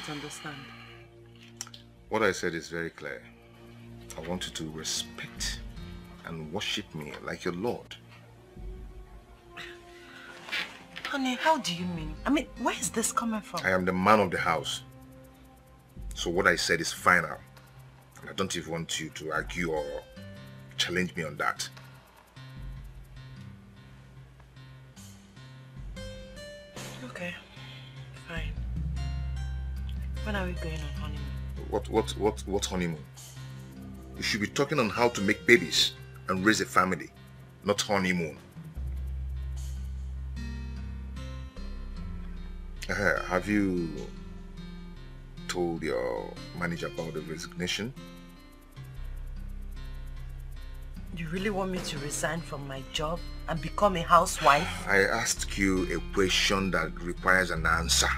don't understand. What I said is very clear. I want you to respect and worship me like your Lord. Honey, how do you mean? I mean, where is this coming from? I am the man of the house. So what I said is final. And I don't even want you to argue or challenge me on that. Okay, fine. When are we going on honeymoon? What honeymoon? You should be talking on how to make babies and raise a family, not honeymoon. Have you told your manager about the resignation? You really want me to resign from my job and become a housewife? I asked you a question that requires an answer.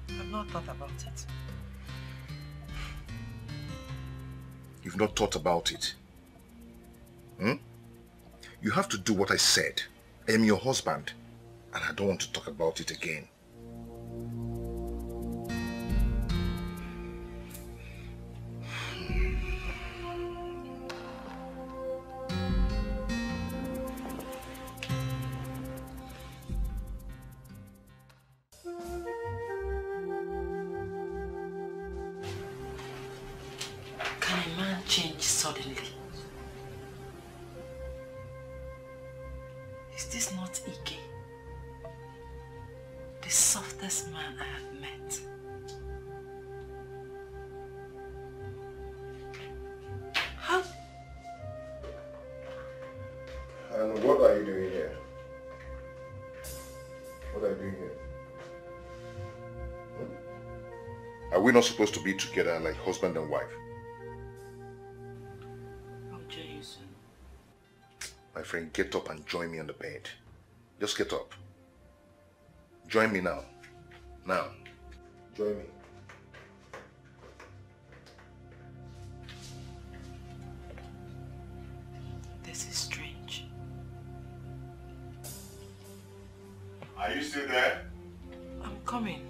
I've not thought about it. You've not thought about it? You have to do what I said. I am your husband, and I don't want to talk about it again. Can a man change suddenly? Is this not Ike? The softest man I have met. How? And what are you doing here? What are you doing here? Are we not supposed to be together like husband and wife? I'll join you soon. My friend, get up and join me on the bed. Just get up. Join me now. Now. Join me. This is strange. Are you still there? I'm coming.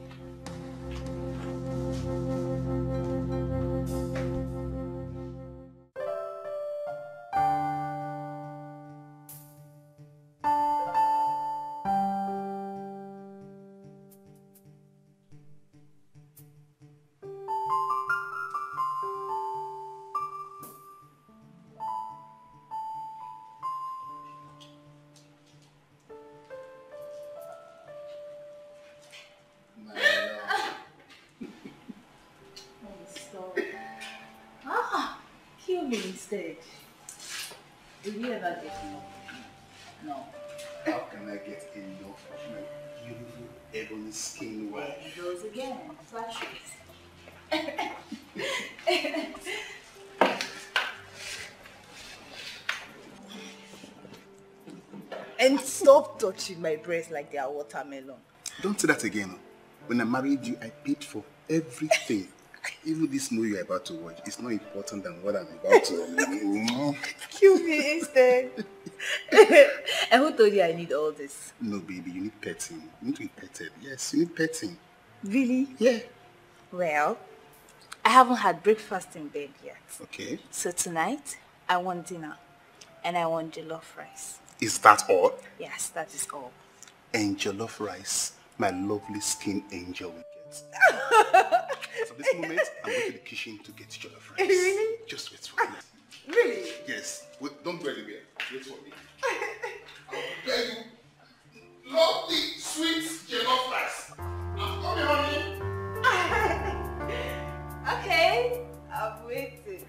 Kill me instead. Will you ever get enough? No. How can I get enough of my beautiful ebony skin wife? There he goes again. Flashes. And stop touching my breast like they are watermelon. Don't say that again. When I married you, I paid for everything. Even this movie you're about to watch is not important than what I'm about to. Kill me instead. And who told you I need all this? No, baby, you need petting. You need to be petted. Yes, you need petting. Really? Yeah. Well, I haven't had breakfast in bed yet. Okay. So tonight, I want dinner. And I want jollof rice. Is that all? Yes, that is all. And jollof rice, my lovely skin angel will get. So this moment, I'm going to the kitchen to get jollof rice. Really? Just wait for me. Really? Yes. Wait, don't go anywhere. Wait for me. I'll prepare you lovely, sweet jollof rice. I'm coming, honey. Okay, I'm waiting.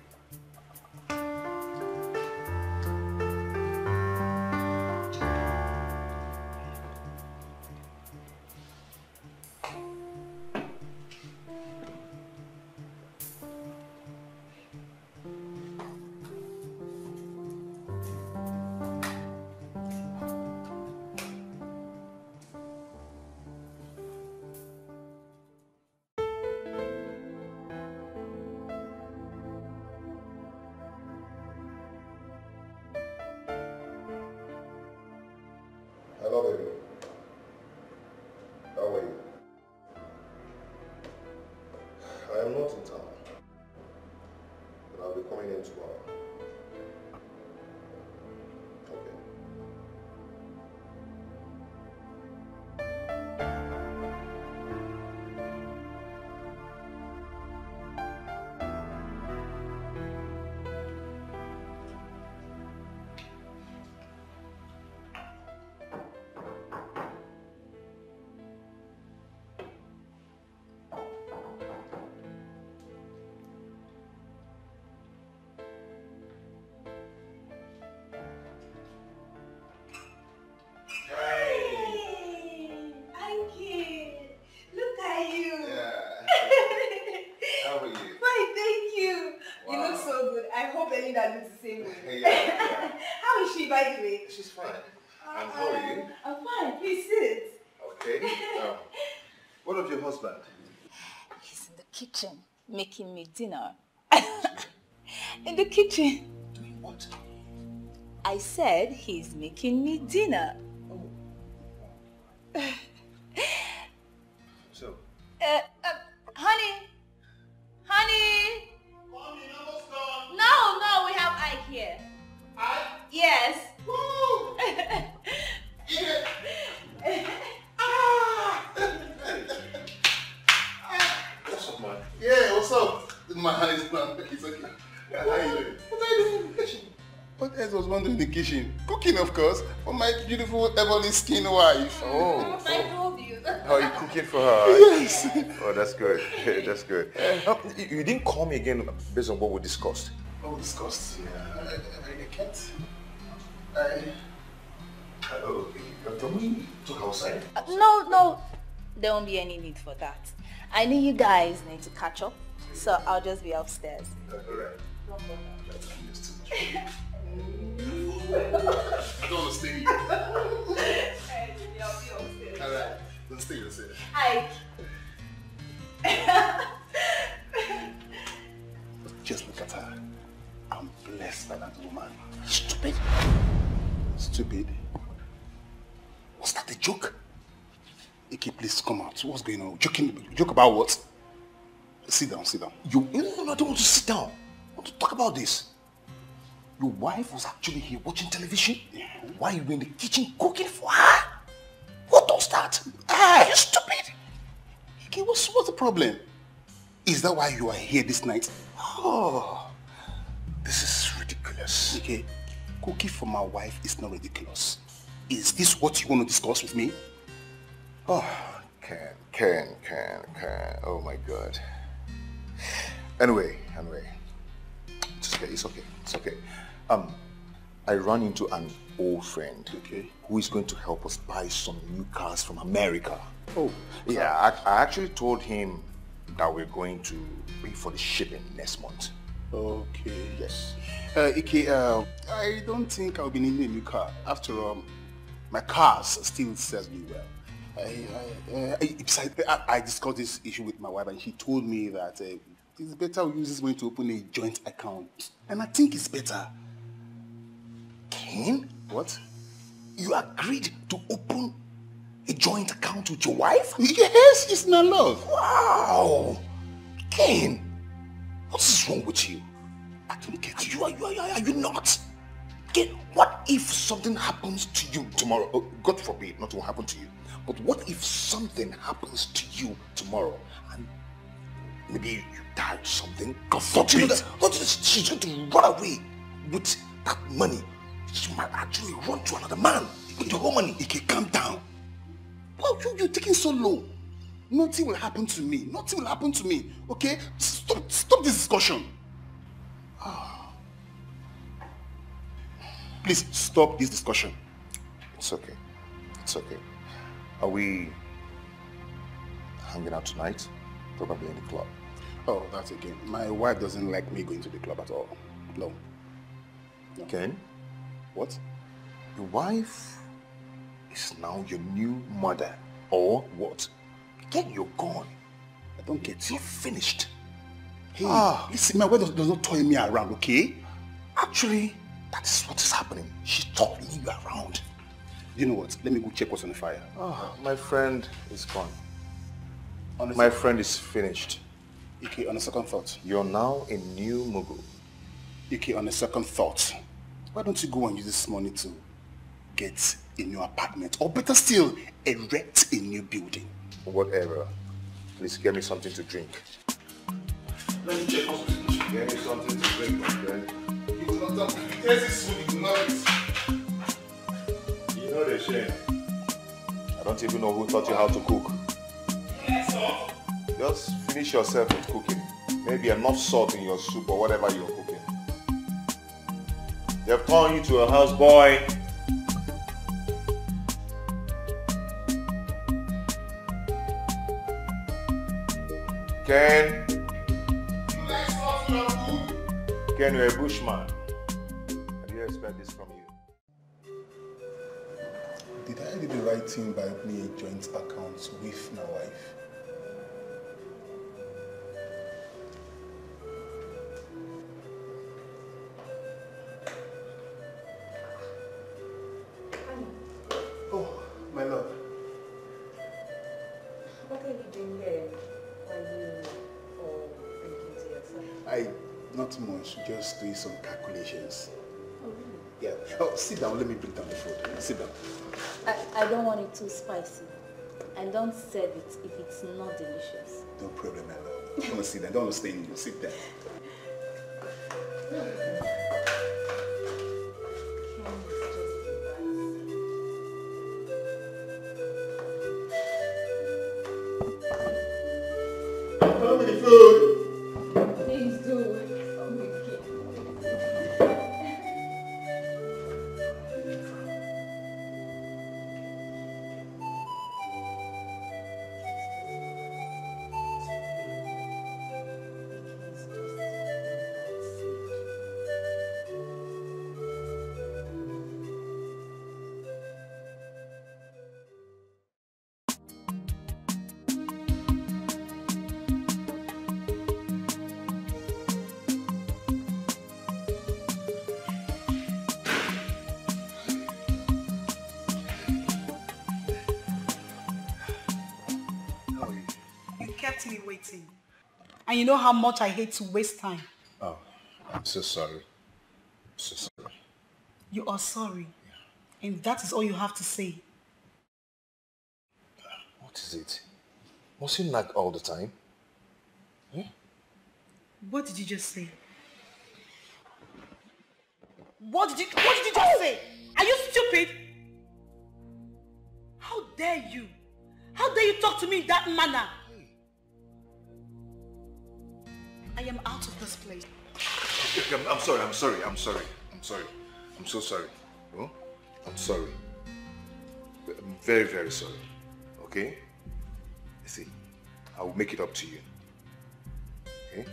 She's fine. And how are you? I'm fine. Please sit. Okay. What of your husband? He's in the kitchen making me dinner. In the kitchen. Doing what? I said he's making me dinner. Oh. So? Honey. Honey. Mommy, almost done. No, we have Ike here. Ike? Yes. Woo! Yeah. What's up, man? Yeah, what's up? My hand is not. It's okay. How are you doing? What are you doing in the kitchen? What else was one doing in the kitchen? Cooking, of course, for my beautiful ebony skin wife. Oh. I told you. How are you cooking for her? Yes. Oh, that's good. That's good. You didn't call me again based on what we discussed. Oh, disgust. Yeah, I can't. Oh, can we talk outside? No. There won't be any need for that. I know you guys need to catch up, so I'll just be upstairs. Alright. I don't want to stay here. Alright, then stay yourself. Just look at her. I'm blessed by that woman. Stupid. Stupid. Was that a joke? Ike, please come out. What's going on? Joke about what? Sit down. No, I don't want to sit down. I want to talk about this. Your wife was actually here watching television? Yeah. Why are you in the kitchen cooking for her? What does that? Ah, you stupid. Ike, what's the problem? Is that why you are here this night? Oh, this is ridiculous. Ike, cooking for my wife is not ridiculous. Is this what you want to discuss with me? Oh, Ken. Oh my God. Anyway. It's okay. I ran into an old friend who is going to help us buy some new cars from America. Oh. Yeah, I actually told him that we're going to pay for the shipping next month. Okay. Yes. Ike, I don't think I'll be needing a new car. After all, my cars still serves me well. I discussed this issue with my wife and she told me that it's better we use this money to open a joint account. And I think it's better. Ken? What? You agreed to open a joint account with your wife? Yes, it's not love. Wow! Ken, what is wrong with you? I don't get you. Are you not? Ken, what if something happens to you tomorrow? Oh, God forbid, nothing will happen to you. But what if something happens to you tomorrow and maybe you die or something? God forbid. She's going to run away with that money. She might actually run to another man with the whole money. Ike, calm down. Why are you taking so low? Nothing will happen to me. Okay? Stop this discussion. Please stop this discussion. It's okay. Are we hanging out tonight? Probably in the club. Oh, that's again. My wife doesn't like me going to the club at all. No. Ken? What? Your wife is now your new mother. Or what? Ken, you're gone. I don't get you. You're finished. Hey, listen, my wife does not toy me around, okay? Actually, that is what is happening. She's tossing you around. You know what? Let me go check what's on the fire. Oh, my friend is gone. My friend is finished. Ike, on a second thought. You're now a new Mugu. Okay, on a second thought, why don't you go and use this money to get a new apartment, or better still, erect a new building? Whatever. Please get me something to drink. Let me check out. Get me something to drink, my friend. You will not tell me. This food, you will not eat. You know the shame. I don't even know who taught you how to cook. Just finish yourself with cooking. Maybe enough salt in your soup or whatever you're cooking. They've turned you to a houseboy. Ken? Ken, you're a bushman. I didn't expect this from you. Did I do the right thing by opening a joint account with my wife? Oh, my love. What are you doing there? Are you all thinking to yourself? Not much, just doing some calculations. Oh, really? Yeah. Oh, sit down, let me bring down the food. Sit down. I don't want it too spicy. And don't serve it if it's not delicious. No problem, my love. Come on, sit down. Don't want to stay in you. Sit down. Come with the food. Please do. Me waiting. And you know how much I hate to waste time. Oh, I'm so sorry. So sorry. You are sorry. Yeah. And that is all you have to say. What is it? Must you nag all the time? Hmm? What did you just say? What did you just say? Are you stupid? How dare you? How dare you talk to me in that manner? I am out of this place. I'm sorry. I'm so sorry. Oh? I'm sorry. I'm very, very sorry. Okay? You see, I will make it up to you. Okay?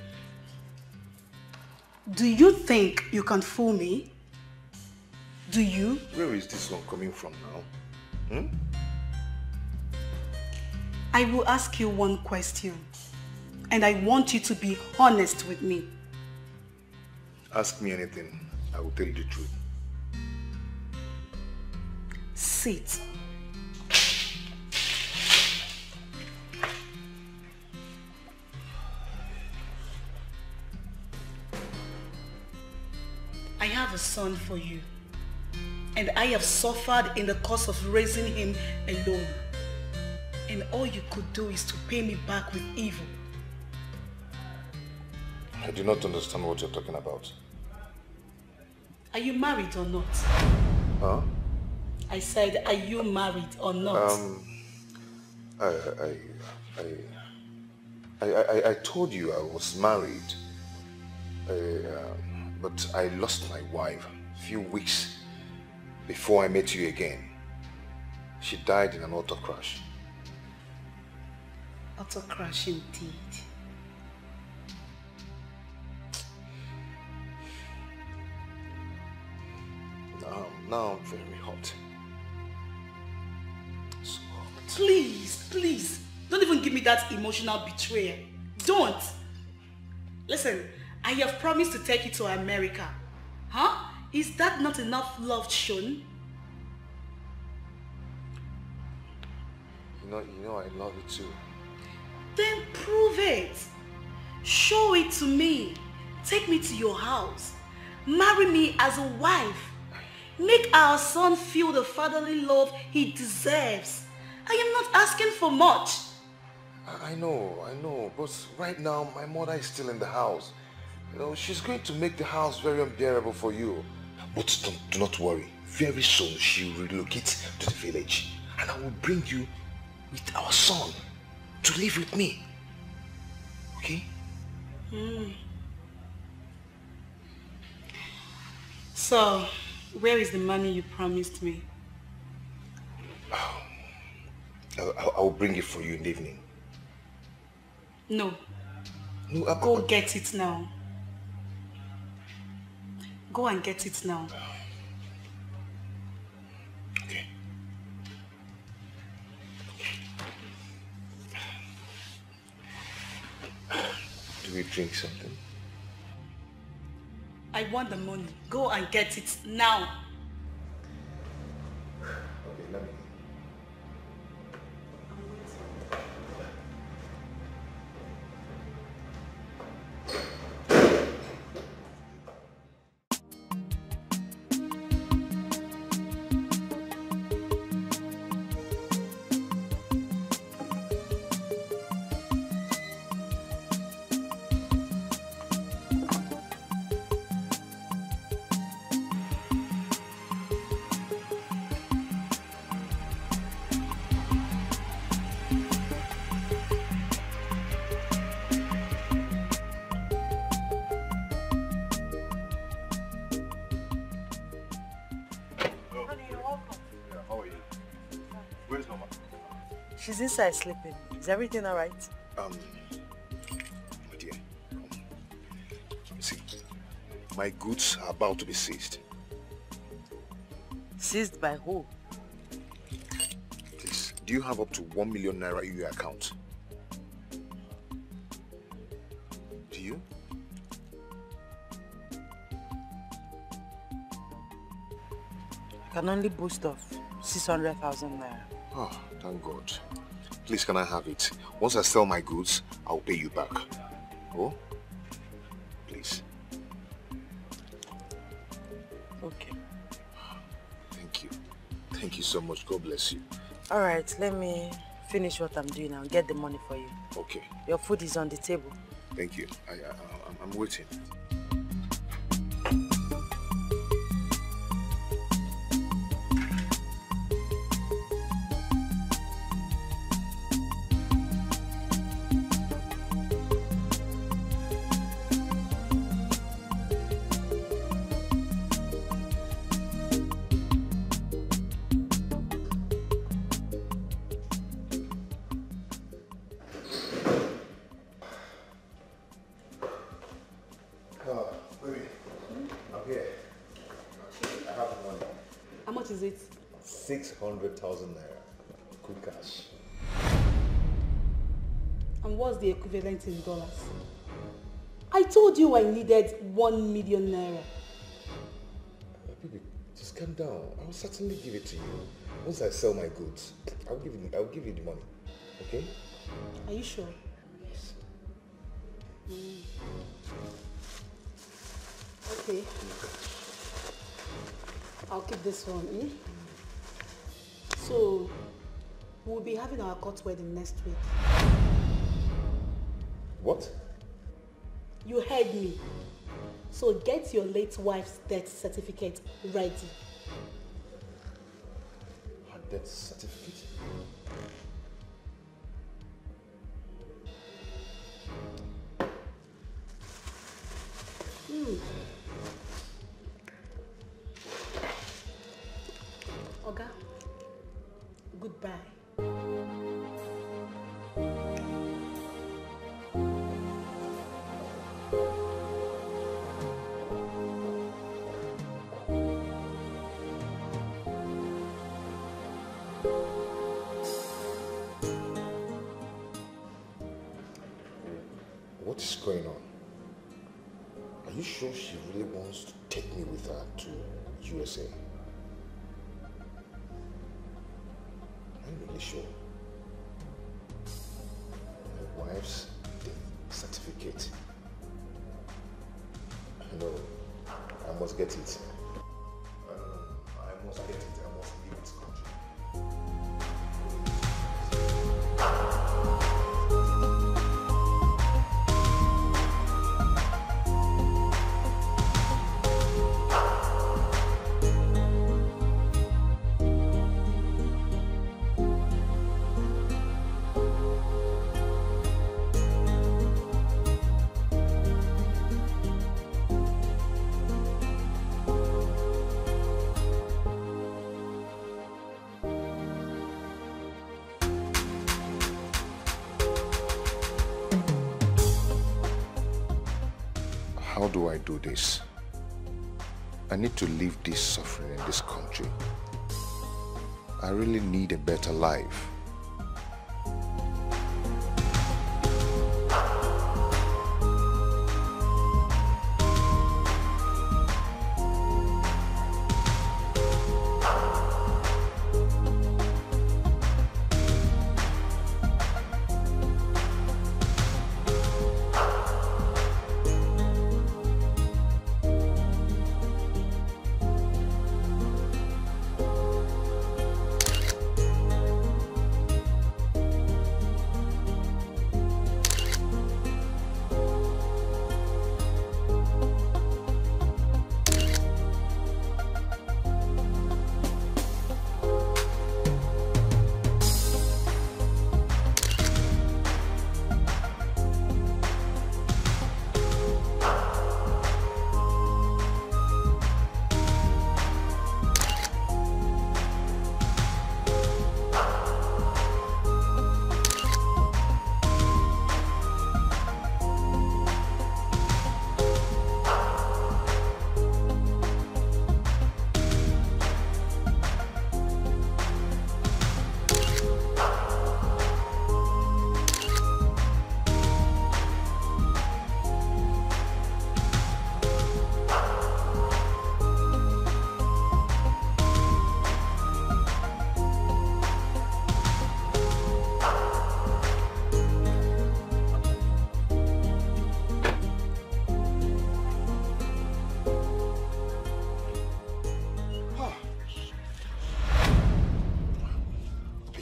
Do you think you can fool me? Do you? Where is this one coming from now? Hmm? I will ask you one question. And I want you to be honest with me. Ask me anything. I will tell you the truth. Sit. I have a son for you. And I have suffered in the course of raising him alone. And all you could do is to pay me back with evil. I do not understand what you're talking about. Are you married or not? Huh? I said, are you married or not? I told you I was married, but I lost my wife a few weeks before I met you again. She died in an auto crash. Auto crash indeed. Now I'm very hot. So hot. Please, don't even give me that emotional betrayal. Don't. Listen, I have promised to take you to America. Huh? Is that not enough love shown? You know I love you too. Then prove it. Show it to me. Take me to your house. Marry me as a wife. Make our son feel the fatherly love he deserves. I am not asking for much. I know, but right now my mother is still in the house. You know, she's going to make the house very unbearable for you. But do not worry. Very soon she will relocate to the village, and I will bring you with our son to live with me. Okay? So, where is the money you promised me? I will bring it for you in the evening. No. No, Go get it now. Go and get it now. Okay. Do we drink something? I want the money. Go and get it now. Okay, let me. She's inside sleeping. Is everything all right? My dear, see, my goods are about to be seized. Seized by who? Please, do you have up to 1 million naira in your account? Do you? I can only boast of 600,000 naira. Oh, thank God. Please, can I have it? Once I sell my goods, I'll pay you back. Oh? Please. Okay. Thank you. Thank you so much. God bless you. All right, let me finish what I'm doing and get the money for you. Okay. Your food is on the table. Thank you. I'm waiting. I'm here. I have the money. How much is it? 600,000 naira. Quick cash. And what's the equivalent in dollars? I told you I needed 1 million naira. Baby, just calm down. I will certainly give it to you. Once I sell my goods, I'll give you the money. Okay? Are you sure? Yes. Okay. I'll keep this one. So, we'll be having our court wedding next week. What? You heard me. So get your late wife's death certificate ready. Her death certificate? Oga, goodbye. What is going on? Are you sure she really wants to take me with her to USA? I'm really sure. My wife's death certificate. I know. I'm must get it. I must get it. I must leave this country. How do I do this? I need to leave this suffering in this country. I really need a better life.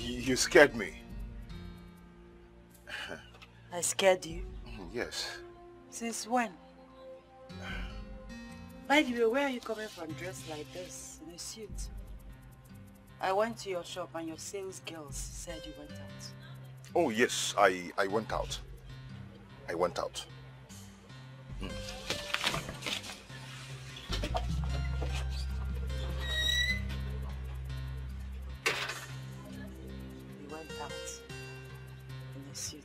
You scared me. I scared you? Yes. Since when? By the way, where are you coming from dressed like this, in a suit? I went to your shop and your sales girls said you went out. Oh yes, I went out. I went out. You went out in a suit.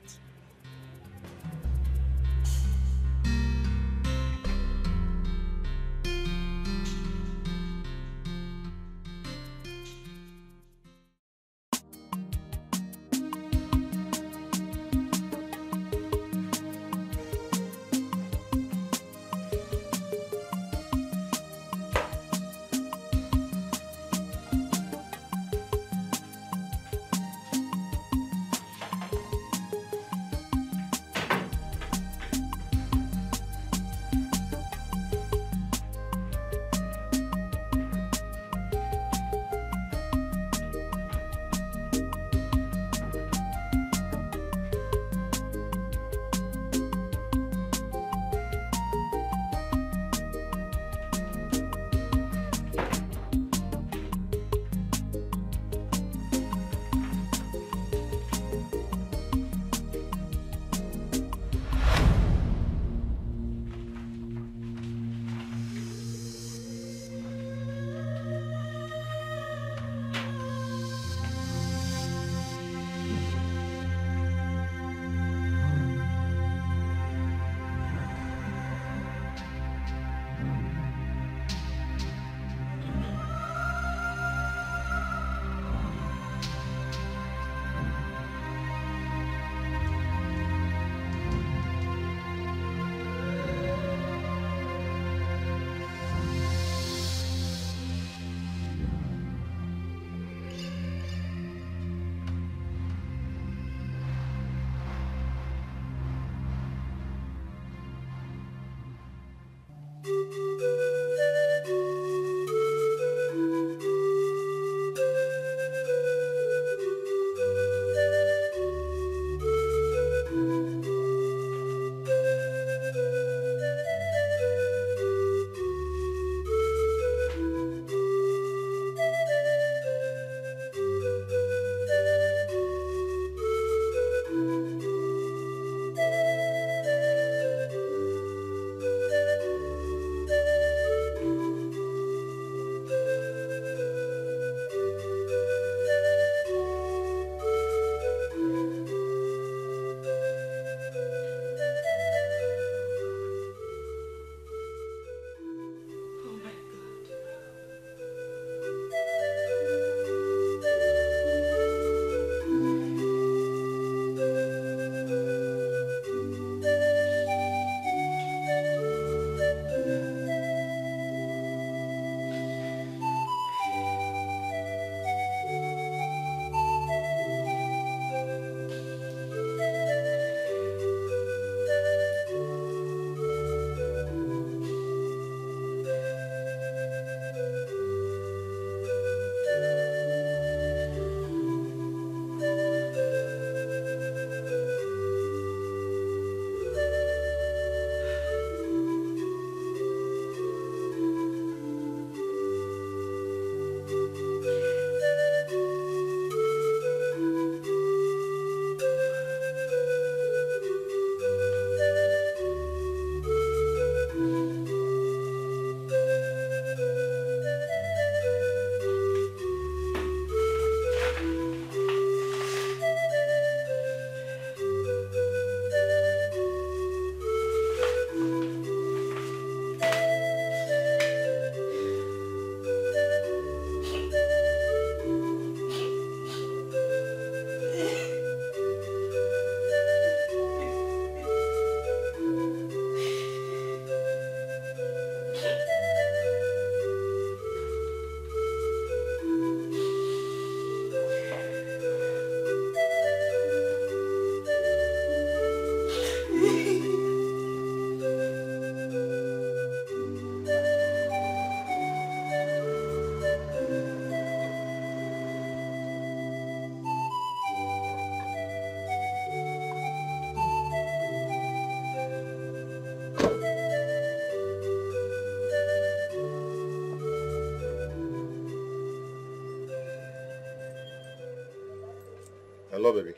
Hello, baby.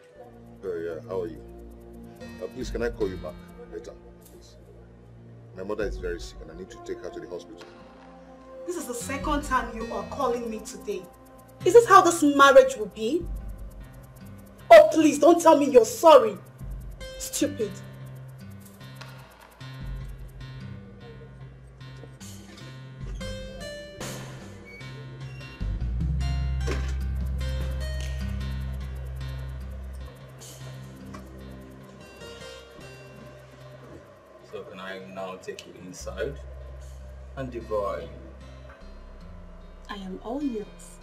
Yeah, how are you? Please, can I call you back later, please? My mother is very sick and I need to take her to the hospital. This is the second time you are calling me today. Is this how this marriage will be? Oh, please, don't tell me you're sorry. Stupid. So can I now take you inside and devour you? I am all yours.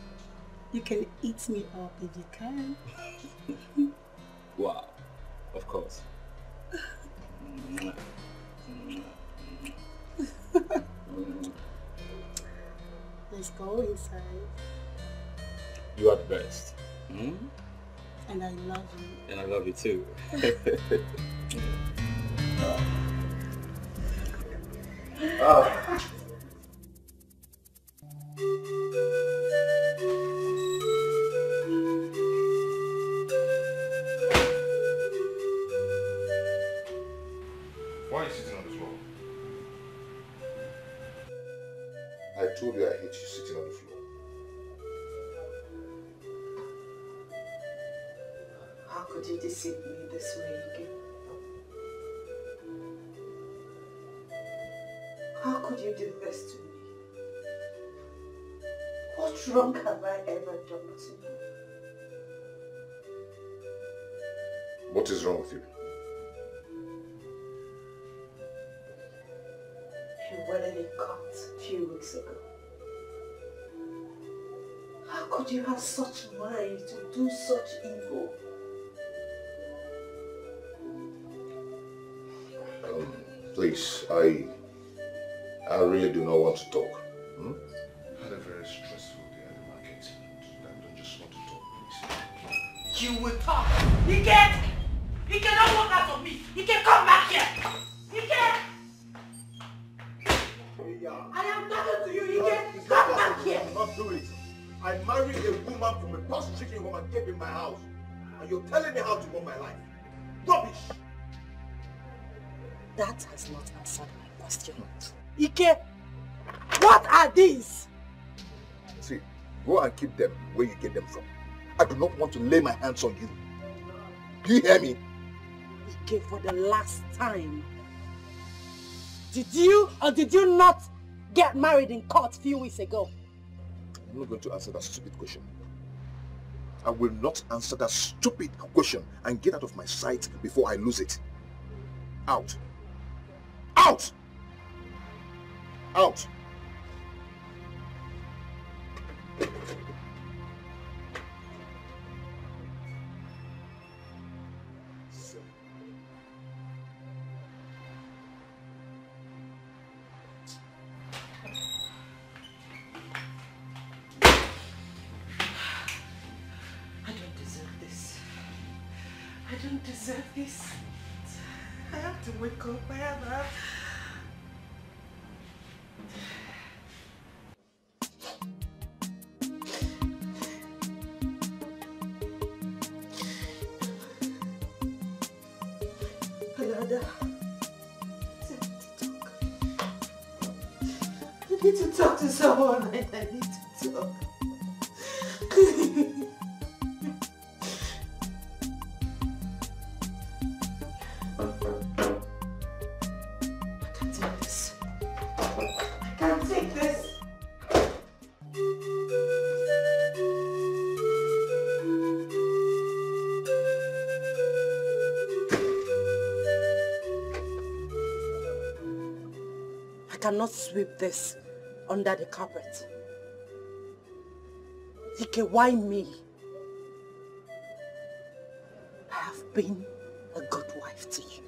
You can eat me up if you can. Wow, of course. Let's go inside. You are the best. Mm? And I love you. And I love you too. Why are you sitting on the floor? I told you I hate you sitting on the floor. How could you deceive me this way again? How could you do this to me? What wrong have I ever done to you? What is wrong with you? You wedded a cut a few weeks ago. How could you have such mind to do such evil? Please, I really do not want to talk. I had a very stressful day at the market and I don't just want to talk, please. You will talk. He cannot walk out of me. He can come back here. He can. I am talking to you. He can come back here. I'm not doing it. I married a woman from a posh-chicken home and gave in my house. And you're telling me how to run my life. Rubbish. That has not answered my question. Ike, what are these? See, go and keep them where you get them from. I do not want to lay my hands on you. Do you hear me? Ike, for the last time. Did you or did you not get married in court a few weeks ago? I'm not going to answer that stupid question. I will not answer that stupid question and get out of my sight before I lose it. Out. Out! Out! I don't deserve this. I have to wake up. I have. Alada, I need to talk to someone. I need to talk. Cannot sweep this under the carpet. Ike, why me? I have been a good wife to you.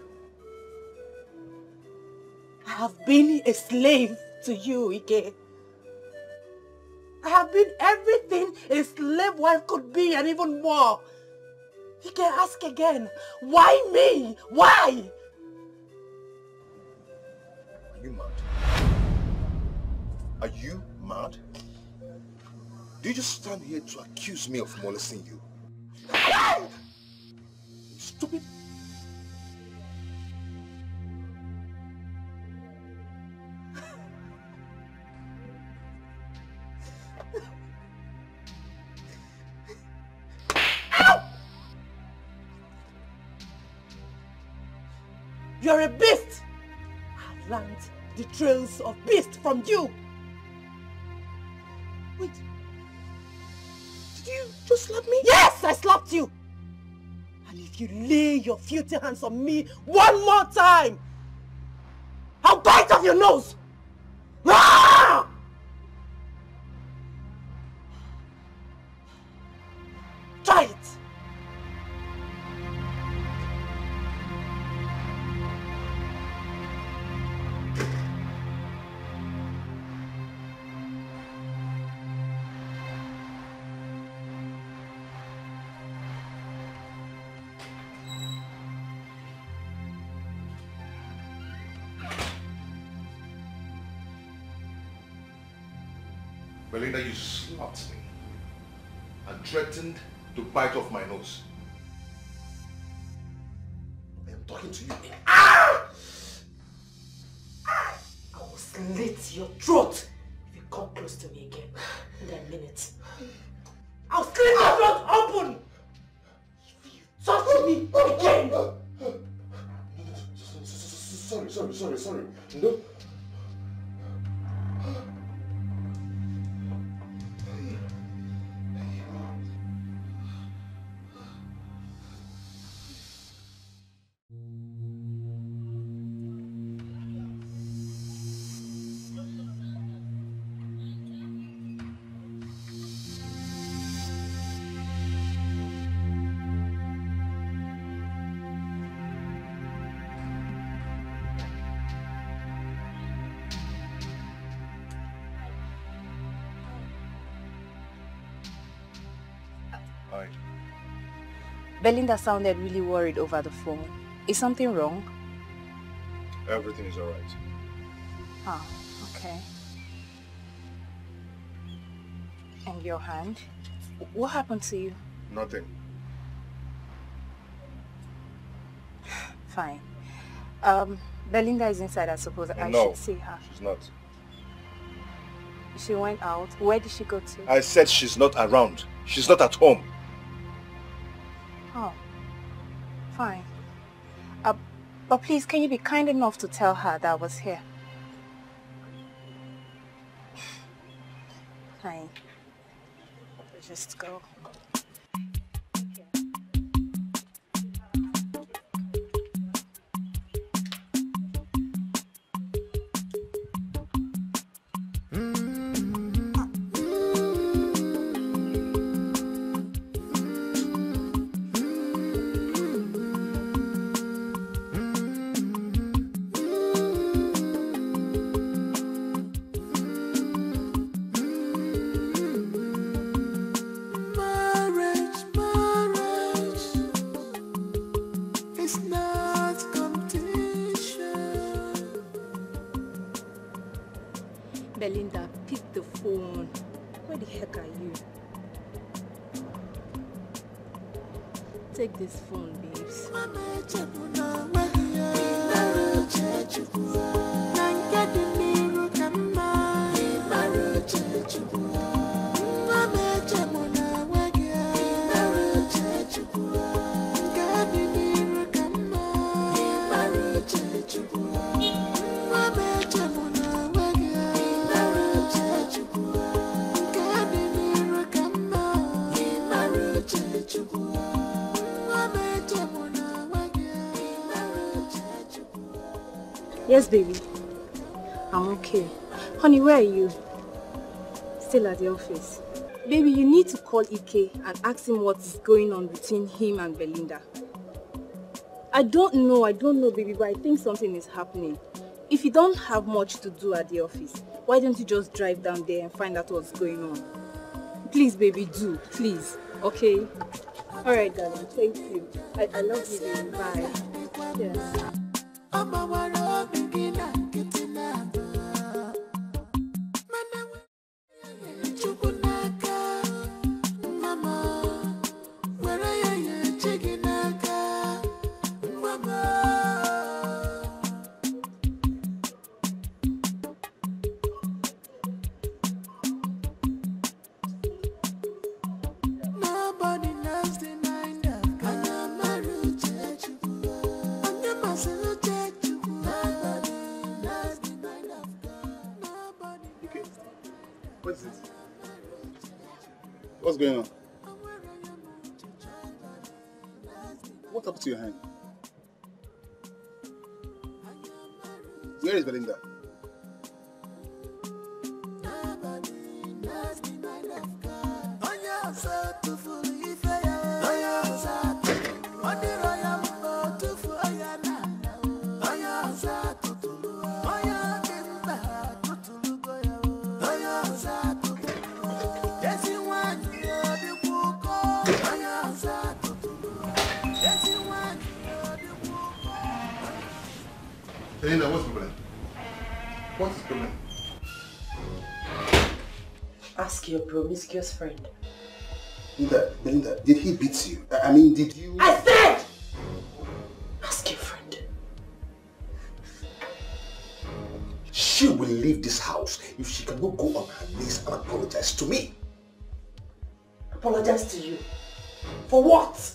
I have been a slave to you, Ike. I have been everything a slave wife could be and even more. Ike, ask again. Why me? Why? Are you mad? Are you mad? Do you just stand here to accuse me of molesting you? Stupid. You're a beast! I've learned the trails of beast from you! Wait. Did you just slap me? Yes, I slapped you! And if you lay your filthy hands on me one more time, I'll bite off your nose! Ah! Try it! Belinda, you slapped me and threatened to bite off my nose. I am talking to you. Ah! I will slit your throat if you come close to me again. In a minute. I'll slit your throat open if you touch me again. Sorry. No. Belinda sounded really worried over the phone. Is something wrong? Everything is alright. Oh, okay. And your hand? What happened to you? Nothing. Fine. Belinda is inside, I suppose. I should see her. She's not. She went out. Where did she go to? I said she's not around. She's not at home. Oh, fine. But please, can you be kind enough to tell her that I was here? Fine. Just go. Belinda, pick the phone. Where the heck are you? Take this phone, babes. Yes, baby. I'm okay. Honey, where are you? Still at the office. Baby, you need to call Ike and ask him what is going on between him and Belinda. I don't know, baby, but I think something is happening. If you don't have much to do at the office, why don't you just drive down there and find out what's going on? Please, baby, do. Please. Okay? Alright, darling. Thank you. I love you, baby. Bye. Yes. What's going on? What happened to your hand? Where is Belinda? Belinda, what's the problem? What's the problem? Ask your promiscuous friend. Belinda, did he beat you? I mean, did you... I said! Ask your friend. She will leave this house if she cannot go on her knees and apologize to me. Apologize to you? For what?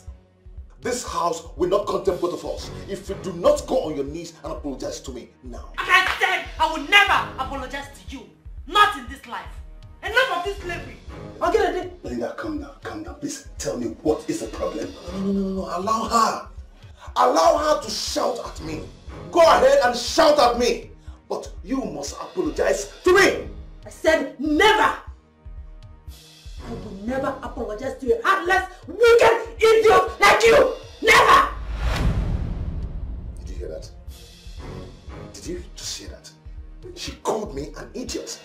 This house will not contain both of us if you do not go on your knees and apologize to me now. I said I will never apologize to you. Not in this life. Enough of this slavery. Okay, Belinda, calm down. Please tell me what is the problem. No. Allow her. Allow her to shout at me. Go ahead and shout at me. But you must apologize to me. I said never. I will never apologize to a heartless, wicked idiot like you! Never! Did you hear that? Did you just hear that? She called me an idiot.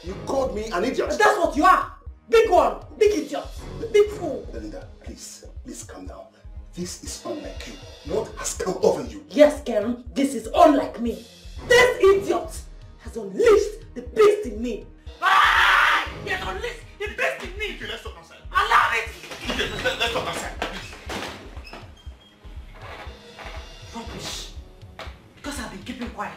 You called me an idiot. That's what you are! Big one! Big idiot! Big fool! Belinda, please calm down. This is unlike you. What has come over you? Yes, Ken, this is unlike me. This idiot has unleashed the beast in me. Ah! He has unleashed the beast in me! Okay, let's talk outside. Allow it! Okay, let's talk outside. Rubbish. Because I've been keeping quiet.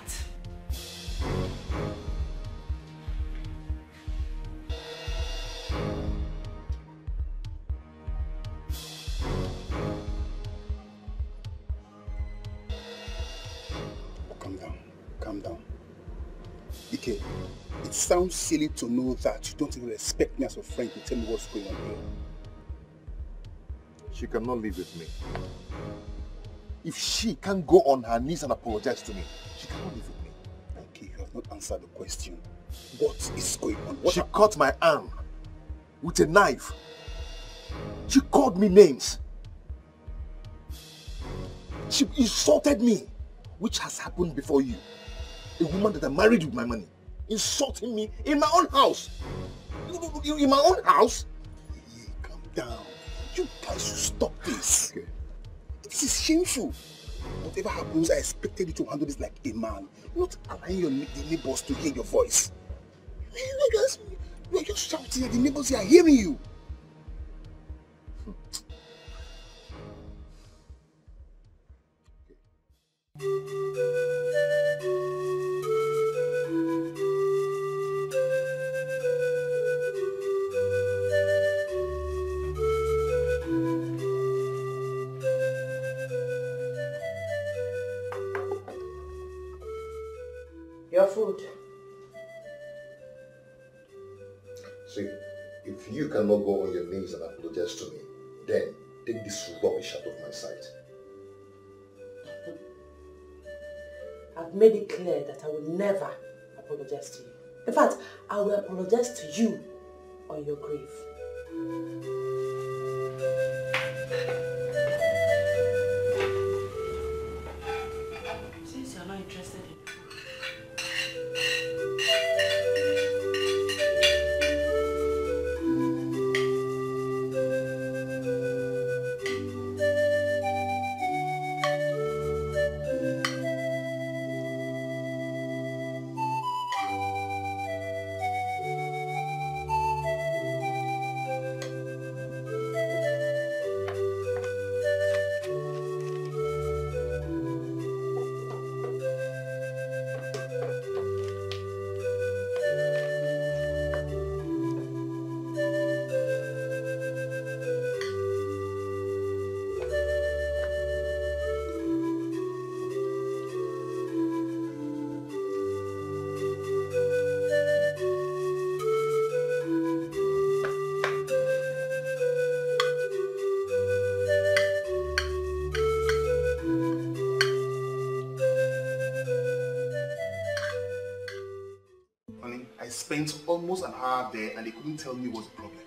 Calm down. Ike, it sounds silly to know that you don't even respect me as a friend to tell me what's going on here. She cannot live with me. If she can't go on her knees and apologize to me, she cannot live with me. Okay, you have not answered the question. What is going on? She cut my arm with a knife. She called me names. She insulted me, which has happened before you. A woman that I married with my money, insulting me in my own house. In my own house? Hey, calm down. You guys should stop this. Okay. This is shameful. Whatever happens, I expected you to handle this like a man, not allowing the neighbors to hear your voice. You are just shouting and the neighbors are hearing you. Your food. See, if you cannot go on your knees and apologize to me, then take this rubbish out of my sight. I've made it clear that I will never apologize to you. In fact, I will apologize to you on your grave. Since you're not interested in spent almost an hour there and they couldn't tell me what's the problem.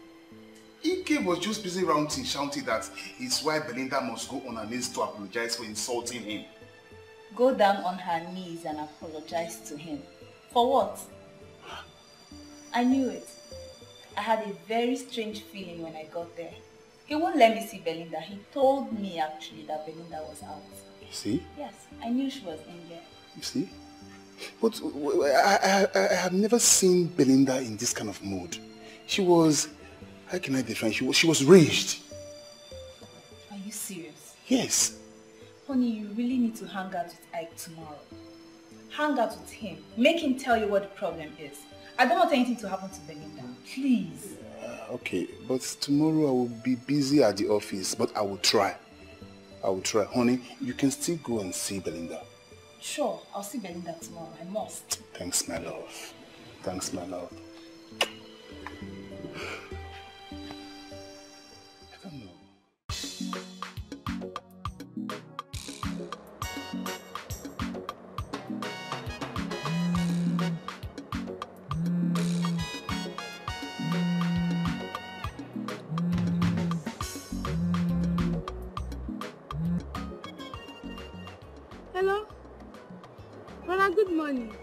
Ike was just busy ranting, shouting that his wife Belinda must go on her knees to apologize for insulting him. Go down on her knees and apologize to him. For what? I knew it. I had a very strange feeling when I got there. He won't let me see Belinda. He told me actually that Belinda was out. You see? Yes, I knew she was in there. You see? But I have never seen Belinda in this kind of mood. She was, how can I define? She was raged. Are you serious? Yes. Honey, you really need to hang out with Ike tomorrow. Hang out with him. Make him tell you what the problem is. I don't want anything to happen to Belinda. Please. Okay, but tomorrow I will be busy at the office, but I will try. I will try. Honey, you can still go and see Belinda. Sure, I'll see Belinda tomorrow. I must. Thanks, my love. Thanks, my love. I don't know. Hello? Brother, good morning.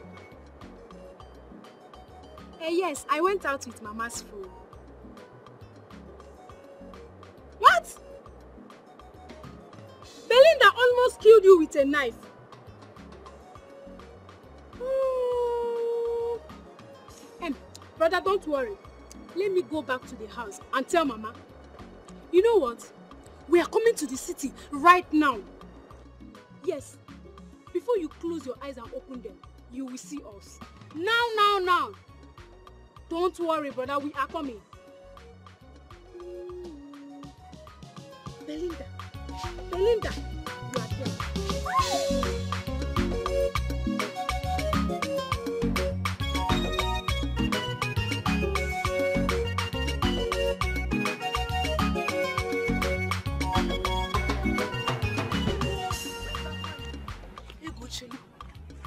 Yes, I went out with Mama's food. What? Belinda almost killed you with a knife. Brother, don't worry. Let me go back to the house and tell Mama. You know what? We are coming to the city right now. Yes. Before you close your eyes and open them, you will see us. Now. Don't worry, brother. We are coming. Belinda, you are here.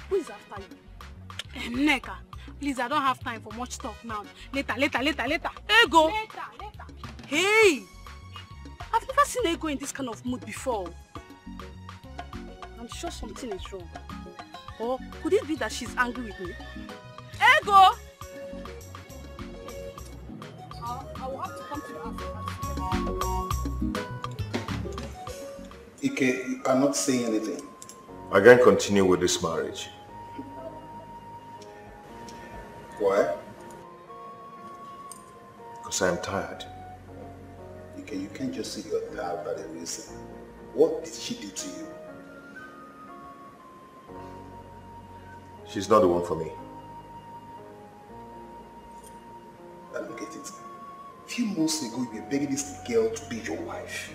Who is after you? Nneka, please, I don't have time for much talk now. Later. Ego! Later. Hey! I've never seen Ego in this kind of mood before. I'm sure something is wrong. Or could it be that she's angry with me? Ego! I will have to come to your house. Ike, you are not saying anything. I can't continue with this marriage. Why? Because I am tired. You can't just say you're tired by the reason. What did she do to you? She's not the one for me. Now look at it. A few months ago, you were begging this girl to be your wife.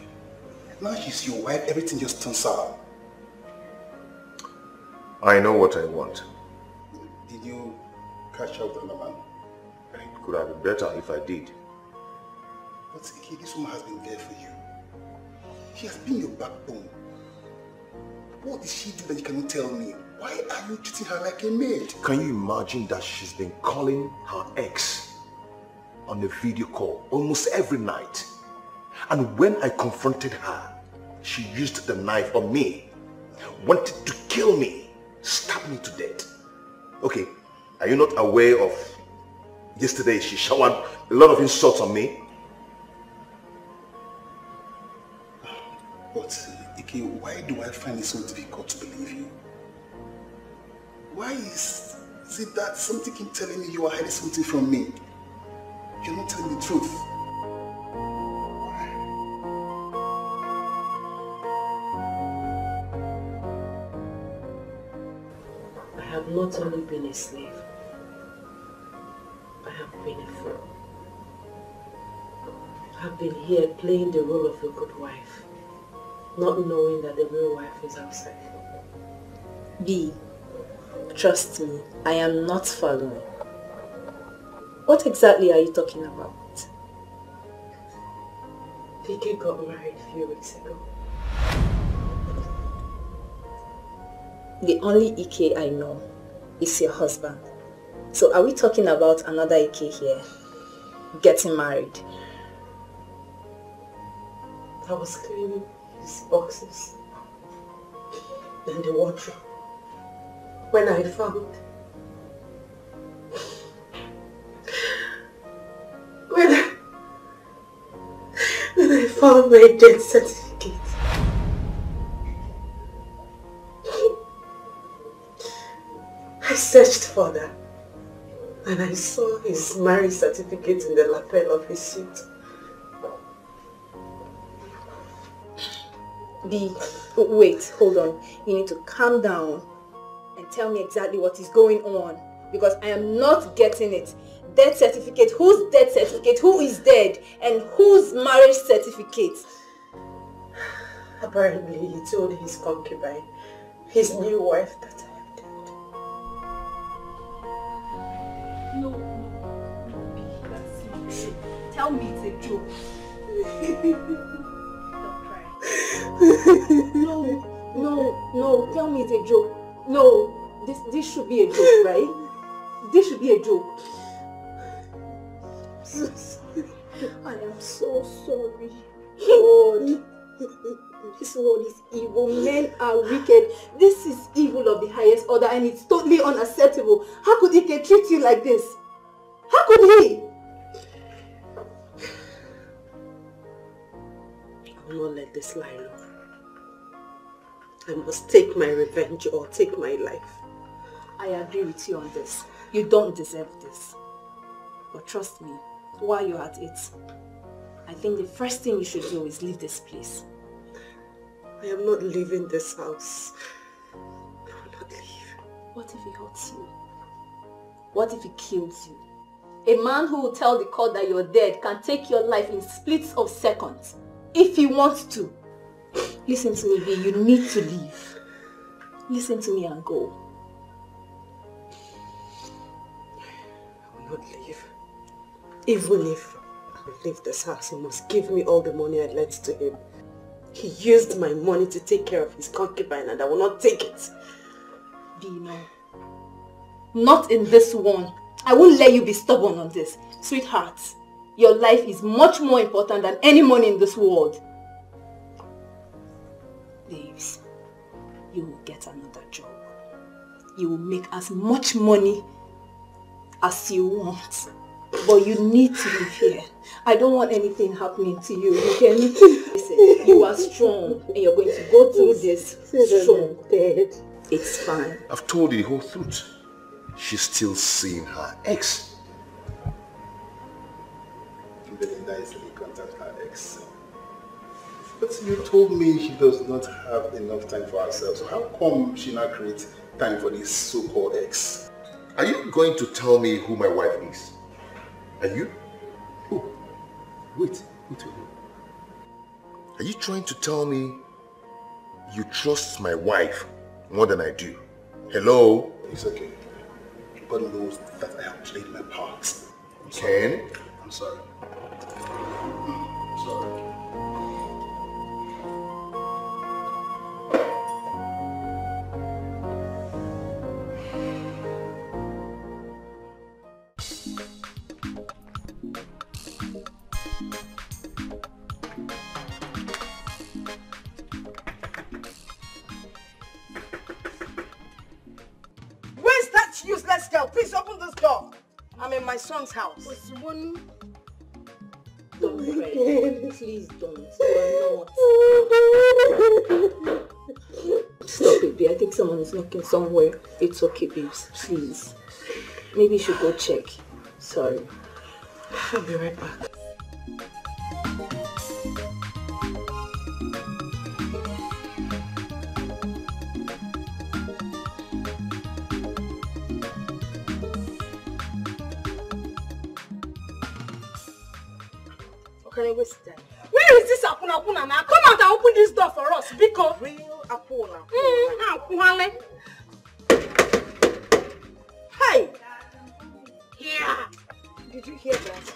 Now she's your wife, everything just turns out. I know what I want. Did you catch up with another man? It could have been better if I did. But Ike, this woman has been there for you. She has been your backbone. What did she do that you cannot tell me? Why are you treating her like a maid? Can you imagine that she's been calling her ex on a video call almost every night? And when I confronted her, she used the knife on me, wanted to kill me, stab me to death. Okay, are you not aware of yesterday she showered a lot of insults on me? But Ike, why do I find it so difficult to believe you? Why is it that something keeps telling me you are hiding something from me? You're not telling the truth. I have not only been a slave, I have been a fool. I have been here playing the role of a good wife, not knowing that the real wife is outside. B, trust me, I am not following. What exactly are you talking about? Vicky got married a few weeks ago. The only Ike I know is your husband. So are we talking about another Ike here? Getting married? I was cleaning his boxes in the wardrobe when I found when I found my death certificate. I searched for that and I saw his marriage certificate in the lapel of his suit. Wait, hold on. You need to calm down and tell me exactly what is going on, because I am not getting it. Death certificate? Whose death certificate? Who is dead? And whose marriage certificate? Apparently he told his concubine, his new wife, that I am dead. No, that's not true. Tell me it's a joke. No, tell me it's a joke. No, this should be a joke, right? This should be a joke. I am so sorry. God, this world is evil. Men are wicked. This is evil of the highest order and it's totally unacceptable. How could Ike treat you like this? How could he? I will not let this lie low. I must take my revenge or take my life. I agree with you on this. You don't deserve this. But trust me, while you're at it, I think the first thing you should do is leave this place. I am not leaving this house. I will not leave. What if he hurts you? What if he kills you? A man who will tell the court that you're dead can take your life in splits of seconds. If he wants to. Listen to me, V. You need to leave. Listen to me and go. I will not leave. Even if I leave this house, he must give me all the money I lent to him. He used my money to take care of his concubine and I will not take it. V, no. Not in this one. I won't let you be stubborn on this. Sweetheart, your life is much more important than any money in this world. Babes, you will get another job. You will make as much money as you want. But you need to live here. I don't want anything happening to you. You can listen, you are strong and you're going to go through this strong. It's fine. I've told you the whole truth. She's still seeing her ex. Belinda easily contact her ex. But you told me she does not have enough time for herself. So how come she now creates time for this so-called ex? Are you going to tell me who my wife is? Are you? Who? Wait. Are you trying to tell me you trust my wife more than I do? Hello? It's okay. God knows that I have played my part. Ken? I'm sorry. Useless girl, please open this door. I'm in my son's house. Don't cry. Please don't. You are not. Stop it, babe. I think someone is knocking somewhere. It's okay, babes. Please. Maybe you should go check. Sorry. I'll be right back. Where is this Apuna now? Come out and open this door for us, because real Apuna. Hey! Yeah! Did you hear that?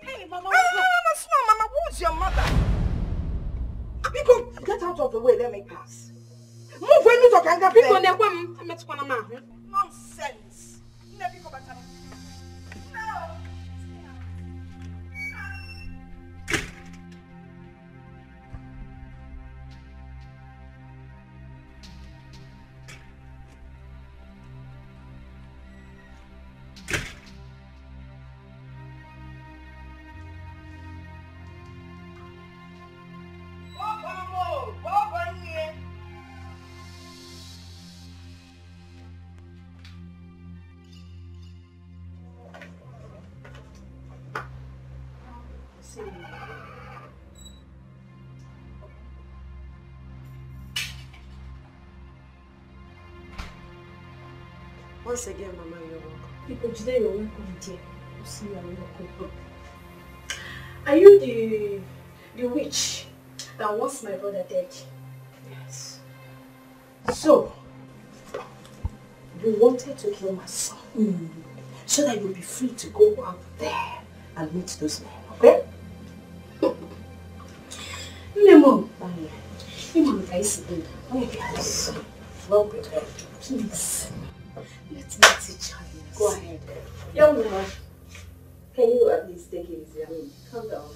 Hey, Mama. Mama, who's your mother? Because get out of the way, let me pass. Move when you talk and get nonsense. Once again, Mama, you're welcome. People today you're welcome, dear. You see, you're welcome. Are you the witch that wants my brother dead? Yes. So, you wanted to kill my son, so that you'll be free to go out there and meet those men, okay? Lemon, Lemon, guys, yes. Well prepared. Please, let me teach her. Go ahead. Young woman, can you at least take it easy? I mean, calm down.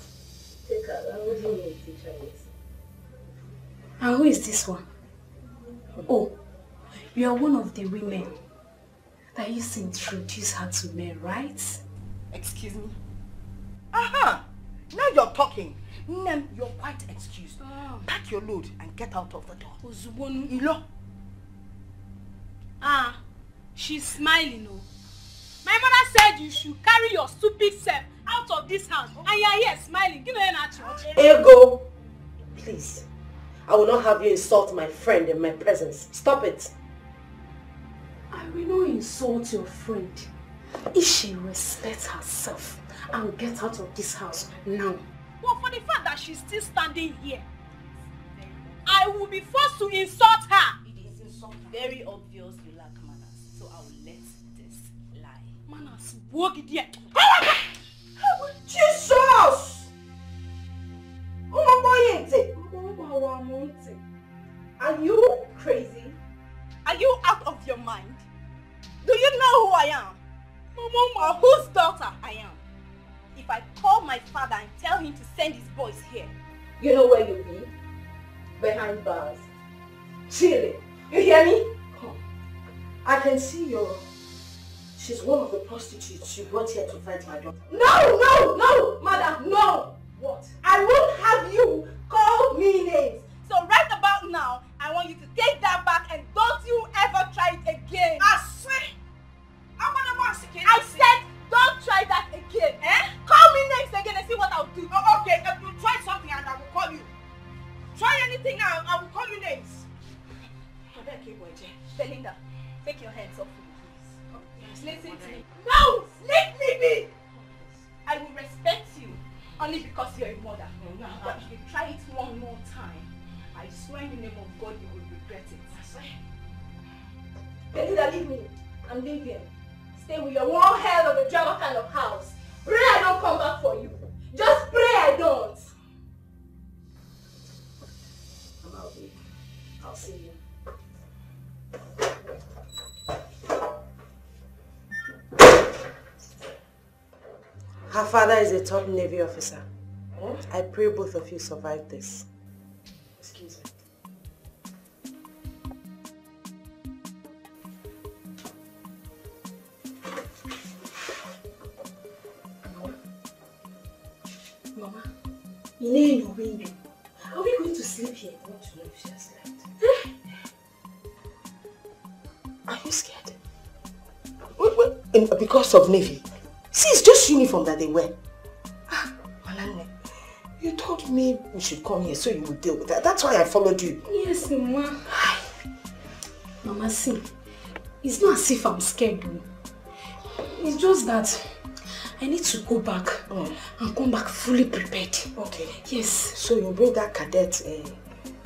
Take her. What do you mean teach her this? And who is this one? Oh, you are one of the women that used to introduce her to me, right? Excuse me? Aha! Now you're talking. Nem, you're quite excused. Pack your load and get out of the door. Ozubonu. Ilo. Ah, she's smiling, oh. My mother said you should carry your stupid self out of this house. And you're here smiling. Give me an church. Ego! Please. I will not have you insult my friend in my presence. Stop it. I will not insult your friend. If she respects herself, I will get out of this house now. Well, for the fact that she's still standing here, I will be forced to insult her. It is very obvious you lack manners, so I will let this lie. Manners, walk it here. Jesus! Are you crazy? Are you out of your mind? Do you know who I am? Or whose daughter I am? If I call my father and tell him to send his boys here, You know where you'll be? Behind bars. Chilling. You hear me? Come. I can see she's one of the prostitutes you brought here to fight my daughter. No, madam, no! What? I won't have you call me names. so right about now, I want you to take that back and don't you ever try it again. I said don't try that again. Call me names again and see what I'll do. Oh, okay, if you try something and I will call you. Try anything now, I will call you names. Belinda, take your hands off me, please. Listen to me. No! Let me be! I will respect you only because you're a mother. But if you try it one more time, I swear in the name of God you will regret it. I swear. Belinda, leave me. I'm leaving. Stay with your one hell of a drama kind of house. Pray I don't come back for you. Just pray I don't. I'll see you. Her father is a top Navy officer. I pray both of you survive this. Excuse me. Mama, you need your window. Are we going to sleep here? I want to know if she has slept. Are you scared? Wait, because of Navy? See, it's just uniform that they wear. Malane, you told me we should come here so you would deal with that. That's why I followed you. Yes, Mama. Mama, see, it's not as if I'm scared though. It's just that I need to go back and come back fully prepared. Okay. Yes. So you bring that cadet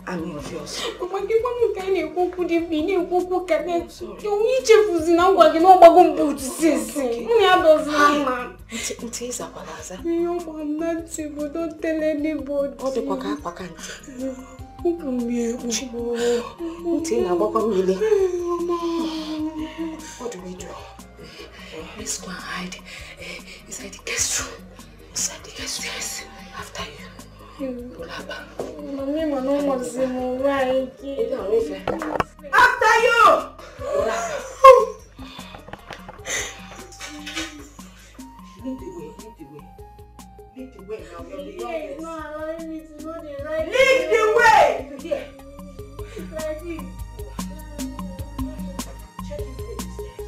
army of yours. Papa, give me kind of cocoa, the video, cocoa cadet. You need to use in our wagon, no wagon boot, sis. It is a balaza. No, I'm not simple. Don't tell anybody. Oh, the quack, quack, Open me. What do we do? Let's go and hide inside the guest room. Inside the guest room? Yes. After you. After you! Lead the way, lead the way. Lead the way now, you're the youngest. Not allowing me to go the right Lead the way! Here. Like this. Check his face there.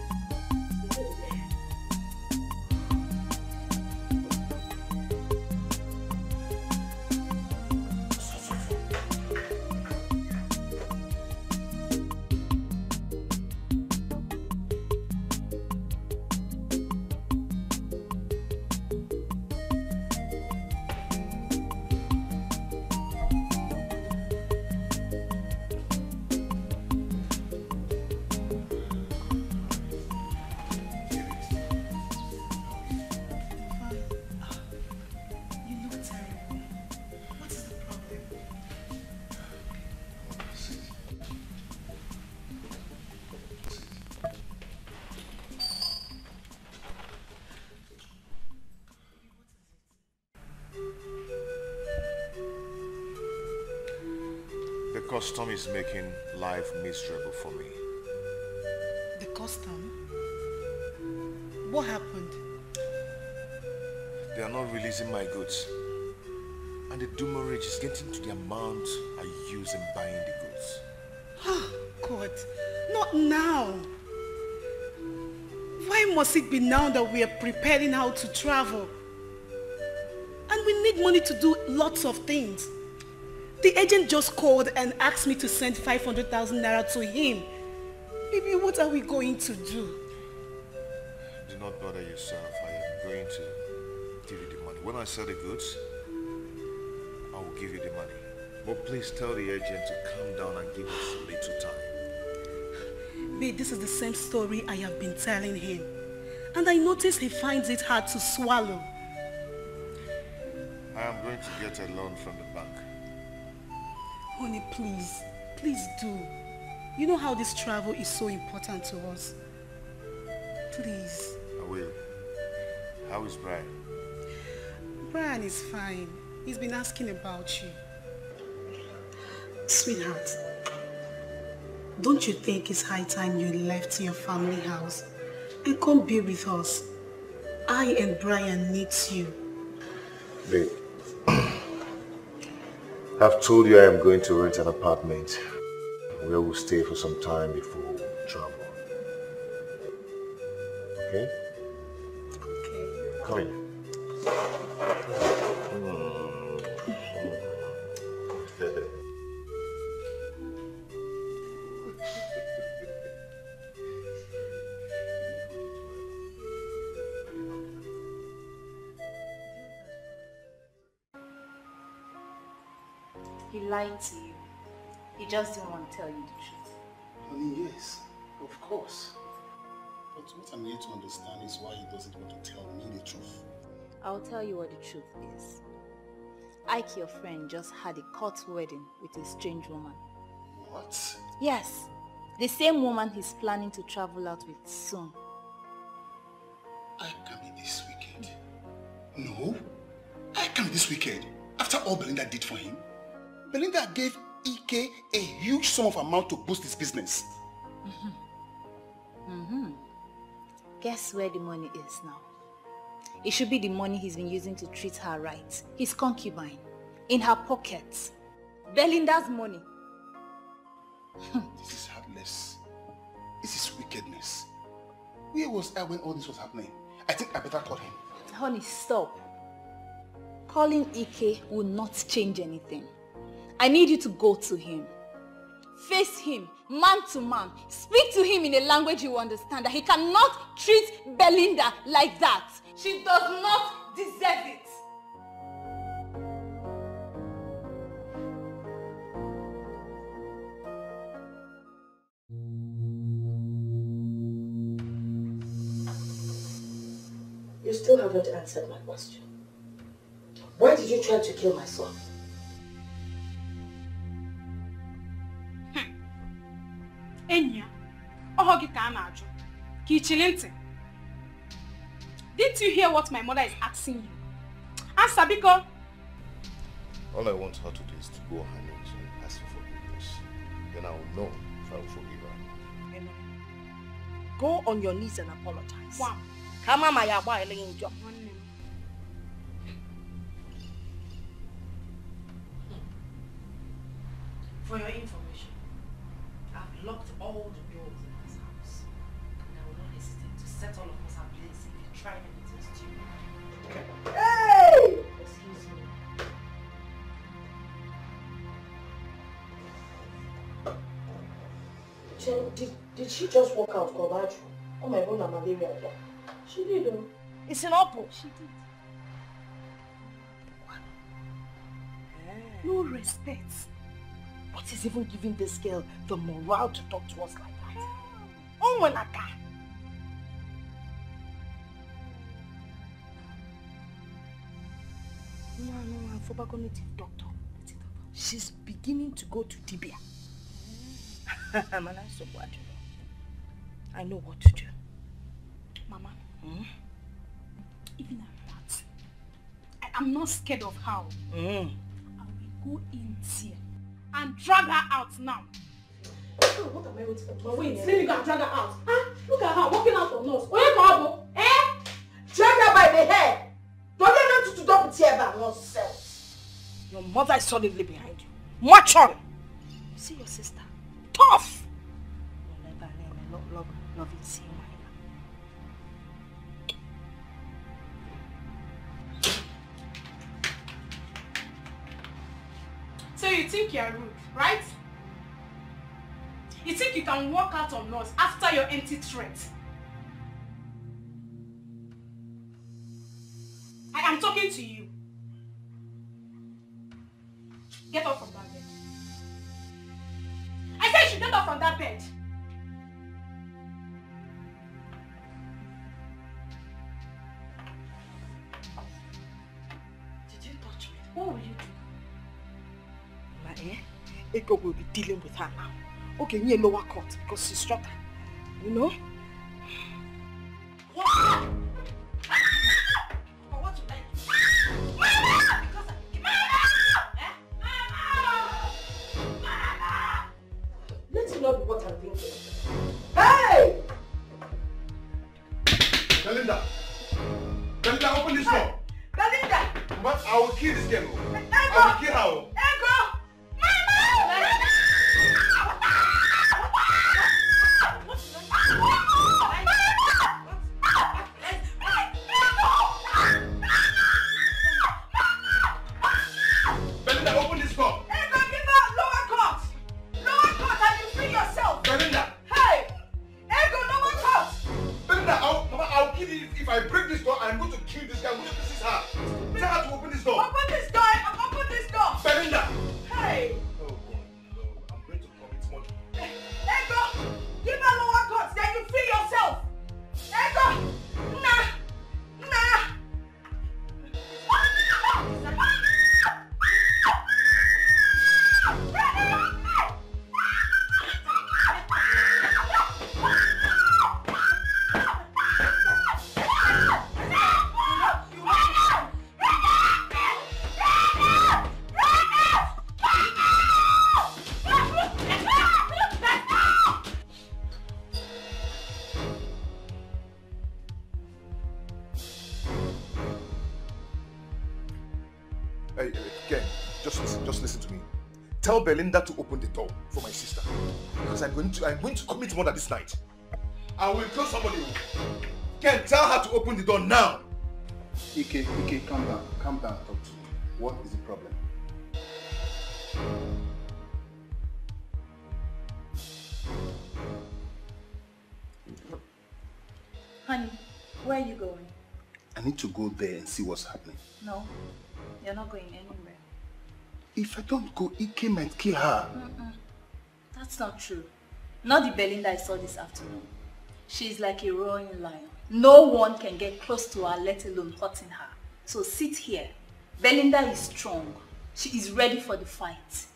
custom is making life miserable for me. The custom? What happened? They are not releasing my goods. And the demurrage is getting to the amount I use in buying the goods. Oh, God. Not now. Why must it be now that we are preparing how to travel? And we need money to do lots of things. The agent just called and asked me to send 500,000 naira to him. Baby, what are we going to do? Do not bother yourself. I am going to give you the money. When I sell the goods, I will give you the money. But please tell the agent to calm down and give us a little time. Babe, this is the same story I have been telling him. And I notice he finds it hard to swallow. I am going to get a loan from the bank. Honey, please. Please do. You know how this travel is so important to us. Please. I will. How is Brian? Brian is fine. He's been asking about you. Sweetheart, don't you think it's high time you left your family house and come be with us? I and Brian need you. Babe, I've told you I am going to rent an apartment where we'll stay for some time before we travel. Okay? Okay. Come in. He lied to you. He just didn't want to tell you the truth. Honey, yes, of course. But what I'm here to understand is why he doesn't want to tell me the truth. I'll tell you what the truth is. Ike, your friend, just had a court wedding with a strange woman. What? Yes, the same woman he's planning to travel out with soon. I can't be this wicked. No, I can't be this wicked. After all Belinda did for him, Belinda gave Ike a huge sum of amount to boost his business. Guess where the money is now? It should be the money he's been using to treat her right. His concubine. In her pockets. Belinda's money. This is heartless. This is wickedness. Where was I when all this was happening? I think I better call him. Honey, stop. Calling Ike will not change anything. I need you to go to him. Face him, man to man. Speak to him in a language you understand, that he cannot treat Belinda like that. She does not deserve it. You still haven't answered my question. Why did you try to kill my son? Enya, ohogi ka na-ajụ. Ka ichili ntị. Didn't you hear what my mother is asking you? Answer, biko. All I want her to do is to go on her knees and ask for forgiveness. Then I will know if I will forgive her. Amen. Go on your knees and apologize. Wow. Kama ma ya gba ele njọ. For your information, I've locked all the doors in this house. And I will not hesitate to set all of us ablaze if you try anything stupid. Hey! Excuse me. Chen, did she just walk out, Kobaju? Oh my God, malaria. She did, though. It's an apple. She did. What? No respect. What is even giving this girl the morale to talk to us like that? Oh, Manaka! No, I'm for cognitive doctor. She's beginning to go to Dibia. I know what to do. Mama, even at that, I'm not scared of how. I will go in there and drag her out now. What am I waiting for? Wait, let me go and drag her out. Huh? Look at her walking out on us. Where go? Eh? Drag her by the hair. Don't you know to double tear back nonsense? Your mother is solidly behind you. Mature. See your sister. Tough. Love it, see so you think you're rude, right? You think you can walk out on us after your empty threat? I am talking to you. Get up from that bed. I said you should get up from that bed. Did you touch me? What will you do? Ego will be dealing with her now. Okay, near lower court because she's stronger. You know? What? Let it not be what I'm thinking. Hey! Belinda! Belinda, open this door! Belinda! But I will kill this girl. Ego! I will kill her. Ego! Belinda, open this door! Ego, give her lower court! Lower court and you free yourself! Belinda! Hey! Ego, lower court! Belinda, I'll kill you if I break this door. I'm going to kill this guy. I'm going to kiss her. Tell her to open this door. Open this door! Open this door! Belinda! Hey! Oh God, no, I'm going to commit murder. Ego! Give her lower court, then you free yourself! Ego! Nah! Nah! Hey, Ken, just listen to me. Tell Belinda to open the door for my sister. Because I'm going to commit murder this night. I will kill somebody. Ken, tell her to open the door now. Ike, calm down, talk to me. What is the problem? Honey, where are you going? I need to go there and see what's happening. No, you're not going anywhere. If I don't go, Ike might kill her. That's not true. Not the Belinda I saw this afternoon. She's like a roaring lion. No one can get close to her, let alone hurting her. So sit here. Belinda is strong. She is ready for the fight.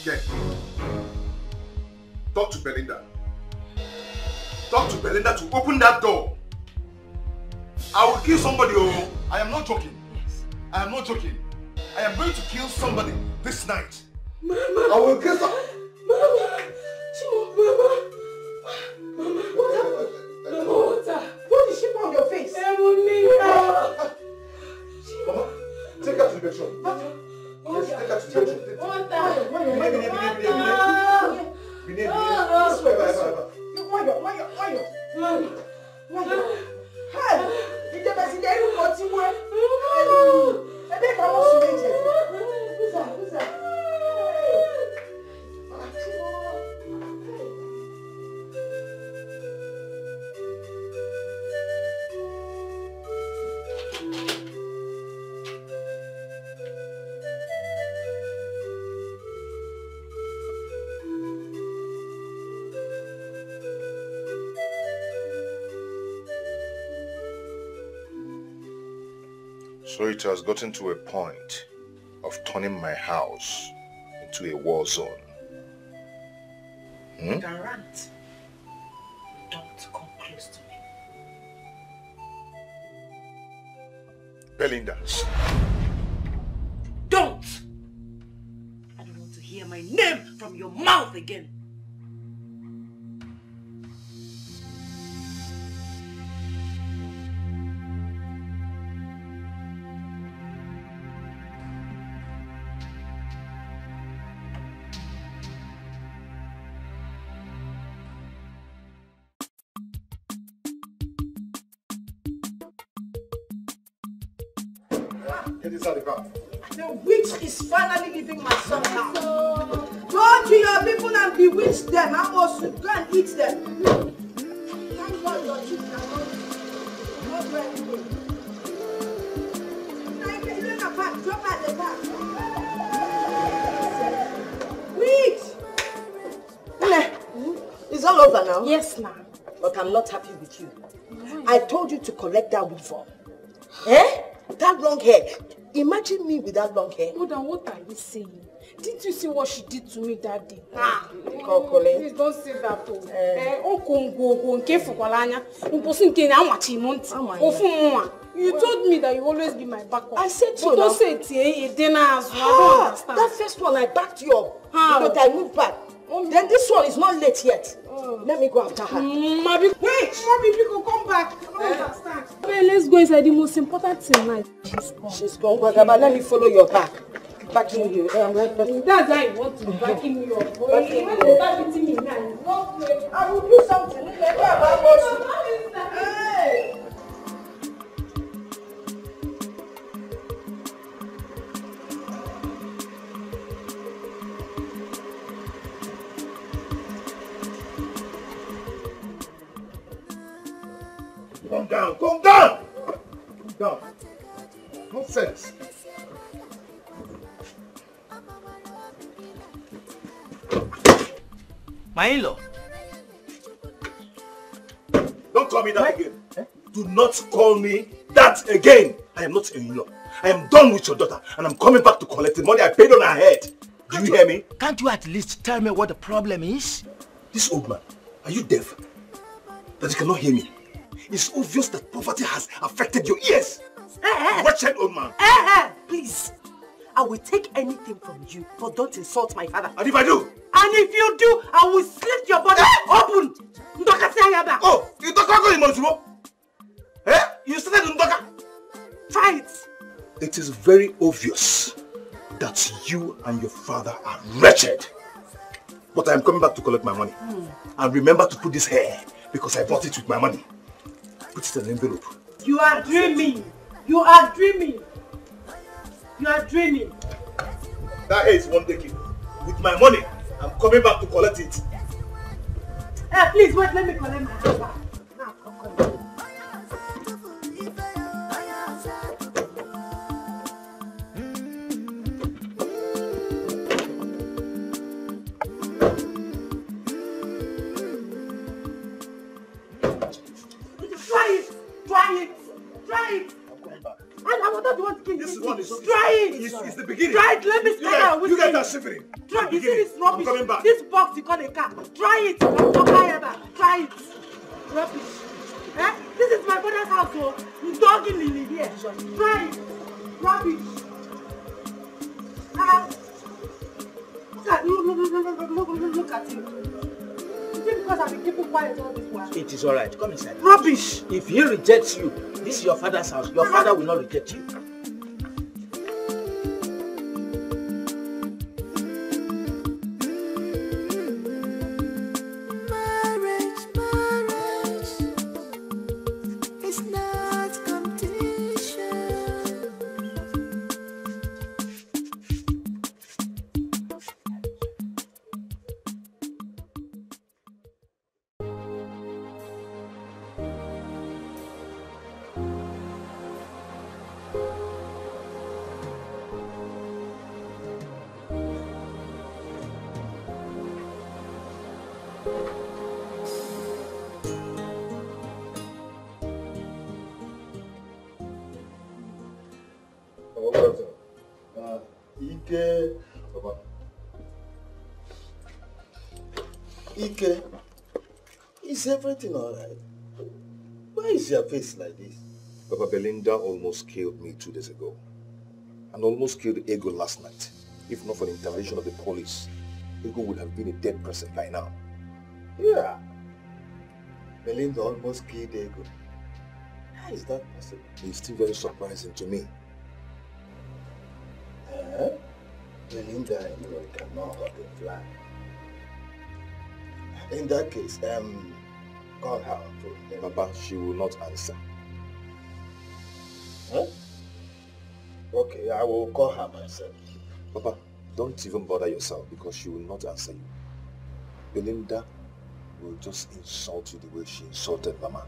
Ken, talk to Belinda. Talk to Belinda to open that door. I will kill somebody, oh. I am not joking. Yes. I am not joking. I am going to kill somebody this night. Mama! I will kill some... Mama! Chimo, Mama! Mama, what happened? Mama, water! What did she put on your face? Mama, take her to the bedroom. Yes, take her to the bedroom. So it has gotten to a point of turning my house into a war zone. You can rant. Don't come close to me. Belinda. Don't! I don't want to hear my name from your mouth again. Get inside the car. The witch is finally leaving my son now. Go to your people and bewitch them. I must go and eat them. Thank God your children are not ready. Drop at the back. Witch! It's all over now. Yes, ma'am. But I'm not happy with you. I told you to collect that weave. Eh? That long hair. Imagine me with that long hair. Mother, what are you saying? Didn't you see what she did to me that day? Please don't say that. You told me that you always be my backup. I said so. But don't say it. I don't understand. That first one I backed you up. But I moved back. Then this one is not late yet. Let me go after her. Wait! Mommy, people come back. I don't understand. Okay, let's go inside. The most important thing now. She's gone. Let me follow your back. Backing you. That's how you want to be backing me up. Backing me now. I will do something. Hey! Calm down, calm down! Calm down. Nonsense. My in-law. Don't call me that again. Do not call me that again. I am not an in-law. I am done with your daughter and I'm coming back to collect the money I paid on her head. Do you hear me? Can't you at least tell me what the problem is? This old man, are you deaf? That you cannot hear me? It's obvious that poverty has affected your ears. Wretched old man. Please. I will take anything from you, but don't insult my father. And if I do? And if you do, I will slit your body open. Oh, you talk about Imozuro? You started Ndoka? Try it. It is very obvious that you and your father are wretched. But I am coming back to collect my money. And remember to put this hair, because I bought it with my money. Put it in an envelope. You are dreaming. You are dreaming. You are dreaming. That hair is one decade. With my money, I'm coming back to collect it. Hey, please wait, let me collect my hand back. Now, come. Try it. I don't want to kill you. This one is try it. It's the beginning. Try it. Let me start with you guys are shivering. Try it. You see this rubbish? I'm coming back. This box you call a car. Try it. Try it. Rubbish. This is my father's house. So he's dogging Lily here. Try it. Rubbish. Look at him. Because I've been keeping quiet all this while. It is alright. Come inside. Rubbish! If he rejects you, this is your father's house. Your father will not reject you. Ike. Papa. Ike. Is everything alright? Why is your face like this? Papa, Belinda almost killed me 2 days ago. And almost killed Ego last night. If not for the intervention of the police, Ego would have been a dead person by now. Yeah. Belinda almost killed Ego. How is that possible? It's still very surprising to me. Belinda, you cannot hurt a fly. In that case, call her. Papa, she will not answer. Huh? Okay, I will call her myself. Papa, don't even bother yourself because she will not answer you. Belinda will just insult you the way she insulted Mama.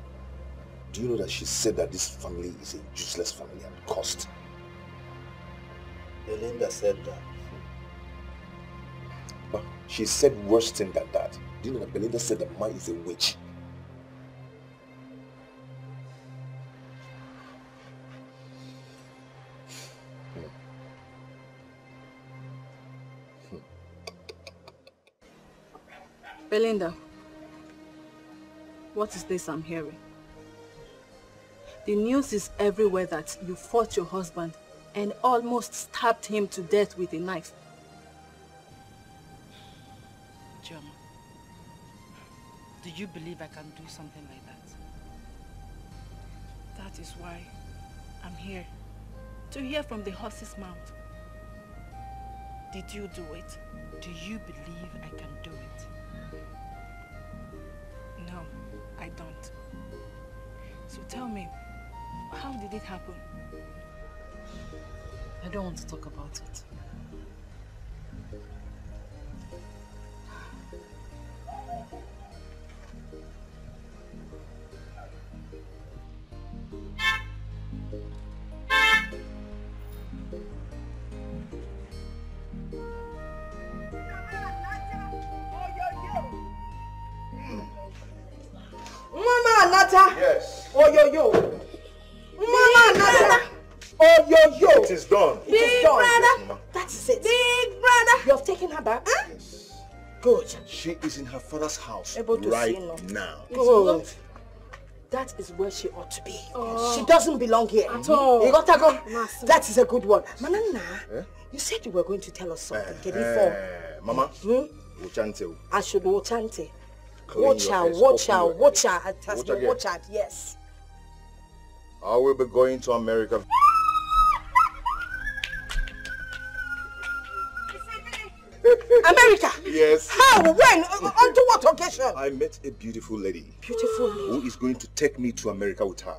Do you know that she said that this family is a useless family and cursed? Belinda said that. But she said worse thing than that. Do you know that Belinda said that Mama is a witch? Belinda, what is this I'm hearing? The news is everywhere that you fought your husband and almost stabbed him to death with a knife. Chioma, do you believe I can do something like that? That is why I'm here, to hear from the horse's mouth. Did you do it? Do you believe I can do it? No, I don't. So tell me, how did it happen? I don't want to talk about it. Mama Anata! Yes. Oh yo yo! Mama Anata! Oh yo yo! It is done. It is done. Yes, That's it. Big brother! You have taken her back? Huh? yes. Good. She is in her father's house Able to right see now. Good. That is where she ought to be. She doesn't belong here. At all. You got to go. That is a good one. Manana, you said you were going to tell us something. Can you form? Mama, Ochante. I should Ochante. Clean Watch your out, face, watch open out, your watch head. out. It has Watch been again. watch out, yes. I will be going to America. America? Yes. How? When? On to what occasion? I met a beautiful lady Beautiful who lady. is going to take me to America with her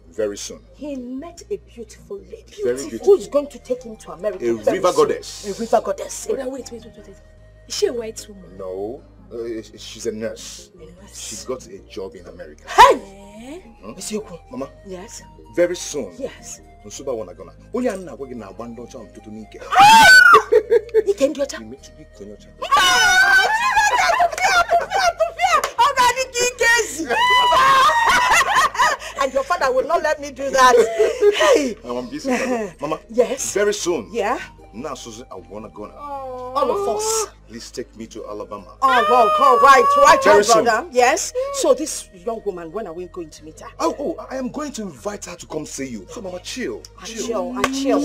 very soon. He met a beautiful lady. Very beautiful. Who is going to take him to America? A very river soon. goddess. A river goddess. Wait. Is she a white woman? No, she's a nurse. She got a job in America. Hey! Miss Yoko. Mama, Yes? very soon. Yes. Nsuba wana gonna. Onye anna agwa gị na agba ndị ọcha ntutu n'ike. Ike ndị ọcha? Imechu gị konye ọcha. And your father will not let me do that. Hey! I'm busy. Mama. Yes? Very soon. Yeah? Now, Susan, I wanna go now. All of us. Please take me to Alabama. Oh, well, right, Very brother. Yes? So this young woman, when are we going to meet her? Oh, I am going to invite her to come see you. So, Mama, chill. I chill.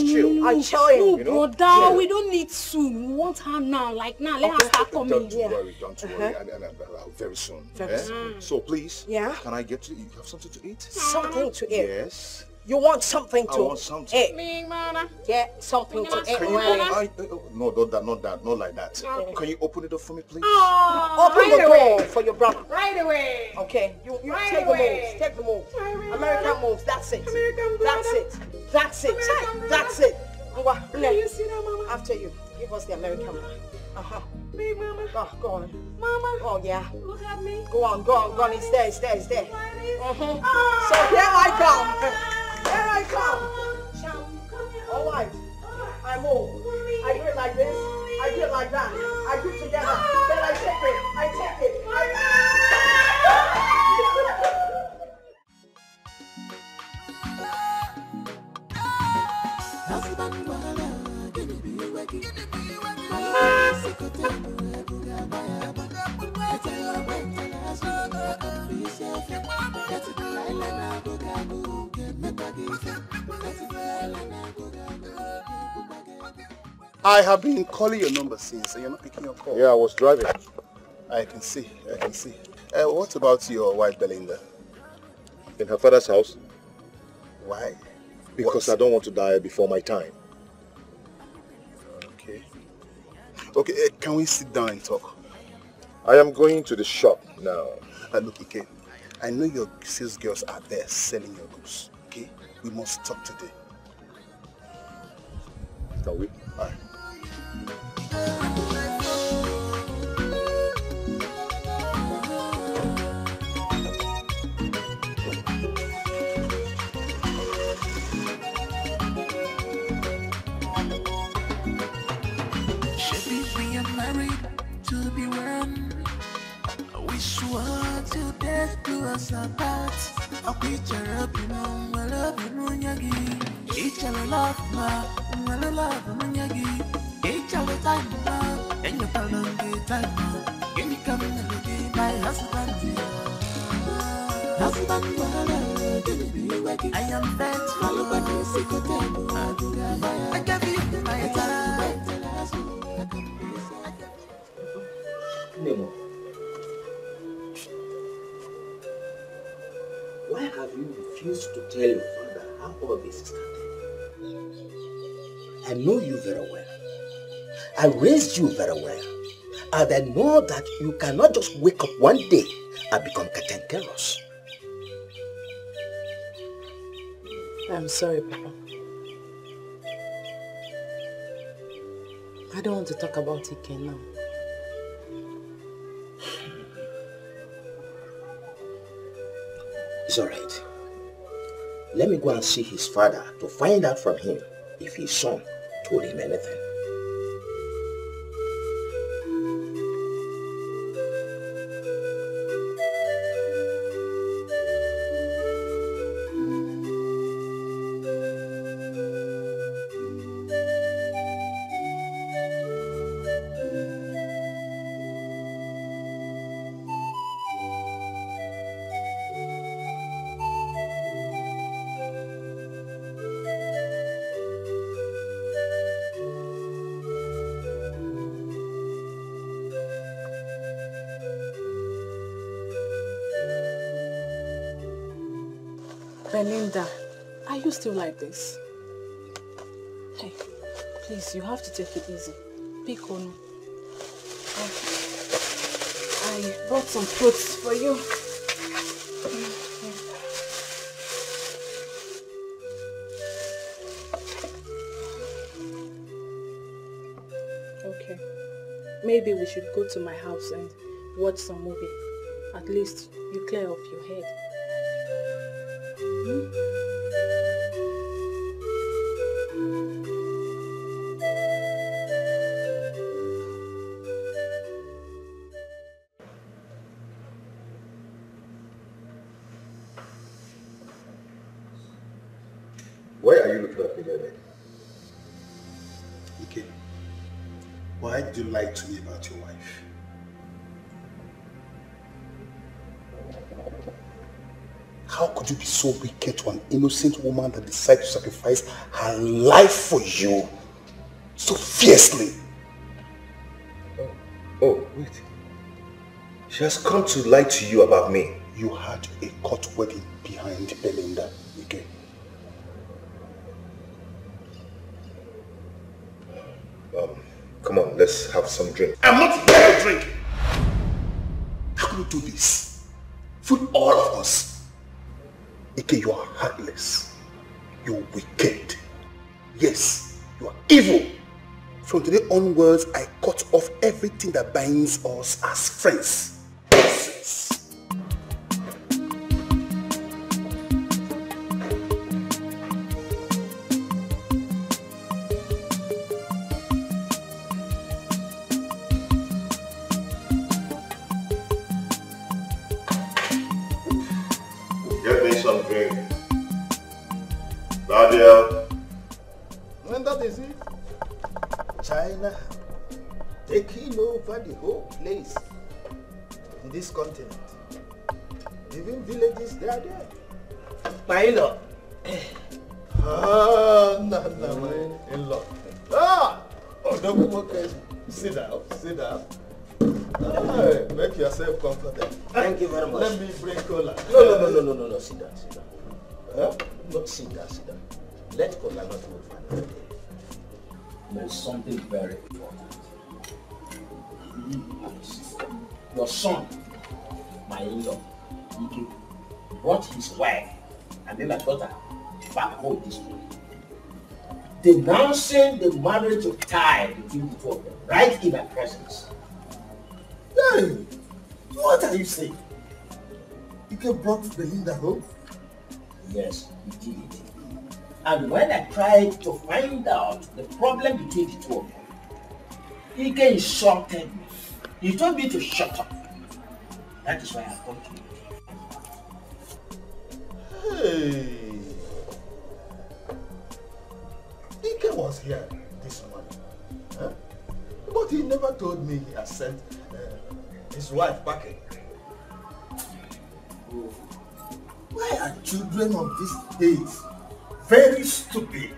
You know? Brother, we don't need soon. We want her now. Like now, let her start coming. Don't worry. Very soon. Very soon. So, please. Yeah? Can I get to you? Have something to eat? Something to eat. Yes. You want something to I want something. eat? Big brother. Get something to eat. Can you no, not like that. Okay. Can you open it up for me, please? Open the door for your brother. Right away. Okay, you Right take away. the moves. American moves. That's it. American That's brother. it. That's it. American That's it. Can you see that, Mama? After you. Give us the American one. Big Mama. Oh, go on. Mama. Oh, yeah. Look at me. Go on. It's there. So Like this. here I come. Here I come. All right. I move. I do it like this. I do it like that. I do it together. Then I take it. I have been calling your number since, and you're not picking your call. Yeah, I was driving. I can see. What about your wife, Belinda? In her father's house. Why? Because I don't want to die before my time. Okay, can we sit down and talk? I am going to the shop now. Look, Ike, I know your sales girls are there selling your goods. Okay? We must talk today. Can we? All right. We are married to be one. We swore till death do us apart. A picture up, you know, I love you, Munyagi. Each other love, ma, I love Munyagi. Each other time, ma, and your pardon, time, ma. Can you come in and look at my husband? I am bent, follow by the secret table. I can be my time. Nemo, why have you refused to tell your father how all this started? I know you very well. I raised you very well. And I know that you cannot just wake up one day and become cantankerous. I'm sorry, Papa. I don't want to talk about Ike now. It's all right. Let me go and see his father to find out from him if his son told him anything. Belinda, are you still like this? Hey, please, you have to take it easy. Pick on me. I brought some fruits for you. Okay. Maybe we should go to my house and watch some movie. At least you clear off your head. Why are you looking at me like that? Ike, why did you lie to me about your wife? How could you be so wicked to an innocent woman that decided to sacrifice her life for you so fiercely? Oh, wait. She has come to lie to you about me. You had a court wedding behind Belinda, Ike. Come on, let's have some drink. I'm not here to drink. How can you do this? Fool all of us. Ike, you are heartless. You're wicked. Yes, you are evil. From today onwards, I cut off everything that binds us as friends. Get me some drink. Nadia. And that is it. China taking over the whole place in this continent. Even villages, they are there. My in-law. Ah, no, my in-law. Ah! Oh, don't okay. Sit down, sit down. Ah, make yourself comfortable. Thank you very much. Let me bring cola. No, sit down, sit down. Huh? Not sit down, sit down. Let cola not move for another day. There's something very important. Your son, my in-law, Ike, brought his wife and then a daughter back home this week, denouncing the marriage tie between the two of them, right in my presence. Hey, what are you saying? Ike brought Belinda home? Yes, he did. And when I tried to find out the problem between the two of them, Ike insulted me. He told me to shut up. That is why I come to you. Hey, Ike was here this morning, huh? But he never told me he had sent his wife packing. Why are children of these days very stupid?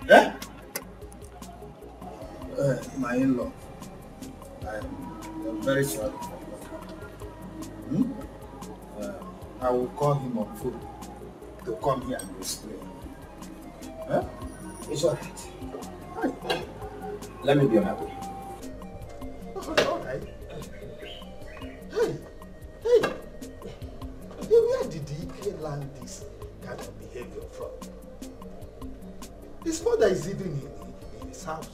Eh? My in-law, I'm very sorry for you. I will call him on phone to come here and explain. Huh? It's alright. Let me be on my way. Alright. Hey, where did Ike learn this kind of behavior from? His mother is even in his house,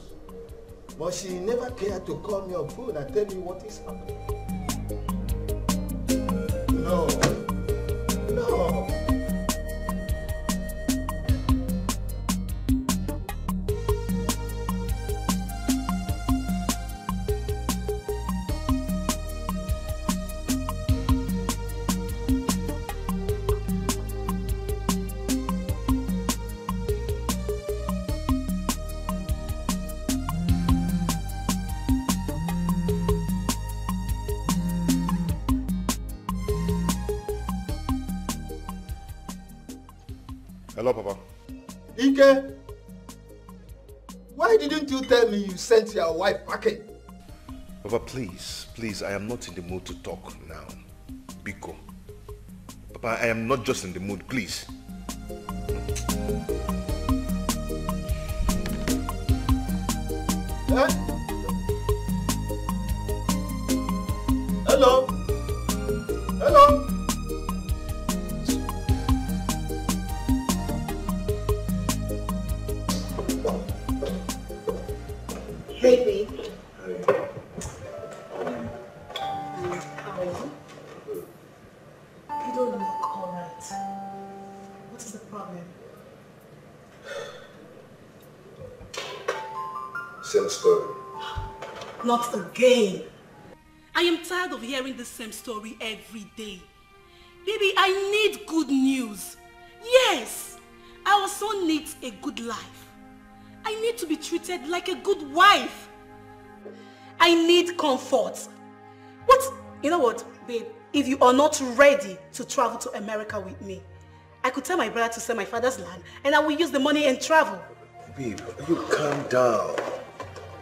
but she never cared to call me on phone and tell me what is happening. No. Hello, Papa. Ike, why didn't you tell me you sent your wife packing? Papa, please, I am not in the mood to talk now. Biko. Papa, I am not just in the mood, please. Huh? Hello? Hello? Baby. You don't look alright. What is the problem? Same story. Not again. I am tired of hearing the same story every day. Baby, I need good news. Yes, our son needs a good life. I need to be treated like a good wife. I need comfort. You know what, babe? If you are not ready to travel to America with me, I could tell my brother to sell my father's land and I will use the money and travel. Babe, you calm down.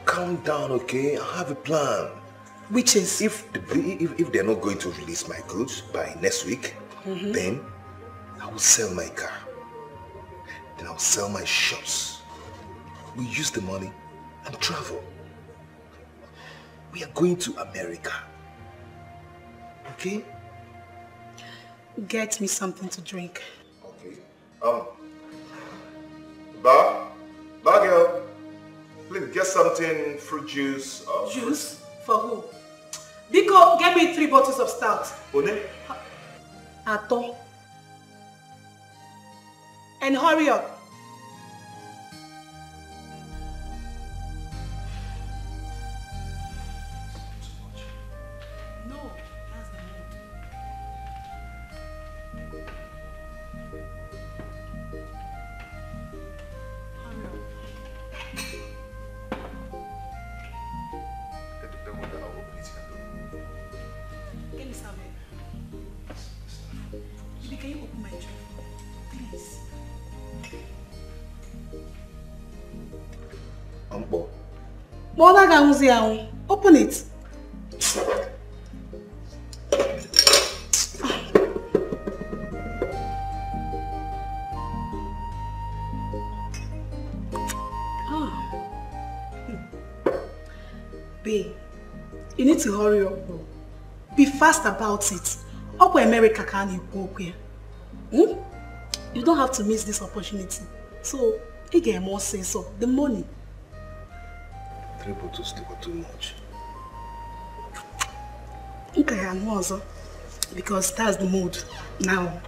Calm down, okay? I have a plan. Which is? If they're not going to release my goods by next week, then I will sell my car. Then I'll sell my shops. We use the money and travel. We are going to America. Okay? Get me something to drink. Okay. Bar girl, please get something, fruit juice. Juice? For who? Biko, get me 3 bottles of stout. One? Ato. And hurry up. can you open my drink for me? Please. Ambo. Mother Gamuzi, open it. Babe, you need to hurry up, bro. Be fast about it. Up where America can you walk here? You don't have to miss this opportunity. So, you get more sense of the money. 3 bottles too much. Okay, and also because that's the mood now.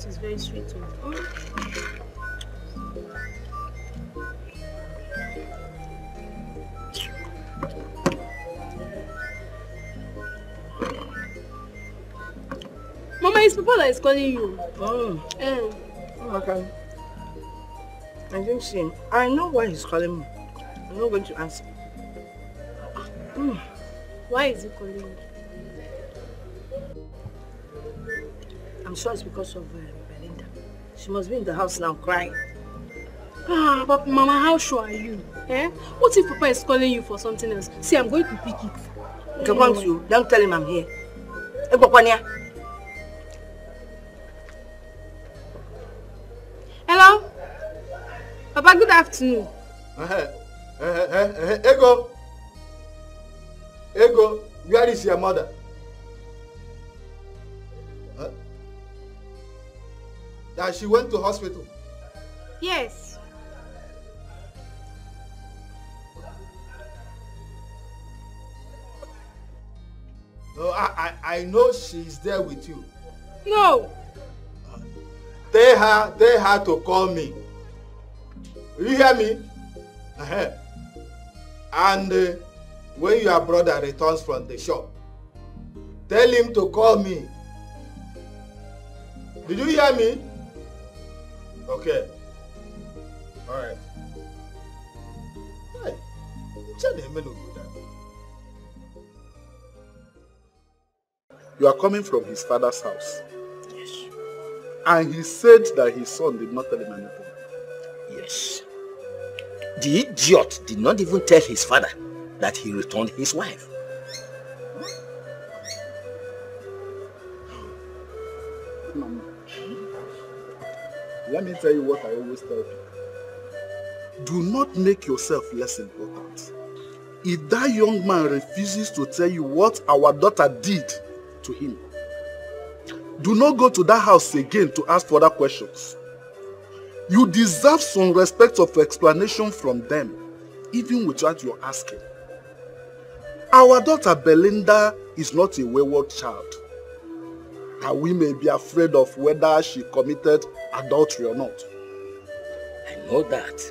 It's very sweet too. Mama, it's Papa that is calling you. Okay. I didn't see him. I know why he's calling me. I'm not going to answer. Why is he calling you? I'm sure it's because of Belinda. She must be in the house now crying. But Mama, how sure are you? What if Papa is calling you for something else? See, I'm going to pick it. Come on, you. Don't tell him I'm here. Hello? Papa, good afternoon. Ego, where is your mother? That she went to hospital? Yes. No, I know she's there with you. No. Tell her to call me. You hear me? And when your brother returns from the shop, tell him to call me. Did you hear me? Okay. Alright. Hey, you are coming from his father's house. Yes. And he said that his son did not tell him anything. Yes. The idiot did not even tell his father that he returned his wife. Mama, let me tell you what I always tell people. Do not make yourself less important. If that young man refuses to tell you what our daughter did to him, do not go to that house again to ask further questions. You deserve some respect of explanation from them, even without your asking. Our daughter Belinda is not a wayward child, and we may be afraid of whether she committed adultery or not. I know that.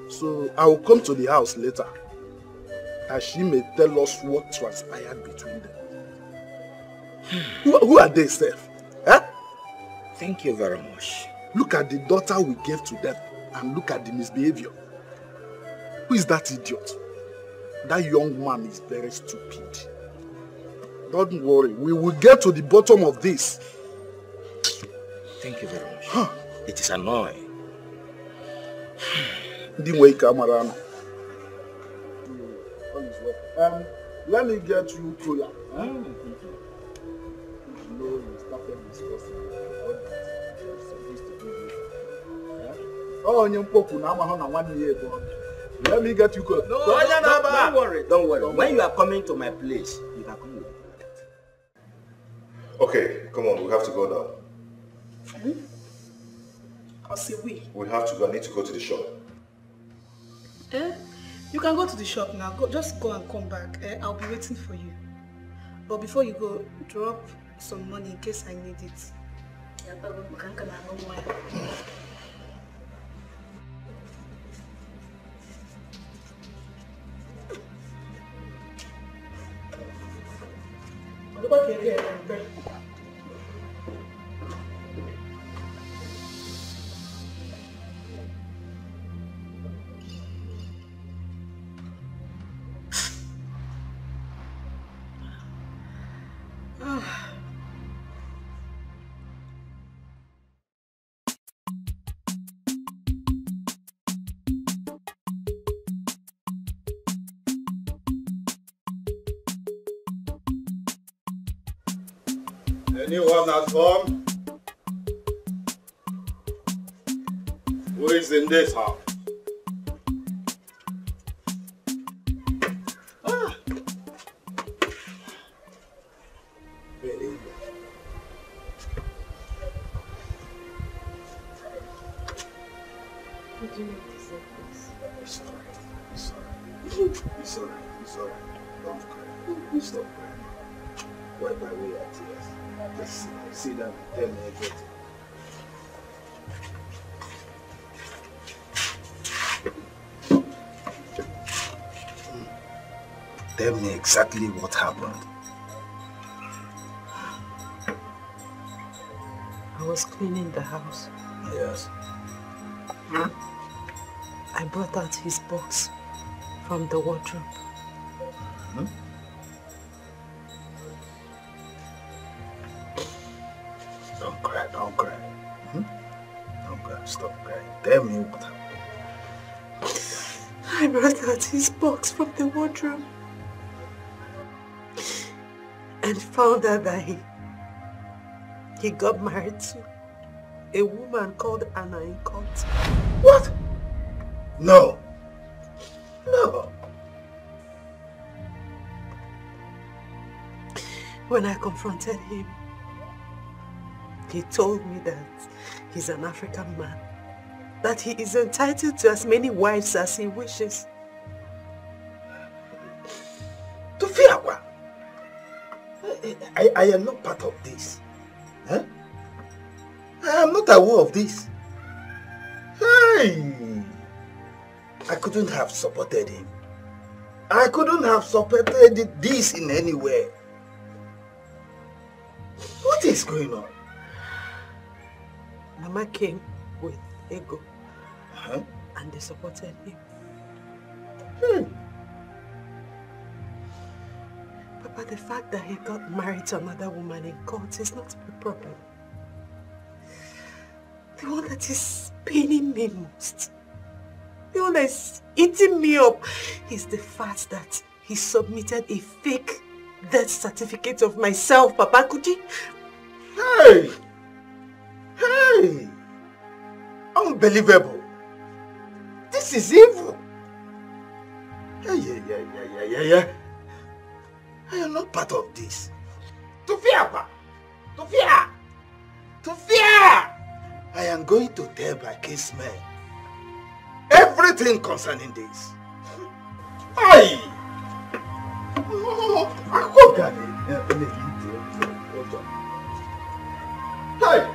So I will come to the house later, and she may tell us what transpired between them. Who are they, Seth? Thank you very much. Look at the daughter we gave to them, and look at the misbehavior. Who is that idiot? That young man is very stupid. Don't worry, we will get to the bottom of this. Thank you very much. It is annoying. Let me get you cola. You started discussing what you're supposed to do. Let me get you cola. Don't worry, don't worry. When you are coming to my place, you can come with me. Okay, come on, we have to go now. I'll say we. We have to go. I need to go to the shop. You can go to the shop now. Just go and come back. I'll be waiting for you. But before you go, drop some money in case I need it. Look what you're here. Anyone at home? Who is in this house? Very good. What do you need to say, please? It's alright. It's alright. It's alright. It's alright. Don't cry. Stop crying. Wipe away your tears. Just sit down and tell me everything. Tell me exactly what happened. I was cleaning the house. Yes. I brought out his box from the wardrobe. Don't cry, don't cry. Don't cry, stop crying. Tell me what happened. I brought out his box from the wardrobe and found out that he got married to a woman called Anna in court. What? No. No. When I confronted him, he told me that he's an African man, that he is entitled to as many wives as he wishes. Tufiawa, I am not part of this. Huh? I am not aware of this. Hey! I couldn't have supported him. I couldn't have supported this in any way. What is going on? Mama came with Ego and they supported him. But the fact that he got married to another woman in court is not a problem. The one that is paining me most, the one that is eating me up, is the fact that he submitted a fake death certificate of myself, Papa Kuti. Hey! Hey! Unbelievable! This is evil! Yeah. I am not part of this. Tufia! Tufia! Tufia! I am going to tell my case man everything concerning this. Hey! Hey!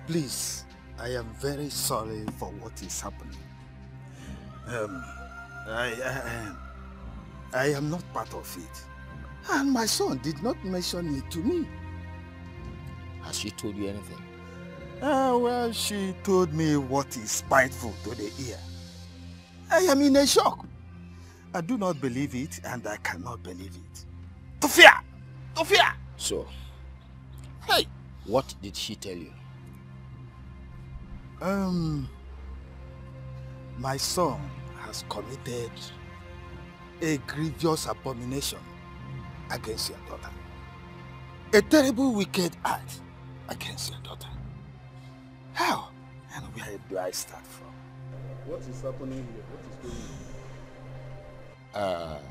Please, I am very sorry for what is happening. I am not part of it. And my son did not mention it to me. Has she told you anything? Well, she told me what is spiteful to the ear. I am in a shock. I do not believe it, and I cannot believe it. Tufia! Tufia! So, hey, what did she tell you? My son has committed a grievous abomination against your daughter. A terrible, wicked act against your daughter. How? And where do I start from? What is happening here? What is going on?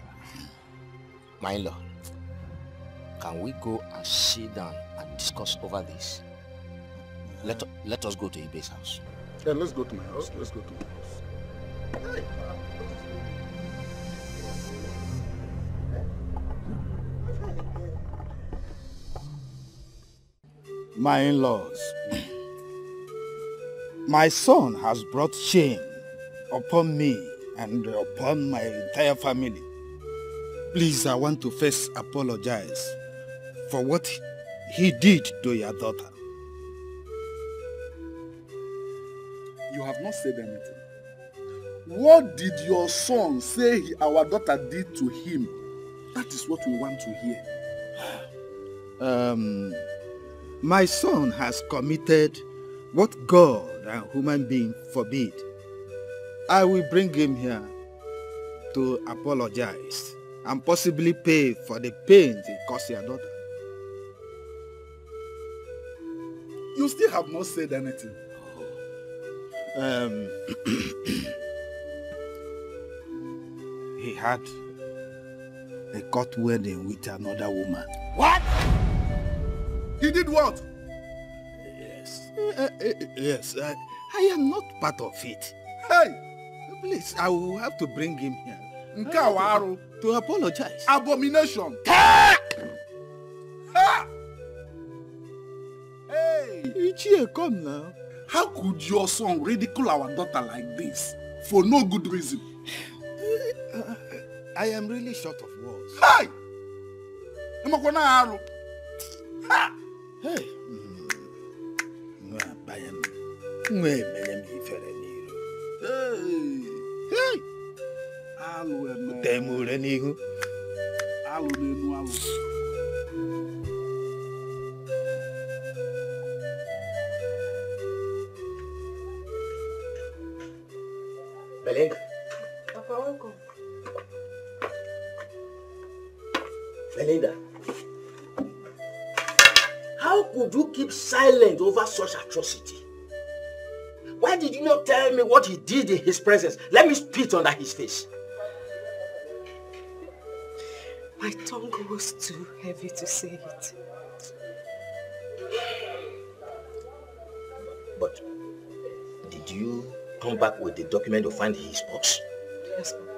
My in-law, can we go and sit down and discuss over this? Let us go to Ibe's house. Yeah, let's go to my house. Let's go to my house. Hey. My in-laws, my son has brought shame upon me and upon my entire family. Please, I want to first apologize for what he did to your daughter. You have not said anything. What did your son say our daughter did to him? That is what we want to hear. My son has committed what God and human being forbid. I will bring him here to apologize and possibly pay for the pain he caused your daughter. You still have not said anything. He had a court wedding with another woman. What? He did what? Yes, I am not part of it. Hey! Please, I will have to bring him here. To apologize. Abomination. Hey! Ichie, come now. How could your son ridicule our daughter like this for no good reason? I am really short of words. Hey! Hey! Hey! Belinda. Papa, welcome. Belinda. How could you keep silent over such atrocity? Why did you not tell me what he did in his presence? Let me spit under his face. My tongue was too heavy to say it. But did you come back with the document to find his box? Yes, Papa.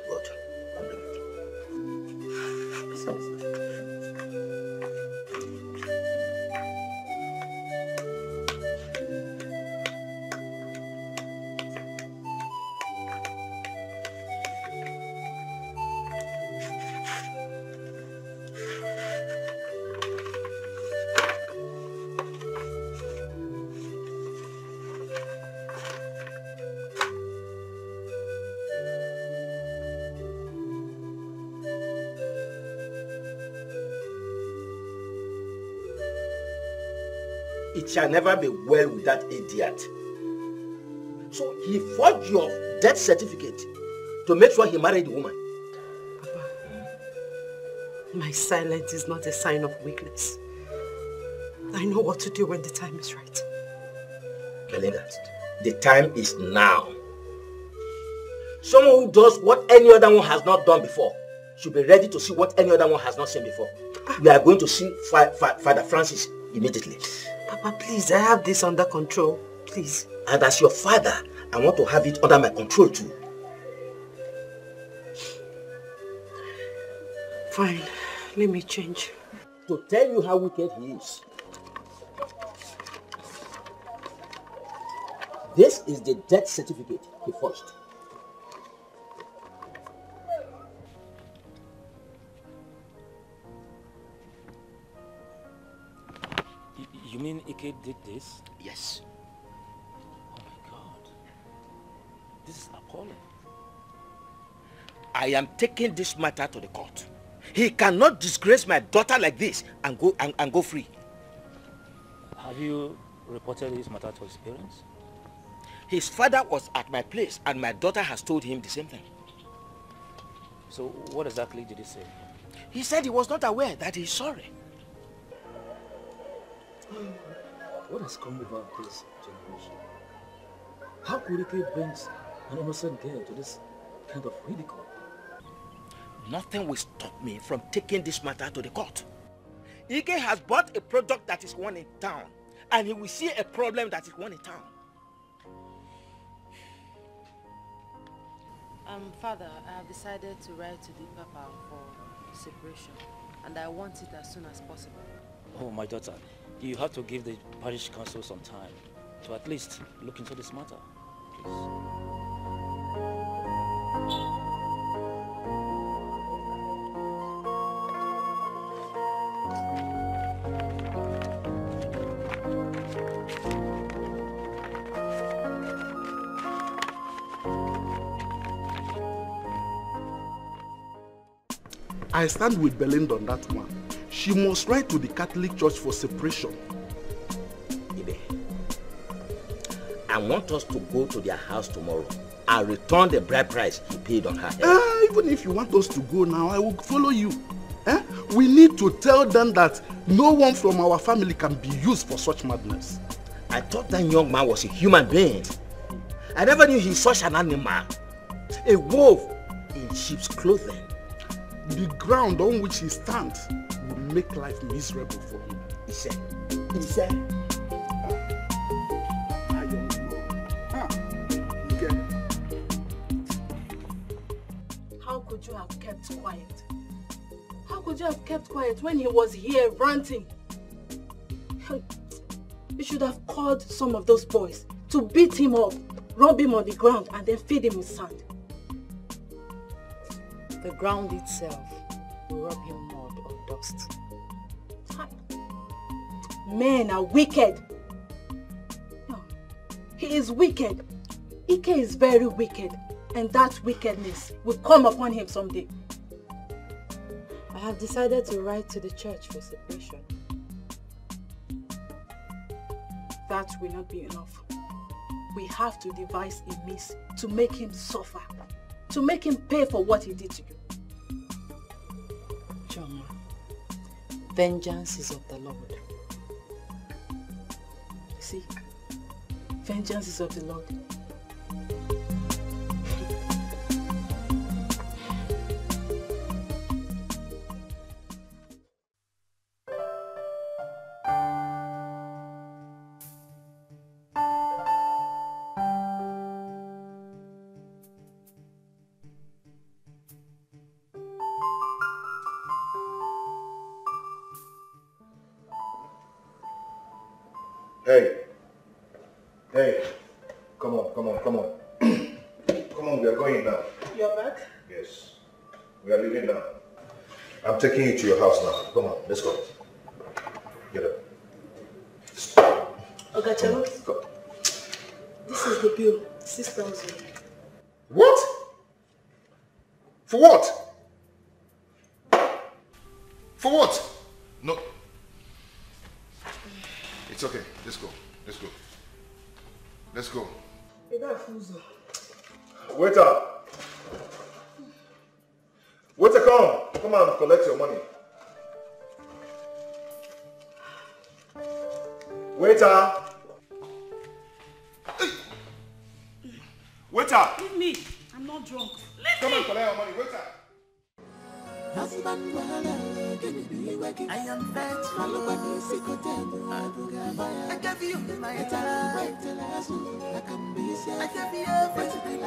Good. It shall never be well with that idiot. So he forged your death certificate to make sure he married the woman. Papa, my silence is not a sign of weakness. I know what to do when the time is right. Belinda, the time is now. Someone who does what any other one has not done before should be ready to see what any other one has not seen before. We are going to see Father Francis immediately. Papa, please, I have this under control. Please. And as your father, I want to have it under my control too. Fine. Let me change. To tell you how wicked he is. This is the death certificate he forged. You mean Ike did this? Yes. Oh my God. This is appalling. I am taking this matter to the court. He cannot disgrace my daughter like this and go free. Have you reported this matter to his parents? His father was at my place and my daughter has told him the same thing. So what exactly did he say? He said he was not aware that he's sorry. What has come about this generation? How could Ike bring an innocent girl to this kind of ridicule? Nothing will stop me from taking this matter to the court. Ike has bought a product that is one in town, and he will see a problem that is one in town. Father, I have decided to write to the Papa for separation, and I want it as soon as possible. Oh, my daughter, you have to give the parish council some time to at least look into this matter, please. I stand with Belinda on that one. She must write to the Catholic Church for separation. Ibe, I want us to go to their house tomorrow and return the bride price he paid on her head. Even if you want us to go now, I will follow you. We need to tell them that no one from our family can be used for such madness. I thought that young man was a human being. I never knew he's such an animal. A wolf in sheep's clothing. The ground on which he stands will make life miserable for him. He said. I don't know. How could you have kept quiet? How could you have kept quiet when he was here ranting? You should have called some of those boys to beat him up, rub him on the ground, and then feed him with sand. The ground itself will rub him mud or dust. Men are wicked. No, he is wicked. Ike is very wicked, and that wickedness will come upon him someday. I have decided to write to the church for separation. That will not be enough. We have to devise a means to make him suffer, to make him pay for what he did to you. Choma, vengeance is of the Lord. See, vengeance is of the Lord. Hey, come on. Come on, we are going now. You're back? Yes, we are leaving now. I'm taking you to your house now. Come on, let's go. Get up. Ogachalo, this is the bill, 6,000. What? For what? For what? No. It's okay. Let's go. Let's go. Waiter! Waiter, come! Come and collect your money. Waiter! Waiter! Leave me. I'm not drunk. Come and collect your money. Waiter! I am vexed for what you see. I gave you my time. I gave you everything.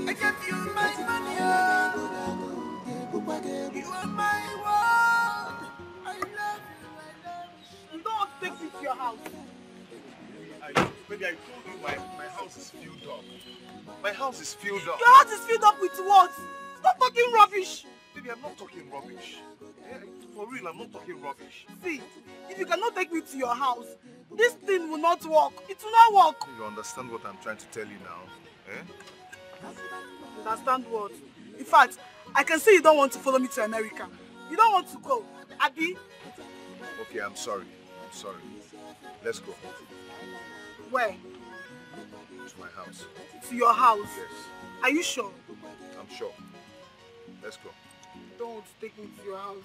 I gave you my money. You are my world. I love you. You don't take me to your house. Maybe I told you my house is filled up. My house is filled up. Your house is filled up with what? Stop talking rubbish. Baby, I'm not talking rubbish. Yeah, for real, I'm not talking rubbish. See, if you cannot take me to your house, this thing will not work. It will not work. You understand what I'm trying to tell you now? Eh? Understand what? In fact, I can see you don't want to follow me to America. You don't want to go, Abby. Okay, I'm sorry. Let's go. Where? To my house. To your house? Yes. Are you sure? I'm sure. Let's go. Don't take me to your house.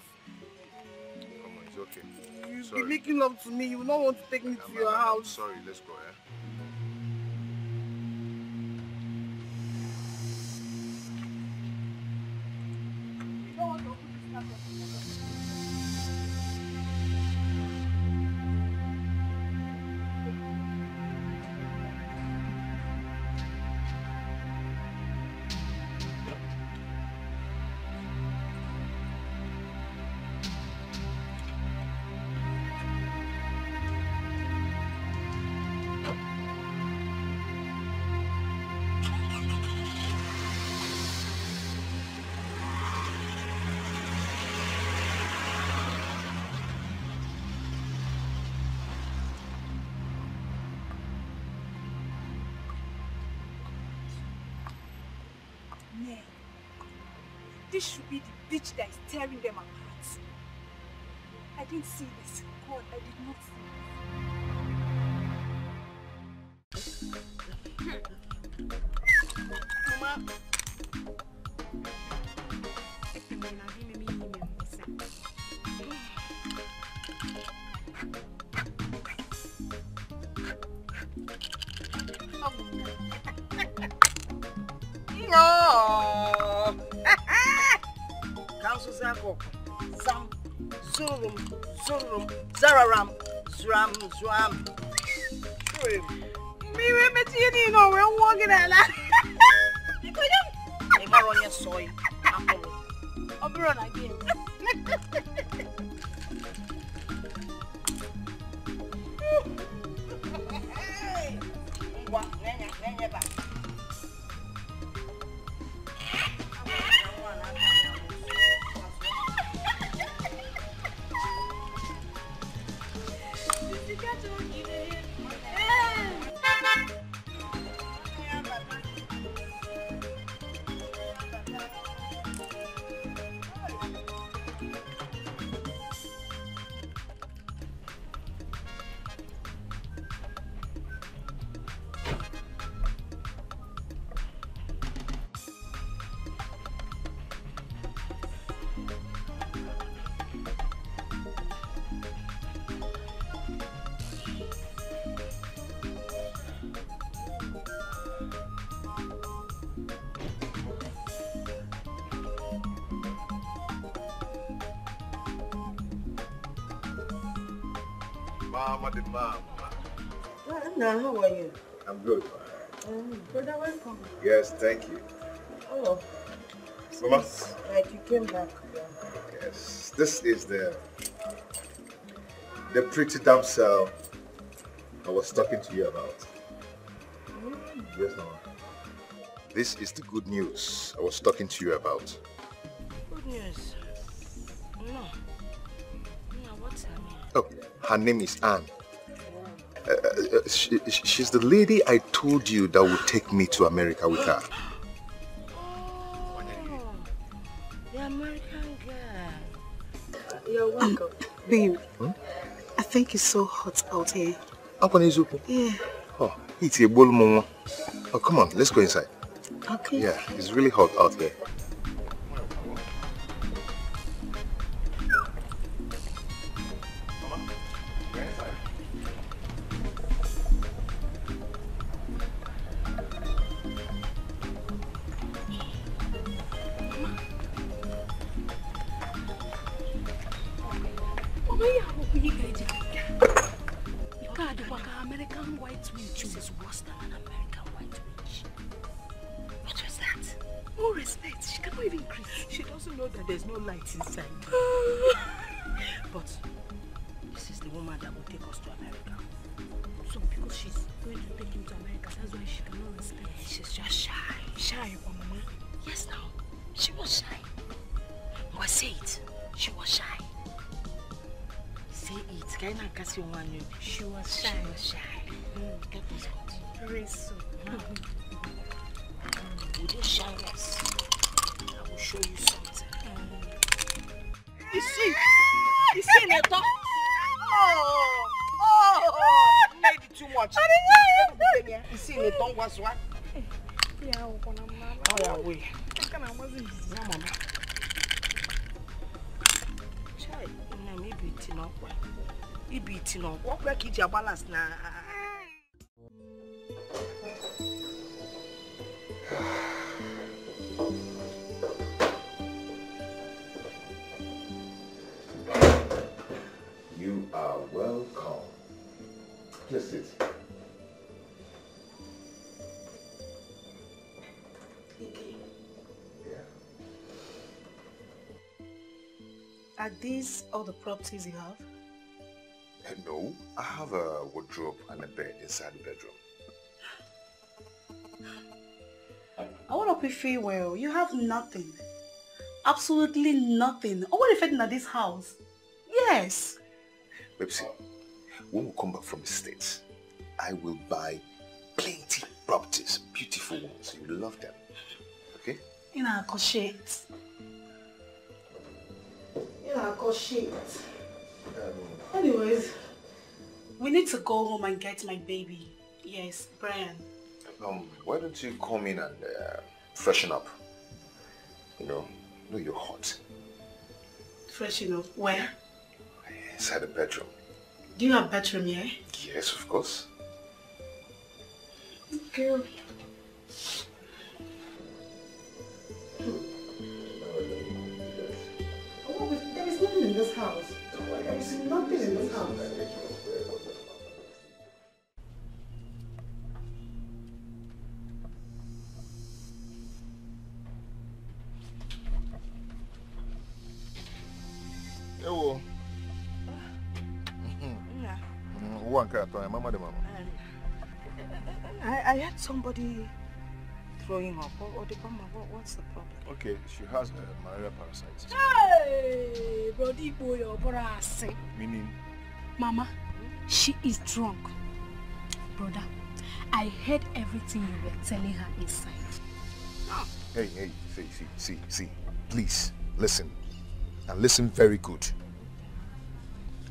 Come on, it's okay. You'll be making love to me. You will not want to take me to your house. Sorry, let's go, eh? This should be the bitch that is tearing them apart. I didn't see this. God, I did not see this. Mama. No. Council Zako. Zam. Zurum. Zurum. Zararam. Zram. Zram. Me, we know we're walking at that. I'm on your soy. I'll be run again. Mama the mama. Now, how are you? I'm good. Brother, welcome. Yes, thank you. Oh. Mama? Like you came back. Yes. This is the pretty damsel I was talking to you about. Yes, Mama. This is the good news I was talking to you about. Good news? No. No, what's her name? Oh, her name is Anne. She's the lady I told you that would take me to America with her. Oh, the American girl. You're welcome. Babe, I think it's so hot out here. Yeah. Oh, it's a bull mama. Oh, come on, let's go inside. Okay. Yeah, it's really hot out here. American white witch is worse than an American white witch. What was that? No respect. She cannot even greet. She doesn't know that there's no light inside. But this is the woman that will take us to America. So because she's going to take him to America, that's why she cannot respect. She's just shy. Shy, Mama. Yes, now. She was shy. But say it. She was shy. Say it. Can I catch you one? She was shy. She was shy. That was good. Very soon. With your shyness, I will show you something. You see? You see, Neto? Oh! Made it too much. You see, Neto was what? Yeah, oh, yeah, wait. Mama. Child, maybe it's not well. Maybe it's not. What will keep your balance now? You are welcome. Please sit. Are these all the properties you have? No, I have a wardrobe and a bed inside the bedroom. I want to prefer well. You have nothing. Absolutely nothing. Oh, what if it's in this house? Yes. Pepsi, when we come back from the States, I will buy plenty properties, beautiful ones. You will love them. Okay? In our shit. In our shit. Anyways, we need to go home and get my baby. Yes, Brian. Why don't you come in and freshen up? You know you're hot. Freshen up? Where? Inside the bedroom. Do you have a bedroom here? Yes, of course. Okay. Oh, there is nothing in this house. There is nothing in this house. Hello. One cat, Mama de Mama. I heard somebody throwing up. What's the problem? Okay, she has malaria parasites. Hey, Brody boy, Meaning? Mama, she is drunk. Brother, I heard everything you were telling her inside. Hey, see. Please, listen. And listen very good.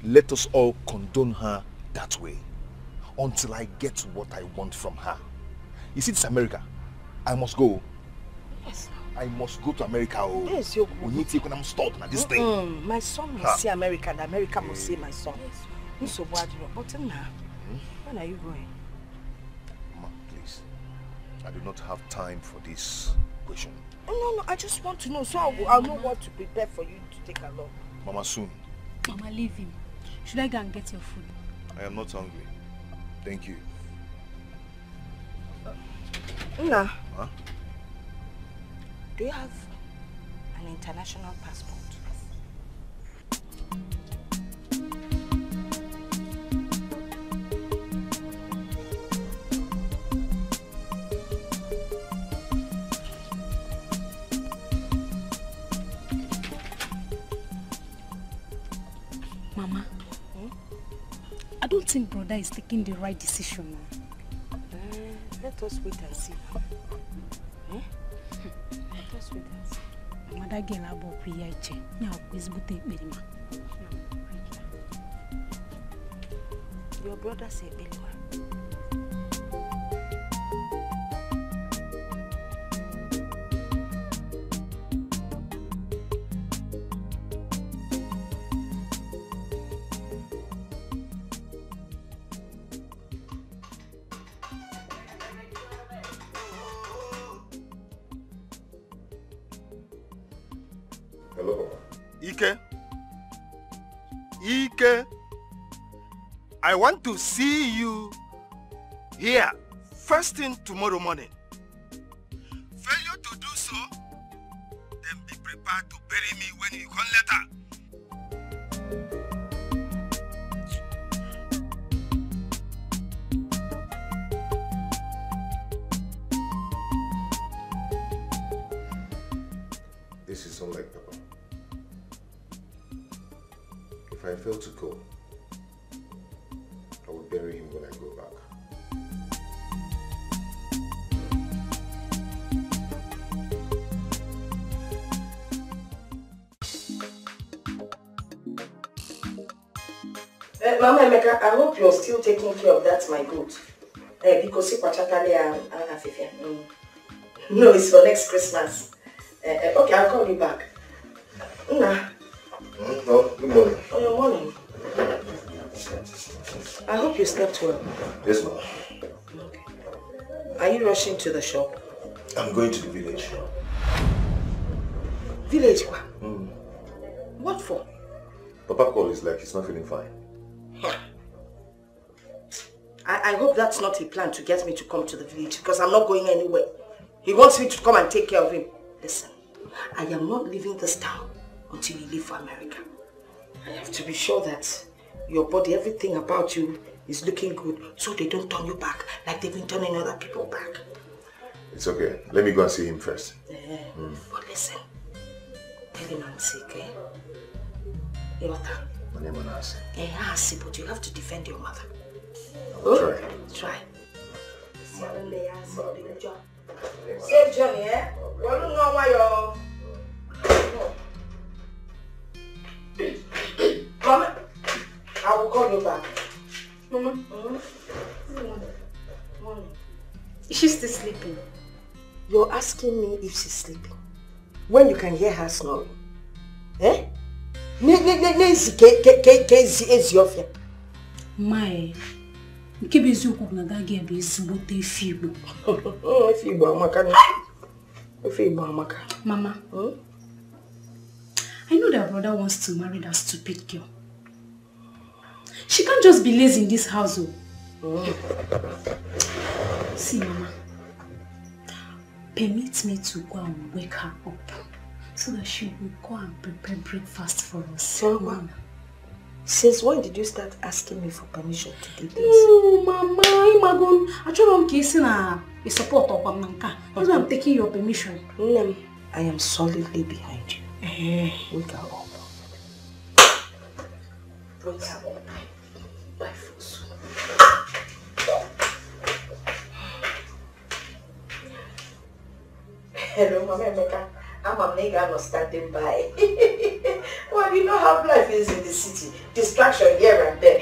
Let us all condone her that way until I get what I want from her. You see, this America. I must go. Yes. I must go to America. Oh. Yes, you We need to when I'm stuck at this thing. My son must see America and America must see my son. Yes. So what? But now, when are you going? Mama, please. I do not have time for this question. No, I just want to know so I'll know what to prepare for you to take along. Mama, soon. Mama, leave him. Should I go and get your food? I am not hungry. Thank you. Nna, huh? Do you have an international passport? Mama, I don't think brother is taking the right decision now. Let us wait and see. Let us wait and see. Mama, that girl about PIJ. Now, please put it with me. Your brother said Belua. Ike, I want to see you here first thing tomorrow morning. Failure to do so, then be prepared to bury me when you come later. This is unlike Papa. If I fail to go, I will bury him when I go back. Mama Emeka, I hope you're still taking care of that, my goat. Because no, it's for next Christmas. Okay, I'll call you back. Nah. No, good morning. Oh, your morning. I hope you slept well. Yes, ma'am. Okay. Are you rushing to the shop? I'm going to the village. Village? Mm. What for? Papa called is like he's not feeling fine. I hope that's not a plan to get me to come to the village, because I'm not going anywhere. He wants me to come and take care of him. Listen, I am not leaving this town until you leave for America. I have to be sure that your body, everything about you is looking good, so they don't turn you back like they've been turning other people back. It's okay. Let me go and see him first. Yeah. But listen, tell him I'm sick, eh? My name is Nancy. Eh, but you have to defend your mother. Try. Try. Save Johnny, eh? Well, don't know why you're... Mama, I will call you back. Mama. Is she still sleeping? You're asking me if she's sleeping when you can hear her snoring. Eh? My, nke bụ eziokwu na that girl bụ ezigbote efe Igbo. Efe Igbo amaka. Efe Igbo amaka. Mama, I know that brother wants to marry that stupid girl. She can't just be lazy in this house. See, Mama, permit me to go and wake her up so that she will go and prepare breakfast for us. Mama, since when did you start asking me for permission to do this? Oh, Mama, I told you to support that's why I'm taking your permission. I am solidly behind you. Wake her up. Wake her up. By force. Hello, Mama Emeka. I'm a nigga not standing by. Well, you know how life is in the city. Distraction here and there.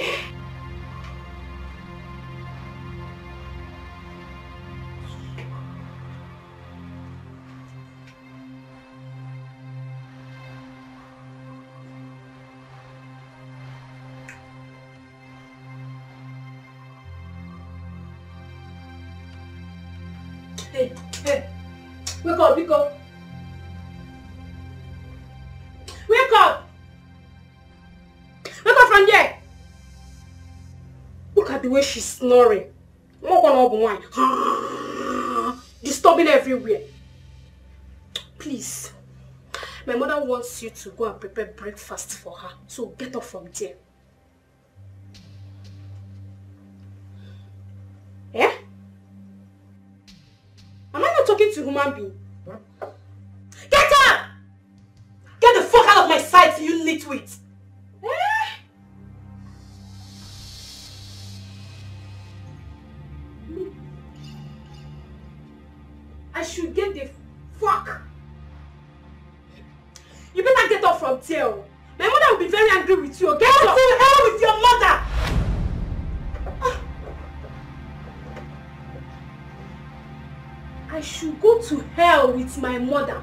Hey, wake up, wake up. Wake up! Wake up from here! Look at the way she's snoring. Disturbing everywhere. Please. My mother wants you to go and prepare breakfast for her. So get up from there. Eh? Am I not talking to a human being? Get up! Get the fuck out of my sight, you nitwit! Eh? I should get the fuck. You better get up from there. My mother will be very angry with you. Get up to hell with your mother! I should go to hell with my mother.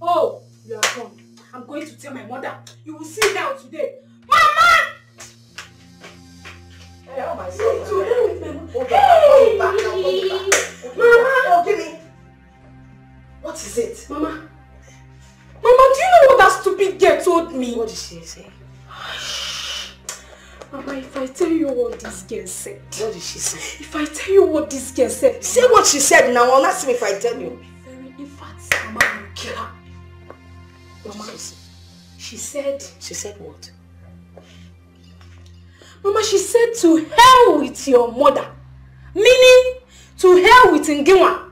Oh, you are gone. I'm going to tell my mother. You will see hell today. Mama! Hey, oh my son. To hell with my mother. Hey! Mama! Oh, give me. What is it? Mama. Mama, do you know what that stupid girl told me? What did she say? Mama, if I tell you what this girl said. What did she say? If I tell you what this girl said. Say what she said now. I'll ask me if I tell you. In fact, Mama will kill her. Mama, she said... She said what? Mama, she said to hell with your mother. Meaning, to hell with Ngiwa.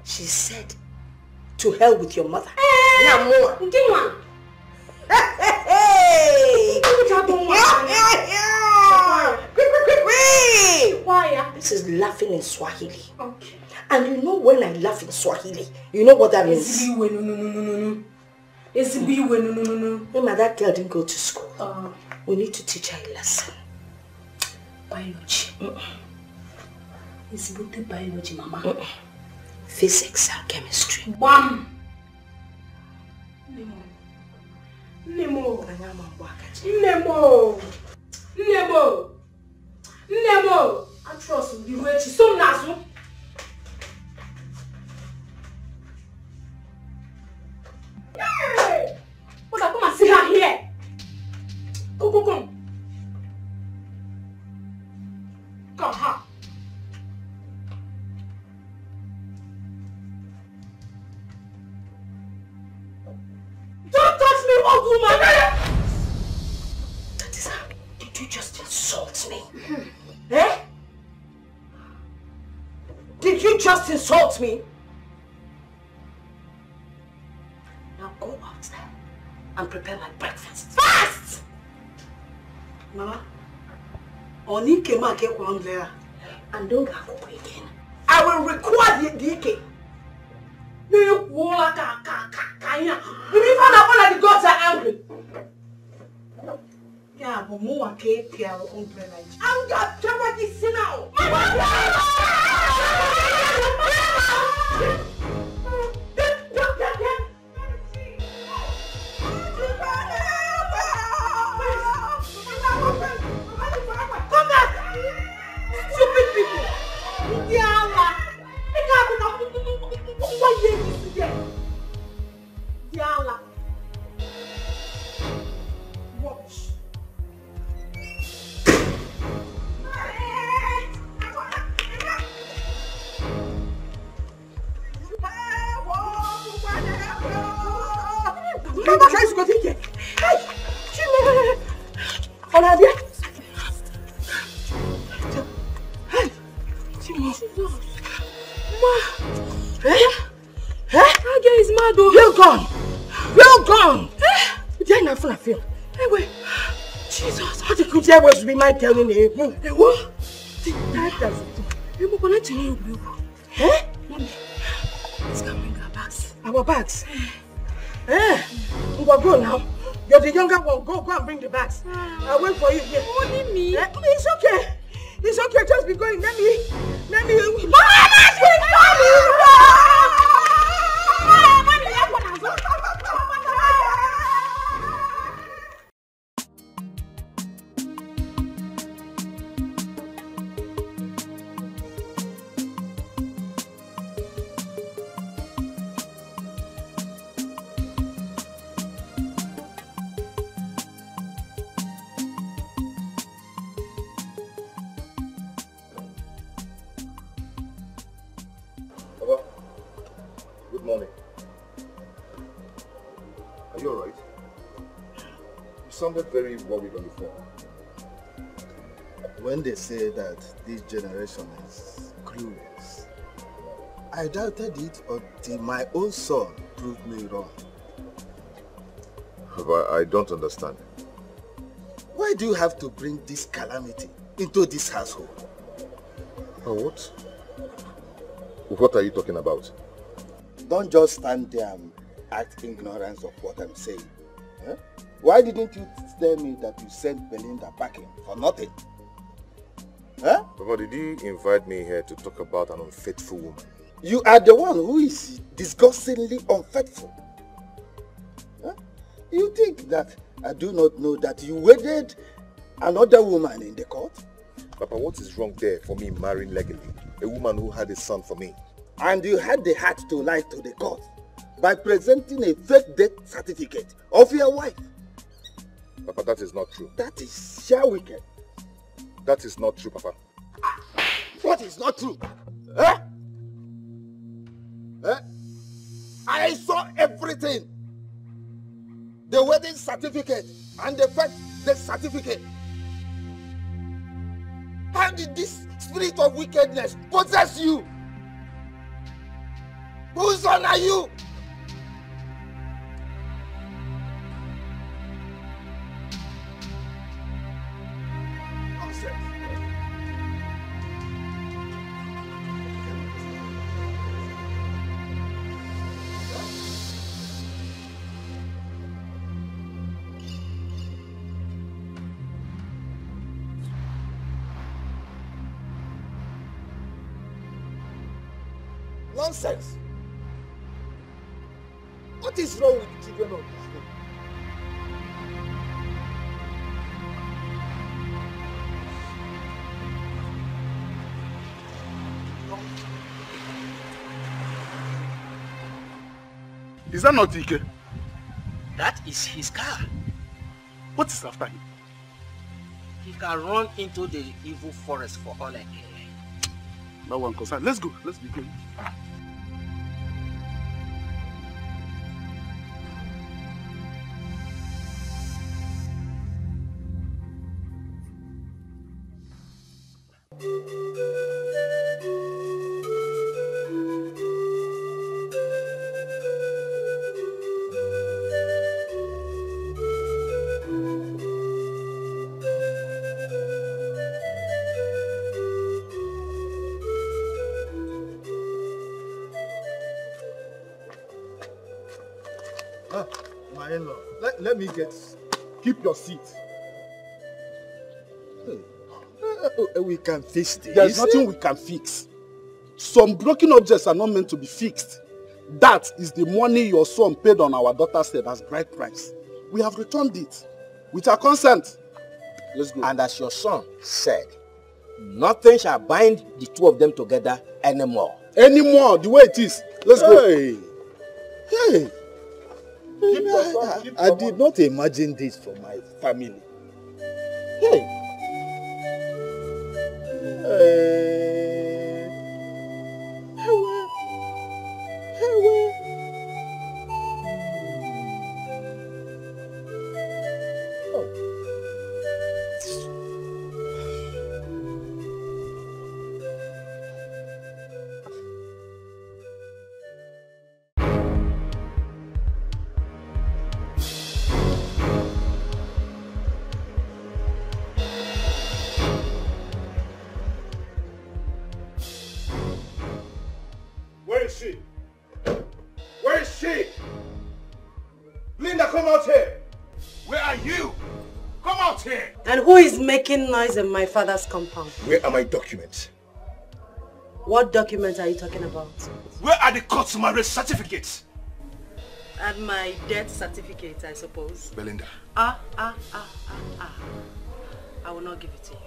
She said, to hell with your mother. Ngiwa. Hey! This is laughing in Swahili. Okay. And you know when I laugh in Swahili, you know what that means? No. Remember that girl didn't go to school. We need to teach her a lesson. Biology. It's about the biology, Mama. Physics and chemistry. Bam! Nemo. I trust you. She's so nice. Hey! Come and see her here. Come, ha. Don't touch me, old woman! That is how. Did you just insult me? Eh? Did you just insult me? Now go out there and prepare my breakfast. Fast! Mama, only came out there and don't go again. I will require the ike. You will find out all the gods are angry. Yeah, but more cake here on play like. I'm got somebody see now. Come back! Stupid people! Diala! Diala! Watch. Mama tries to go take it. Hey! Olivia! Hey! Ma! Eh? That girl is mad though. You're gone! You're gone! You're not gonna feel. Hey, wait. Jesus! How did you tell us to be my telling you? Hey, what? That does it. You're going to you. Eh? Let's go bring our bags. Our bags? Eh? We'll go now. You're the younger one. Go and bring the bags. I'll wait for you here. Only me? Eh? It's okay. It's okay. Just be going. Let me. Sounded very worried on the phone. When they say that this generation is clueless, I doubted it until my own son proved me wrong. But I don't understand. Why do you have to bring this calamity into this household? Oh, what? What are you talking about? Don't just stand there and act ignorant of what I'm saying. Huh? Why didn't you tell me that you sent Belinda packing for nothing? Huh? Papa, did you invite me here to talk about an unfaithful woman? You are the one who is disgustingly unfaithful. Huh? You think that I do not know that you wedded another woman in the court? Papa, what is wrong there for me marrying legally a woman who had a son for me? And you had the heart to lie to the court by presenting a fake death certificate of your wife. Papa, that is not true. That is sheer wicked. That is not true, Papa. What is not true? Eh? Eh? I saw everything. The wedding certificate and the fake death certificate. How did this spirit of wickedness possess you? Whose son are you? Nonsense. What is wrong with the children of this day? Is that not Ike? That is his car. What is after him? He can run into the evil forest for all I care. No one concerned. Let's go. Let's begin. My in-law, let me get... Keep your seat. We can fix this. There's nothing we can fix. Some broken objects are not meant to be fixed. That is the money your son paid on our daughter's head as bride price. We have returned it with our consent. Let's go. And as your son said, nothing shall bind the two of them together anymore. Anymore, the way it is. Let's go. Hey. I did not imagine this for my family. Hey. Where is she? Where is she? Linda, come out here. Where are you? Come out here. And who is making noise in my father's compound? Where are my documents? What documents are you talking about? Where are the court marriage certificates? And my death certificate, I suppose. Belinda. I will not give it to you.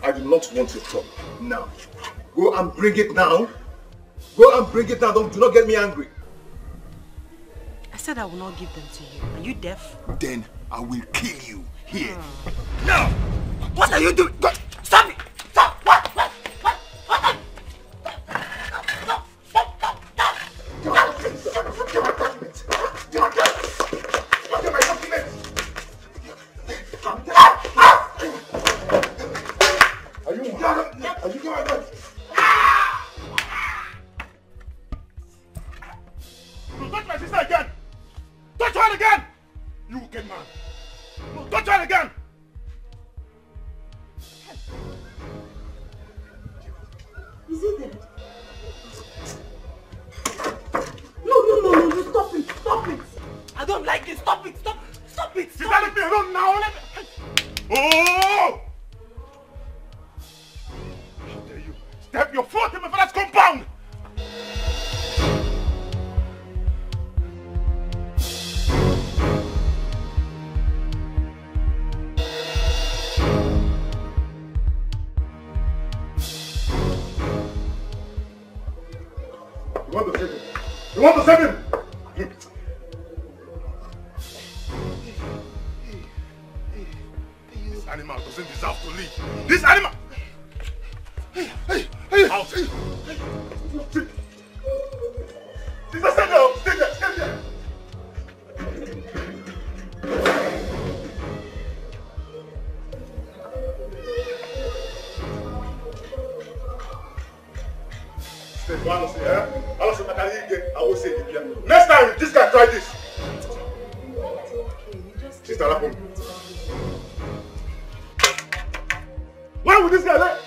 I do not want your trouble. Now. Go and bring it now. Go and bring it now. Do not get me angry. I said I will not give them to you. Are you deaf? Then I will kill you here. No! What are you doing? Stop it! Stop! What? Don't touch my sister again! Touch her again! You wicked man! No, touch her again! Is he dead? No, stop it! Stop it! I don't like this! Stop it! Stop it! Sister, let me alone now! Oh! How dare you step your foot in my father's compound! You want to save him? You want to save him? This animal doesn't deserve to live. This animal! Out! Sister, stay there! Stay there! Stay there! Next time, this guy try this. Sister, Lapum. Where will this guy let?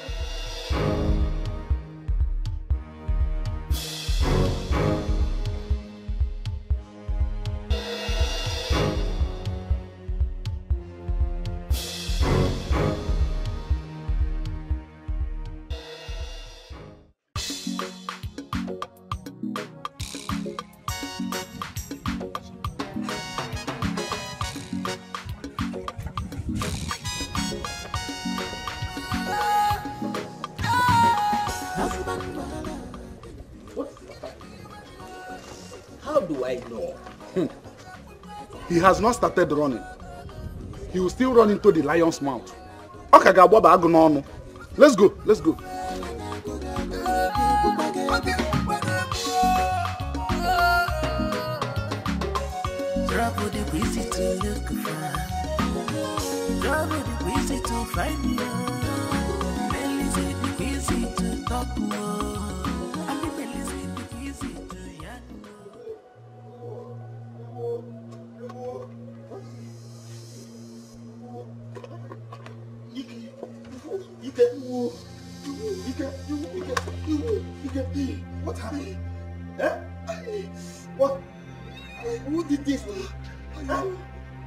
How do I know? He has not started running. He will still run into the lion's mouth. Okay, let's go. Trouble the easy to look for. Trouble the easy to find you. Melissa the easy to talk to. I mean Melissa the easy to yarn. What happened? Eh? What? Who did this? Huh?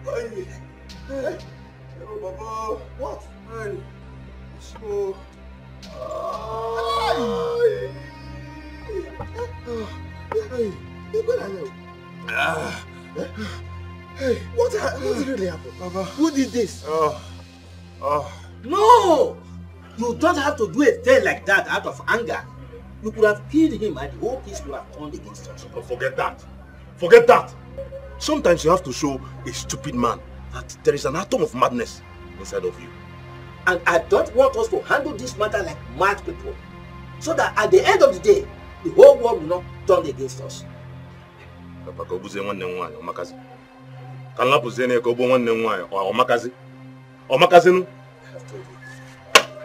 Hey, Baba. What? Hey. So. Hey, what really happened? Baba. Who did this? No! You don't have to do a thing like that out of anger. You could have killed him and the whole case would have turned against us. Oh, forget that. Forget that. Sometimes you have to show a stupid man that there is an atom of madness inside of you. And I don't want us to handle this matter like mad people. So that at the end of the day, the whole world will not turn against us.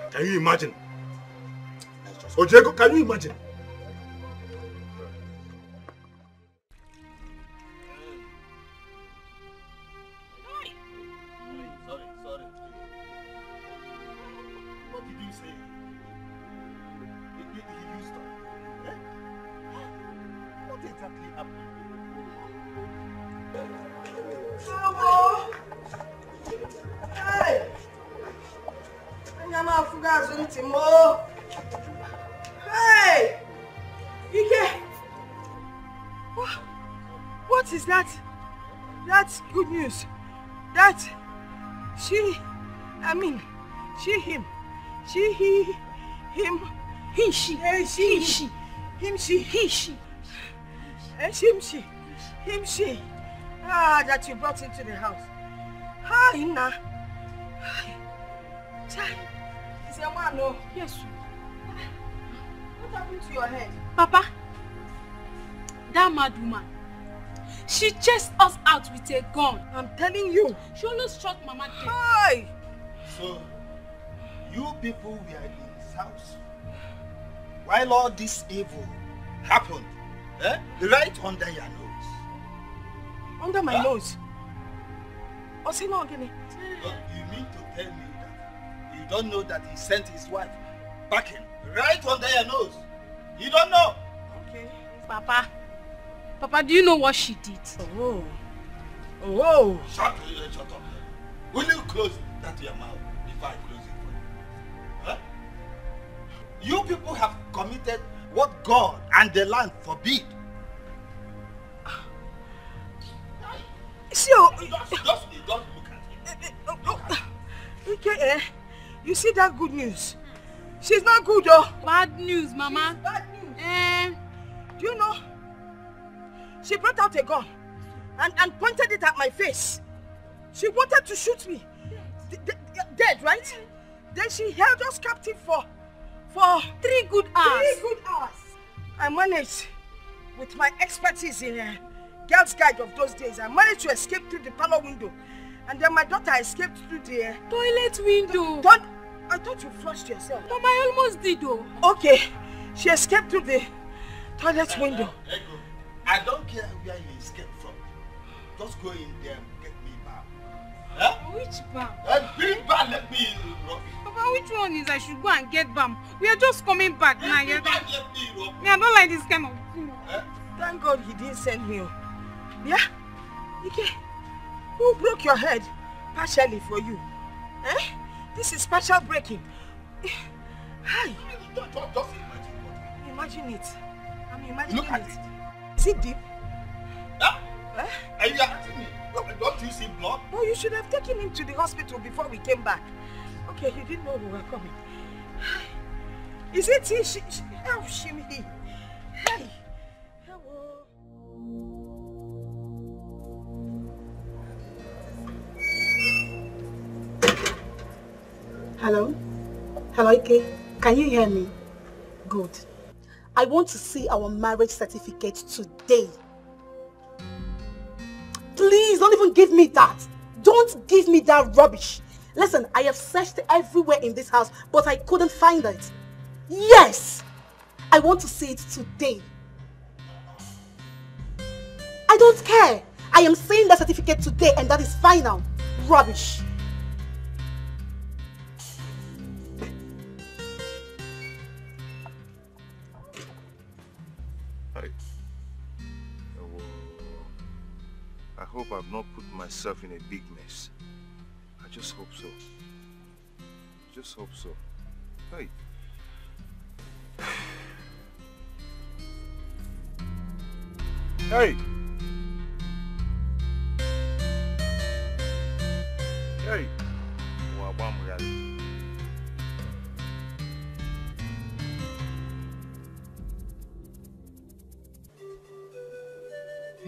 Can you imagine? Ojego, can you imagine? Sorry. What did you say? You stop. Eh? What exactly happened? Hey! Hey! Ike! What is that? That's good news. That him. That you brought into the house. Hi, Inna. Is your man no? Yes. What happened to your head? Papa, that mad woman, she chased us out with a gun. I'm telling you. She almost shot Mama dead. Hi! So, you people were in his house while all this evil happened, right under your nose. Under my nose? Osino again. You mean to tell me that you don't know that he sent his wife packing right under your nose? You don't know? Okay. Papa, do you know what she did? Oh. Shut up. Will you close that your mouth before I close it for you? You people have committed what God and the land forbid. So, just look at him. Okay, you see that good news? She's not good though. Bad news, Mama. She's bad news. Do you know? She brought out a gun and pointed it at my face. She wanted to shoot me. Dead, right? Then she held us captive for 3 good hours. 3 good hours. I managed, with my expertise in Girls' Guide of those days, I managed to escape through the parlor window. And then my daughter escaped through the toilet window. I thought you flushed yourself. Mama, I almost did though. Okay, she escaped through the toilet window. I don't care where you escaped from. Just go in there and get me back. Which bam? Bring back, let me rub it. Papa, which one is I should go and get bam? We are just coming back now. Let me rub it. I don't like this kind of thing. Thank God he didn't send me. Yeah? Okay. Who broke your head? Partially for you. This is partial breaking. Hi. Just imagine it. I'm imagining Look at it. Is it deep? Are you asking me? Don't you see blood? Oh, you should have taken him to the hospital before we came back. Okay, you didn't know we were coming. Is it he? Oh, shimmy. Hey. Hello. Hello? Hello, Ike? Can you hear me? Good. I want to see our marriage certificate today. Please, don't even give me that. Don't give me that rubbish. Listen, I have searched everywhere in this house, but I couldn't find it. Yes! I want to see it today. I don't care. I am seeing that certificate today and that is final. Rubbish. I hope I've not put myself in a big mess. I just hope so. Just hope so. Hey. Hey! Hey!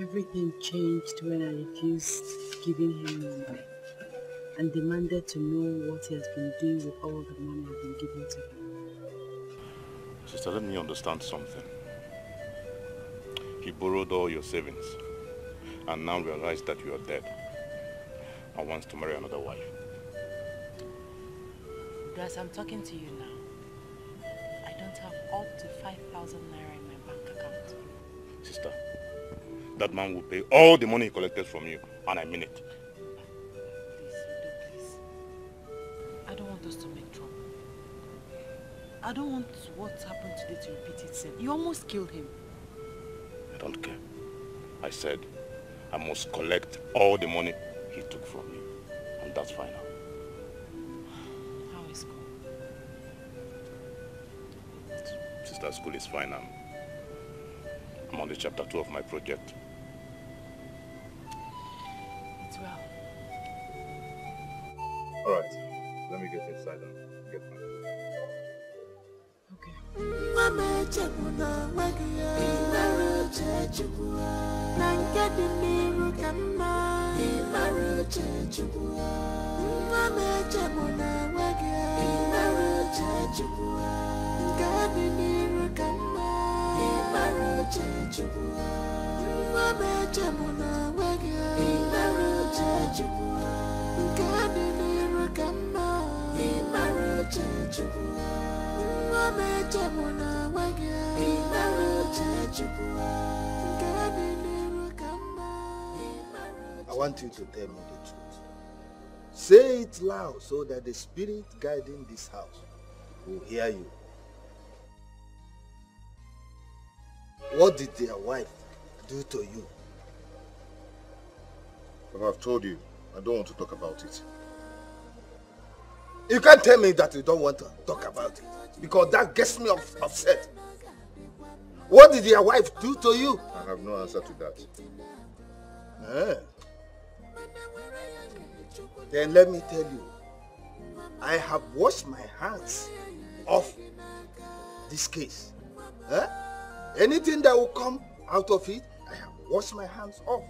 Everything changed when I refused giving him money and demanded to know what he has been doing with all the money I've been giving to him. Sister, let me understand something. He borrowed all your savings and now realized that you are dead and wants to marry another wife. Guys, I'm talking to you now. I don't have up to 5,000 naira in my bank account. Sister, that man will pay all the money he collected from you, and I mean it. Please. I don't want us to make trouble. I don't want what happened today to repeat itself. You almost killed him. I don't care. I said I must collect all the money he took from me, and that's final. How is school? Sister, school is fine. I'm on the chapter 2 of my project. It's well. Alright, let me get inside and get my food. I want you to tell me the truth. Say it loud so that the spirit guiding this house will hear you. What did their wife do to you? But I've told you, I don't want to talk about it. You can't tell me that you don't want to talk about it, because that gets me upset. What did your wife do to you? I have no answer to that. Then let me tell you, I have washed my hands off this case. Anything that will come out of it, I have washed my hands off.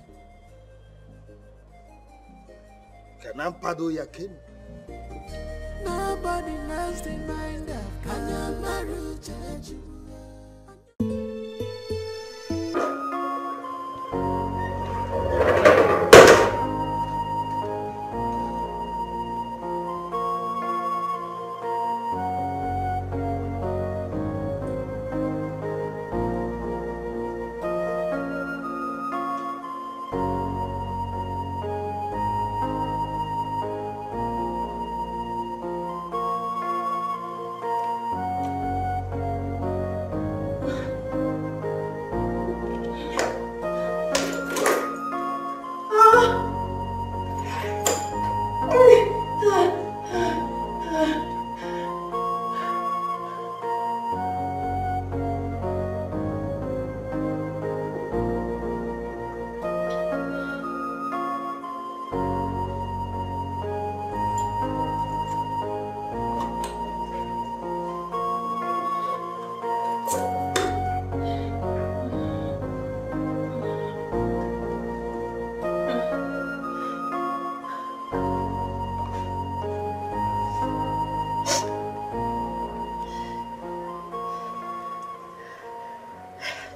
Kanampado Yakin. Nobody knows the mind of Kanamaru.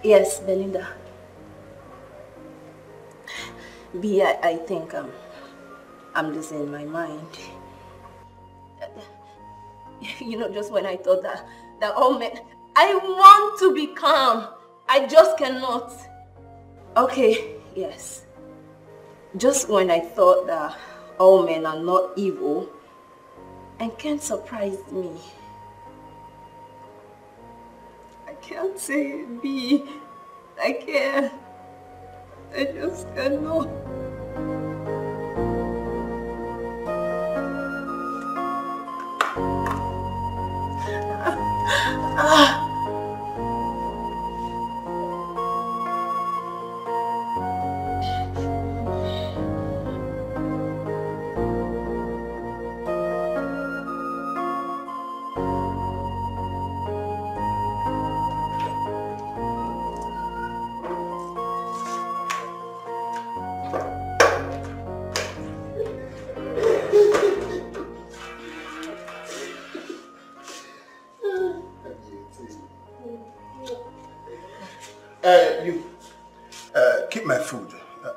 Yes, Belinda. B, I think I'm losing my mind. You know, just when I thought that all men... I want to be calm. I just cannot. Okay, yes. Just when I thought that all men are not evil, and Ken surprised me. I can't say it, B. I can't. I just cannot. Keep my food.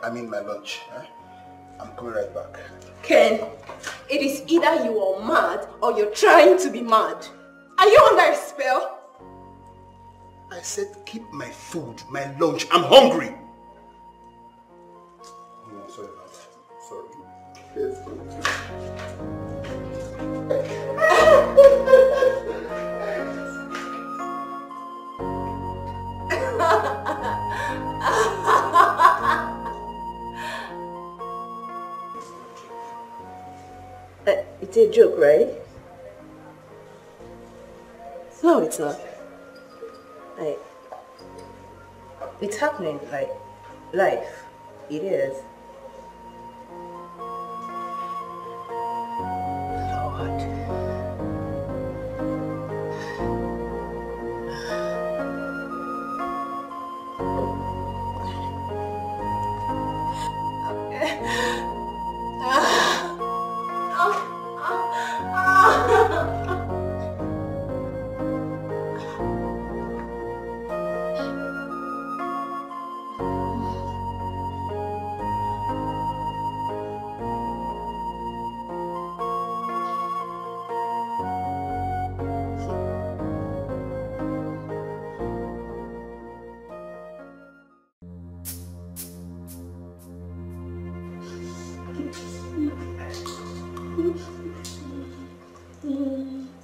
I mean my lunch. I'm coming right back. Ken, it is either you are mad or you're trying to be mad. Are you under a spell? I said keep my food, my lunch. I'm hungry. No, sorry about that. Sorry. Yes. It's a joke, right? No, it's not. Like, it's happening, like, life. It is.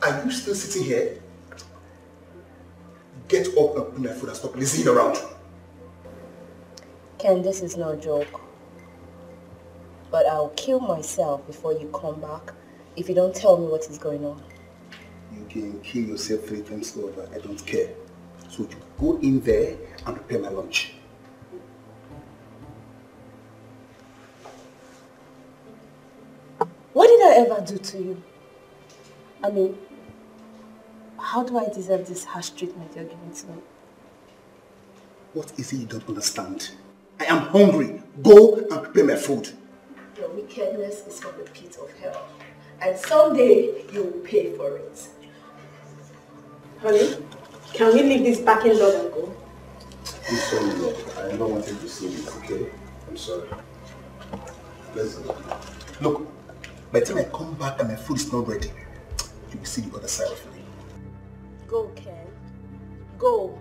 Are you still sitting here? Get up and put my food and stop lazing around. Ken, this is no joke. But I'll kill myself before you come back if you don't tell me what is going on. You can kill yourself 3 times over. I don't care. So you go in there and prepare my lunch. What did I ever do to you? I mean, how do I deserve this harsh treatment you're giving to me? What is it you don't understand? I am hungry. Go and prepare my food. Your wickedness is from the pit of hell. And someday you will pay for it. Honey, can we leave this backing lot and go? I'm sorry, Lord. I never wanted to see this, okay? I'm sorry. Let's go. Look, by the time I come back and my food is not ready, you will see the other side of me. Go, Ken. Go.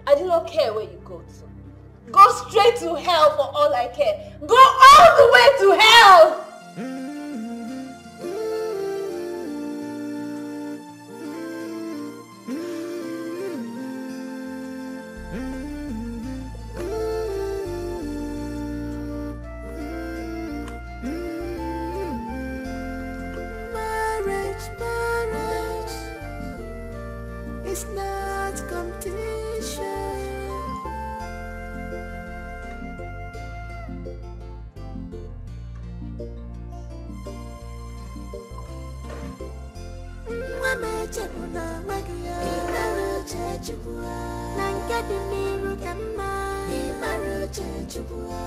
I do not care where you go to. Go straight to hell for all I care. Go all the way to hell! It's not competition. Mama chakuna magia, imaru chachukua. Nangadi miru kama, imaru chachukua.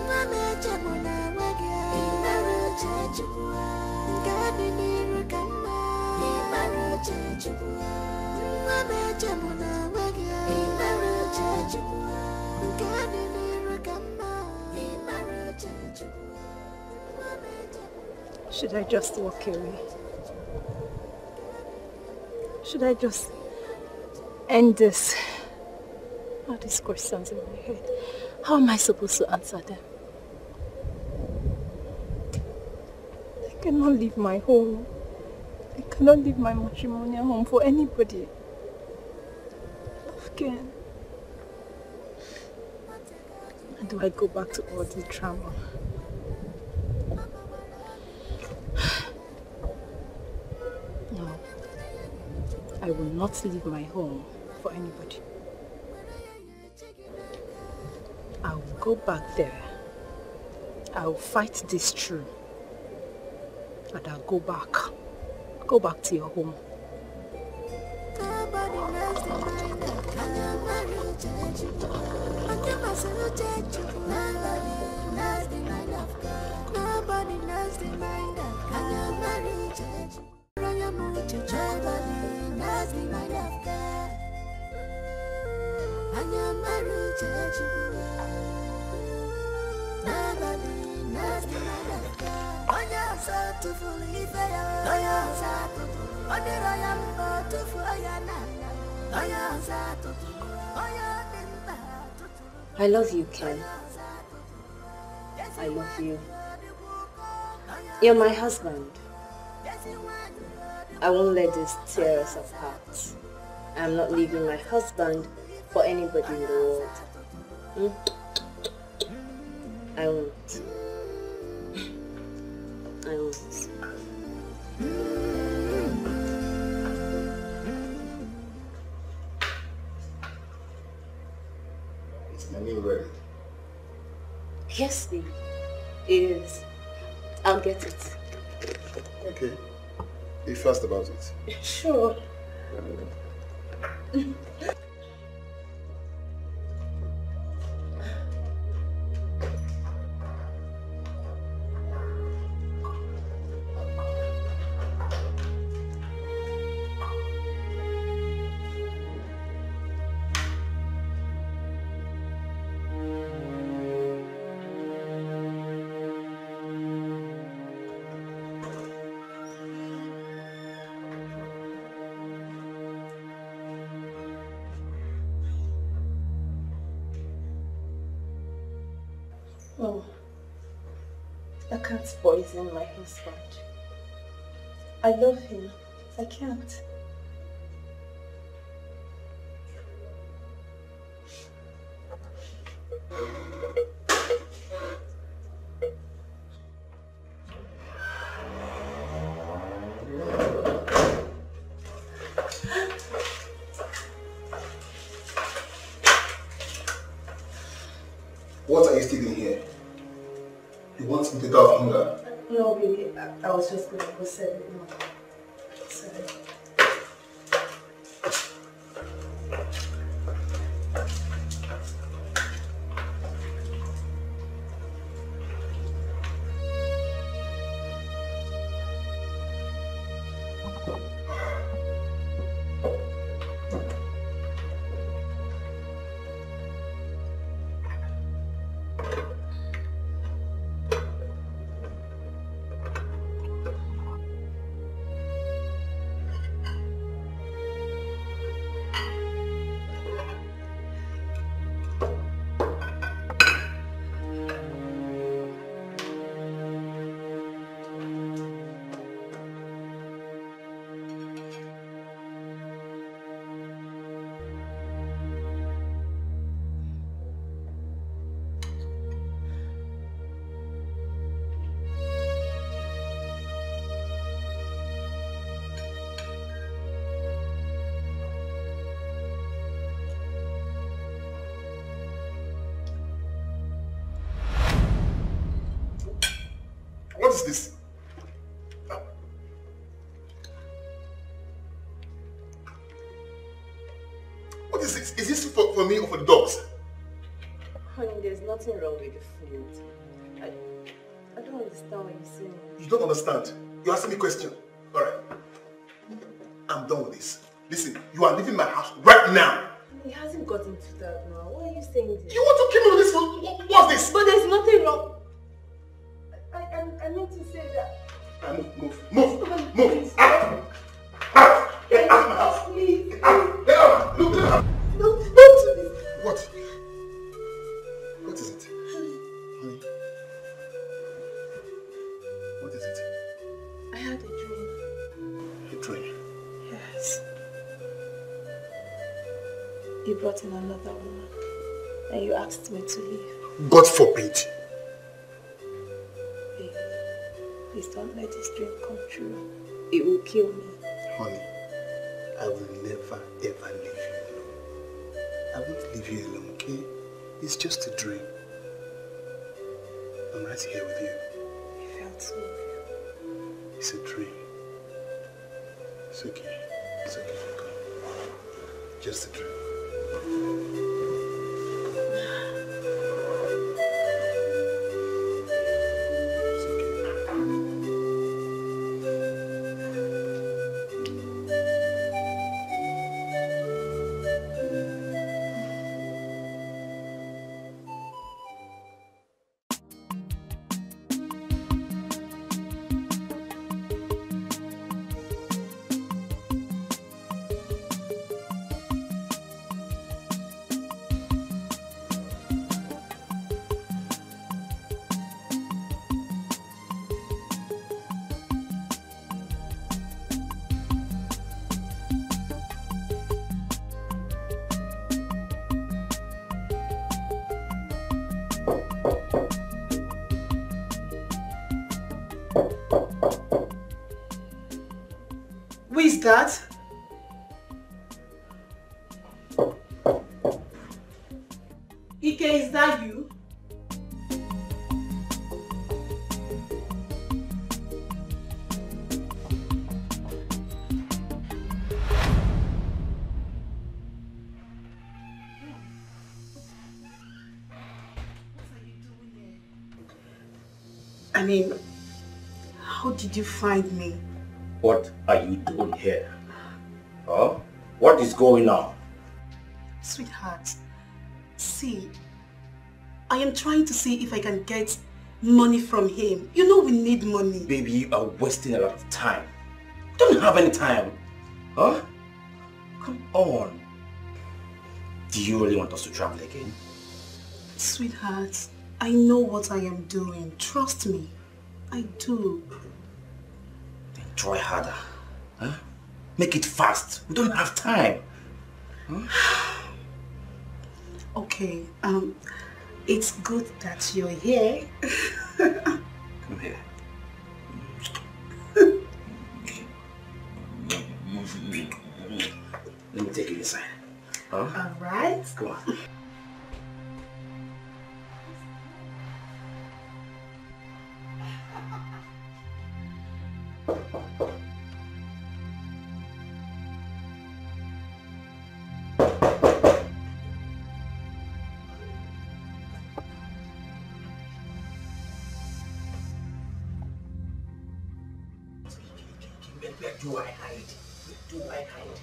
Mama chakuna magia, imaru chachukua. Nangadi miru kama, imaru chachukua. Mama chakuna magia, imaru chachukua. Should I just walk away? Should I just end this? All these questions in my head. How am I supposed to answer them? I cannot leave my home. I cannot leave my matrimonial home for anybody. Again. And do I go back to all the drama? No. I will not leave my home for anybody. I will go back there. I will fight this through. And I'll go back. Go back to your home. I love you, Ken. I love you. You're my husband. I won't let this tear us apart. I'm not leaving my husband for anybody in the world. I won't. I won't. Is my meal ready? Yes, baby. It is. I'll get it. Okay. Be fast about it. Sure. Oh, I can't poison my husband. I love him. I can't. What are you still doing here? You want me to die of hunger? No, baby. I was just going to go set it. No. Sorry. What is this? What is this? Is this for me or for the dogs? Honey, there's nothing wrong with the food. I don't understand what you're saying. You don't understand. You're asking me a question. Alright. I'm done with this. Listen, you are leaving my house right now. He hasn't gotten to that now. Why are you saying this? You want to kill me with this? What's this? But there's nothing wrong. I meant to say that. Move! Get out of my house! Please! Get out! Look! What? What is it? Honey? What is it? I had a dream. A dream? Yes. You brought in another woman and you asked me to leave. God forbid! Baby, please don't let this dream come true. It will kill me. Honey, I will never ever leave you alone. I won't leave you alone, okay? It's just a dream. I'm right here with you. It felt so real. It's a dream. It's okay. It's okay. Come. Just a dream. Who is that? Ike, is that you? I mean, how did you find me? What are you doing here? Huh? What is going on? Sweetheart, see, I am trying to see if I can get money from him. You know we need money. Baby, you are wasting a lot of time. You don't have any time. Huh? Come on. Do you really want us to travel again? Sweetheart, I know what I am doing. Trust me. I do. Then try harder. Huh? Make it fast. We don't have time. Huh? Okay, it's good that you're here. Come here. Let me take you inside. Huh? All right. Come on. Where do I hide? Where do I hide?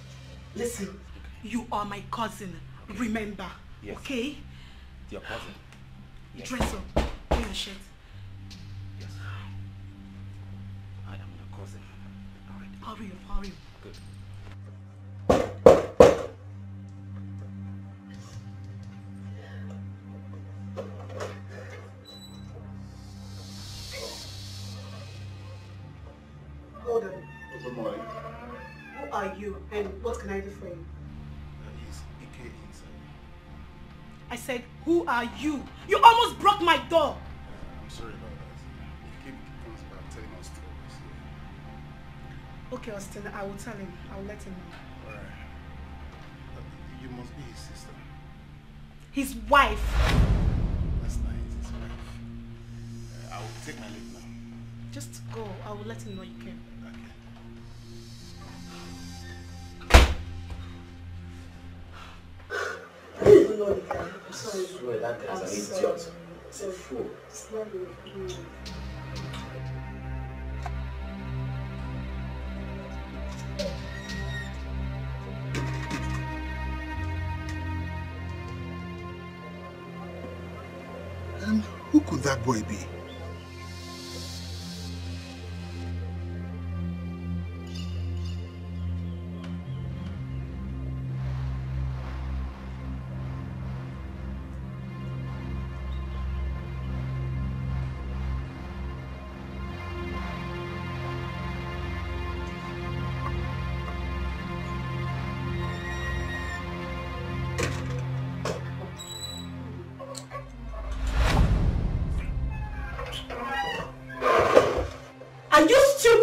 Listen, you are my cousin. Remember, yes. Okay? Your cousin. Yes. Dress up. Wear your shirt. Yes. I am your cousin. All right. Hurry up, hurry up. Good. Hold on. Good morning. Who are you and what can I do for you? Is Ike inside? I said, who are you? You almost broke my door. I'm sorry about that. Ike comes back telling us stories. Okay, Austin, I will tell him. I will let him know. Alright. You must be his sister. His wife. That's nice, his wife. I will take my leave now. Just go. I will let him know you came. I don't even know the guy. I'm sorry. I swear that guy's an idiot. He's a fool. It's not really. Who could that boy be?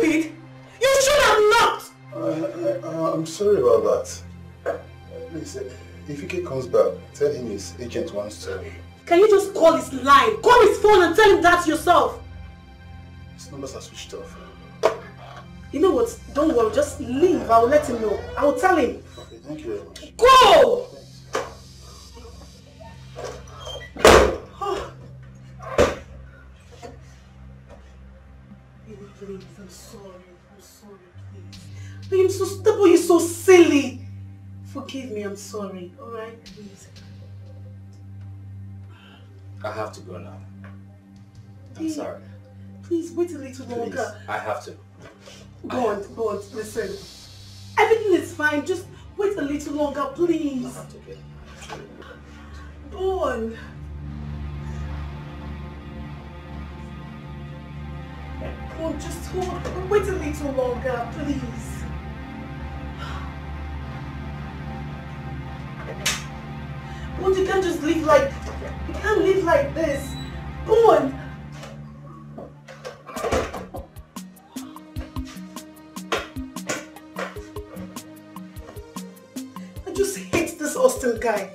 stupid! You should have knocked! I'm sorry about that. Please, if Ike comes back, tell him his agent wants to... Can you just call his line? Call his phone and tell him that yourself. His numbers are switched off. You know what? Don't worry, just leave. I will let him know. I will tell him. Okay, thank you very much. Go! Please, I'm sorry, please. But you're so stubborn, you're so silly. Forgive me, I'm sorry. Alright, please. I have to go now. I'm Please. sorry. Please, wait a little longer. Please, I have to. Go on, listen. Everything is fine, just wait a little longer, please. I have to get. Go on. Oh, just hold. Wait a little longer, please. But you can't just live like... You can't live like this. Go on. I just hate this Austin guy.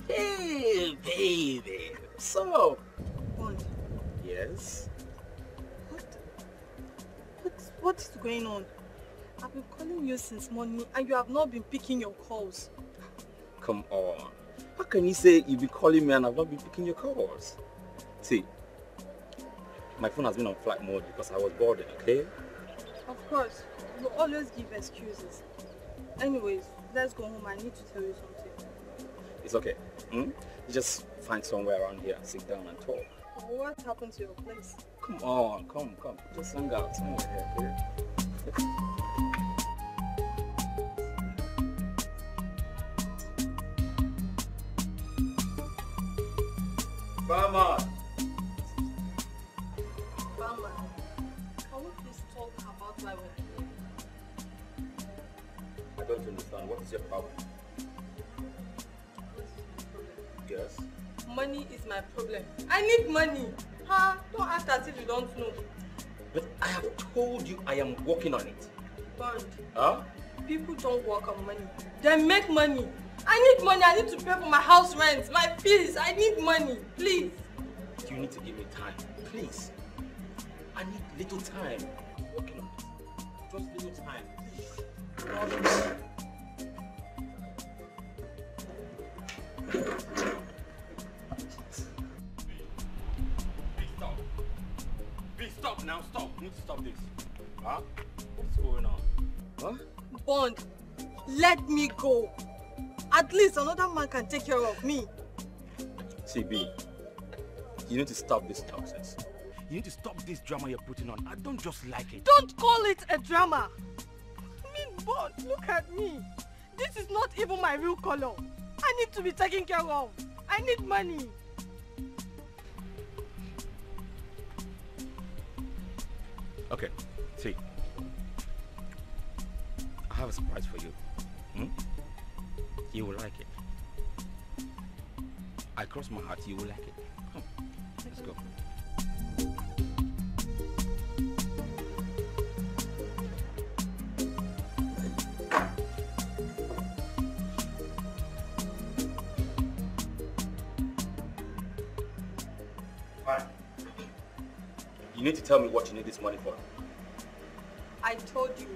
Hey, baby. So, Bond, yes? what is going on? I've been calling you since morning and you have not been picking your calls. Come on. How can you say you've been calling me and I've not been picking your calls? See, my phone has been on flight mode because I was boarded, okay? Of course, you always give excuses. Anyways, let's go home. I need to tell you something. It's okay. You just find somewhere around here, sit down and talk. What happened to your place? Come on, come. Just hang out somewhere here, okay? Barman! Barman, can we please talk about why we're here? I don't understand. What is your problem? Yes. Money is my problem. I need money. Huh? Don't act as if you don't know. But I have told you I am working on it. Bond, Huh? people don't work on money. They make money. I need money. I need to pay for my house rent, my fees. I need money. Please. You need to give me time. Please. I need little time. I'm working on it. Just little time. Please. Please stop now, stop. You need to stop this. Huh? What's going on? Huh? Bond, let me go. At least another man can take care of me. CB, you need to stop this nonsense. You need to stop this drama you're putting on. I don't just like it. Don't call it a drama. I mean, Bond, look at me. This is not even my real color. I need to be taken care of. I need money. Okay, see. I have a surprise for you. You will like it. I cross my heart, you will like it. Come, let's go. Fine. You need to tell me what you need this money for. I told you.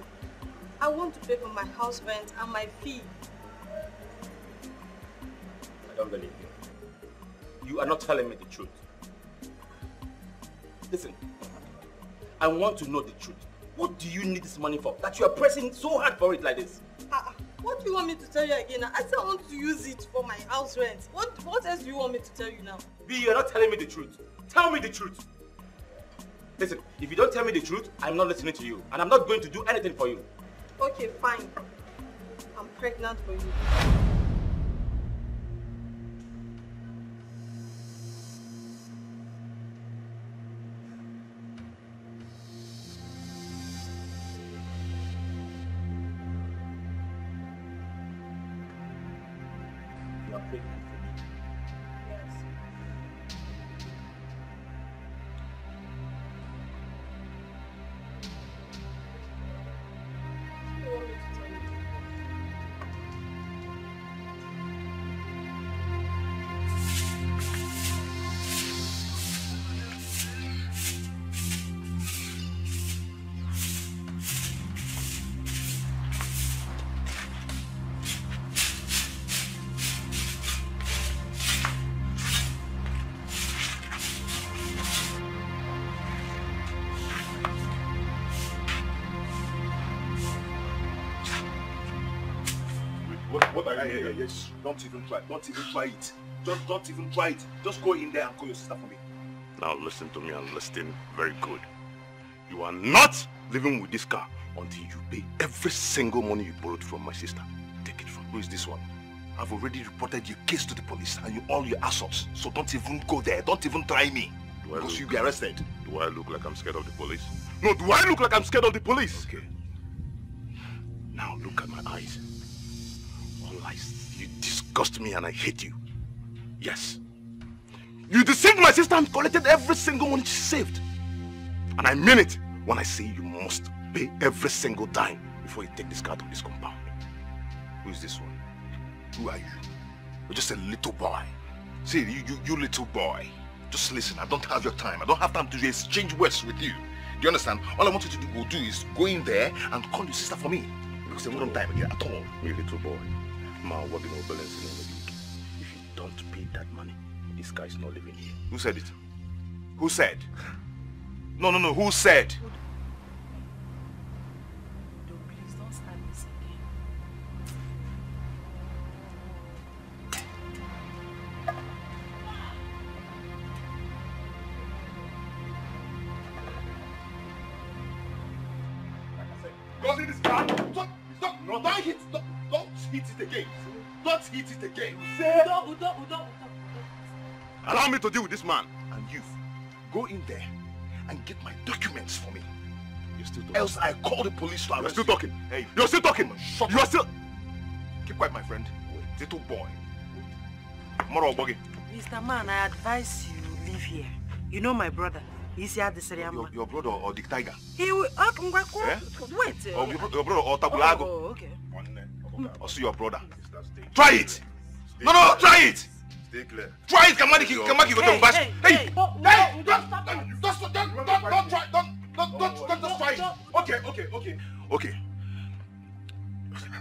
I want to pay for my house rent and my fee. I don't believe you. You are not telling me the truth. Listen, I want to know the truth. What do you need this money for? That you are pressing so hard for it like this? What do you want me to tell you again? I said I want to use it for my house rent. What else do you want me to tell you now? B, you're not telling me the truth. Tell me the truth. Listen, if you don't tell me the truth, I'm not listening to you. And I'm not going to do anything for you. Okay, fine. I'm pregnant for you. You're pregnant for me. Yes. What do you want me to tell you? What are you doing? Yes, don't even try. Don't even try it. Just don't even try it. Just go in there and call your sister for me. Now listen to me and listen very good. You are not living with this car until you pay every single money you borrowed from my sister. Take it from me. Who is this one? I've already reported your case to the police and all your assaults. So don't even go there. Don't even try me. Because you'll be arrested. Do I look like I'm scared of the police? No, do I look like I'm scared of the police? Okay. Now look at my eyes. All eyes. You disgust me and I hate you. Yes. You deceived my sister and collected every single money she saved. And I mean it when I say you must pay every single dime before you take this car to this compound. Who is this one? Who are you? You're just a little boy. See, you little boy. Just listen, I don't have your time. I don't have time to exchange words with you. Do you understand? All I want you to do is go in there and call your sister for me. Because there's no time again at all. You little boy. Ma, what do you know balance in the week? If you don't pay that money, this guy is not living here. Who said it? Who said? No, who said? Please don't start this again. Go in this car. Don't hit it again. Don't hit it again. Udo. Allow me to deal with this man. And you, go in there and get my documents for me. You're still talking. Else I call the police to arrest you. You're still talking. Hey, you're still talking. Shut you up. are still. Keep quiet, my friend. Wait. Little boy. Moro Obogi. Mr. Man, I advise you leave here. You know my brother. He's here the Seriama. Your brother or Dick Tiger? He will. Eh? Wait. Your brother or Tabulago? Oh, okay. Also your brother. Try it. No, try it. Stay clear. Try it. Kamaki go to bash. Hey, don't try it. Okay.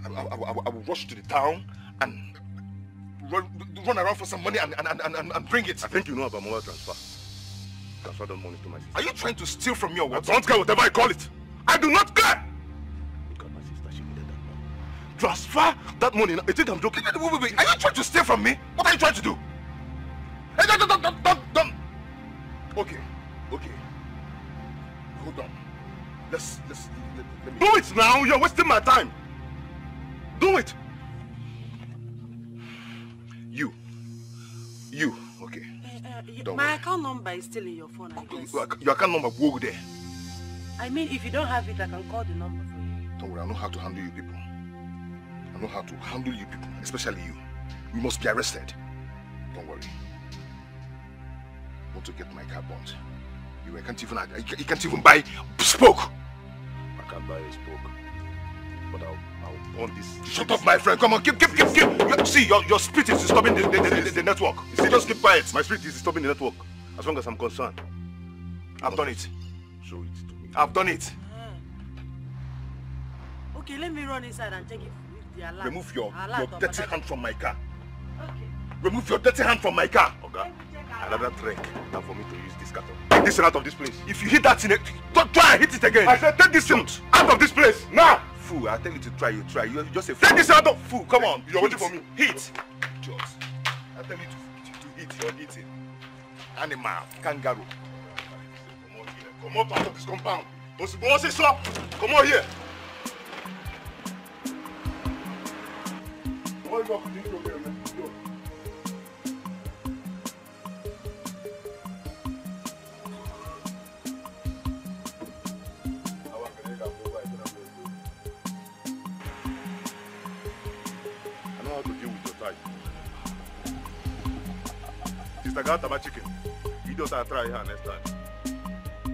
I will rush to the town and run around for some money and bring it. I think you know about mobile transfer. Transfer the money to my sister. Are you trying to steal from me or what? I don't care whatever I call it. I do not care. Look at my sister. She needed that money. Transfer that money. You think I'm joking? Wait. Are you trying to steal from me? What are you trying to do? Hey, don't. Okay. Hold on. Let me... Do it now. You're wasting my time. Do it. You. Okay. My account number is still in your phone, I guess. Your account number, go there. I mean, if you don't have it, I can call the number for you. Don't worry, I know how to handle you people. Especially you. You must be arrested. Don't worry. I want to get my car burnt. You can't even buy spoke. I can't buy a spoke. But I'll burn this. Shut up, my friend. Come on, keep. See, your spirit is disturbing the network. You see, just keep quiet. My spirit is disturbing the network. As long as I'm concerned. I've done it. Show it to me. I've done it. Okay, let me run inside and check if the alarm. Remove your dirty hand from my car. Okay. Remove your dirty hand from my car. Okay. Another trick than for me to use this carton. Take this out of this place. If you hit that thing, don't try and hit it again. I said take this thing out of this place. Now! Fool, I tell you to try, you try. You just say, take this out of fool, come on. You're waiting for me. Hit. Just. I tell you to hit, you're hitting. Animal, kangaroo. Come on here. Come out of this compound. Don't say so. Come on here. Come on, go. I got about chicken. You don't have to try here next time.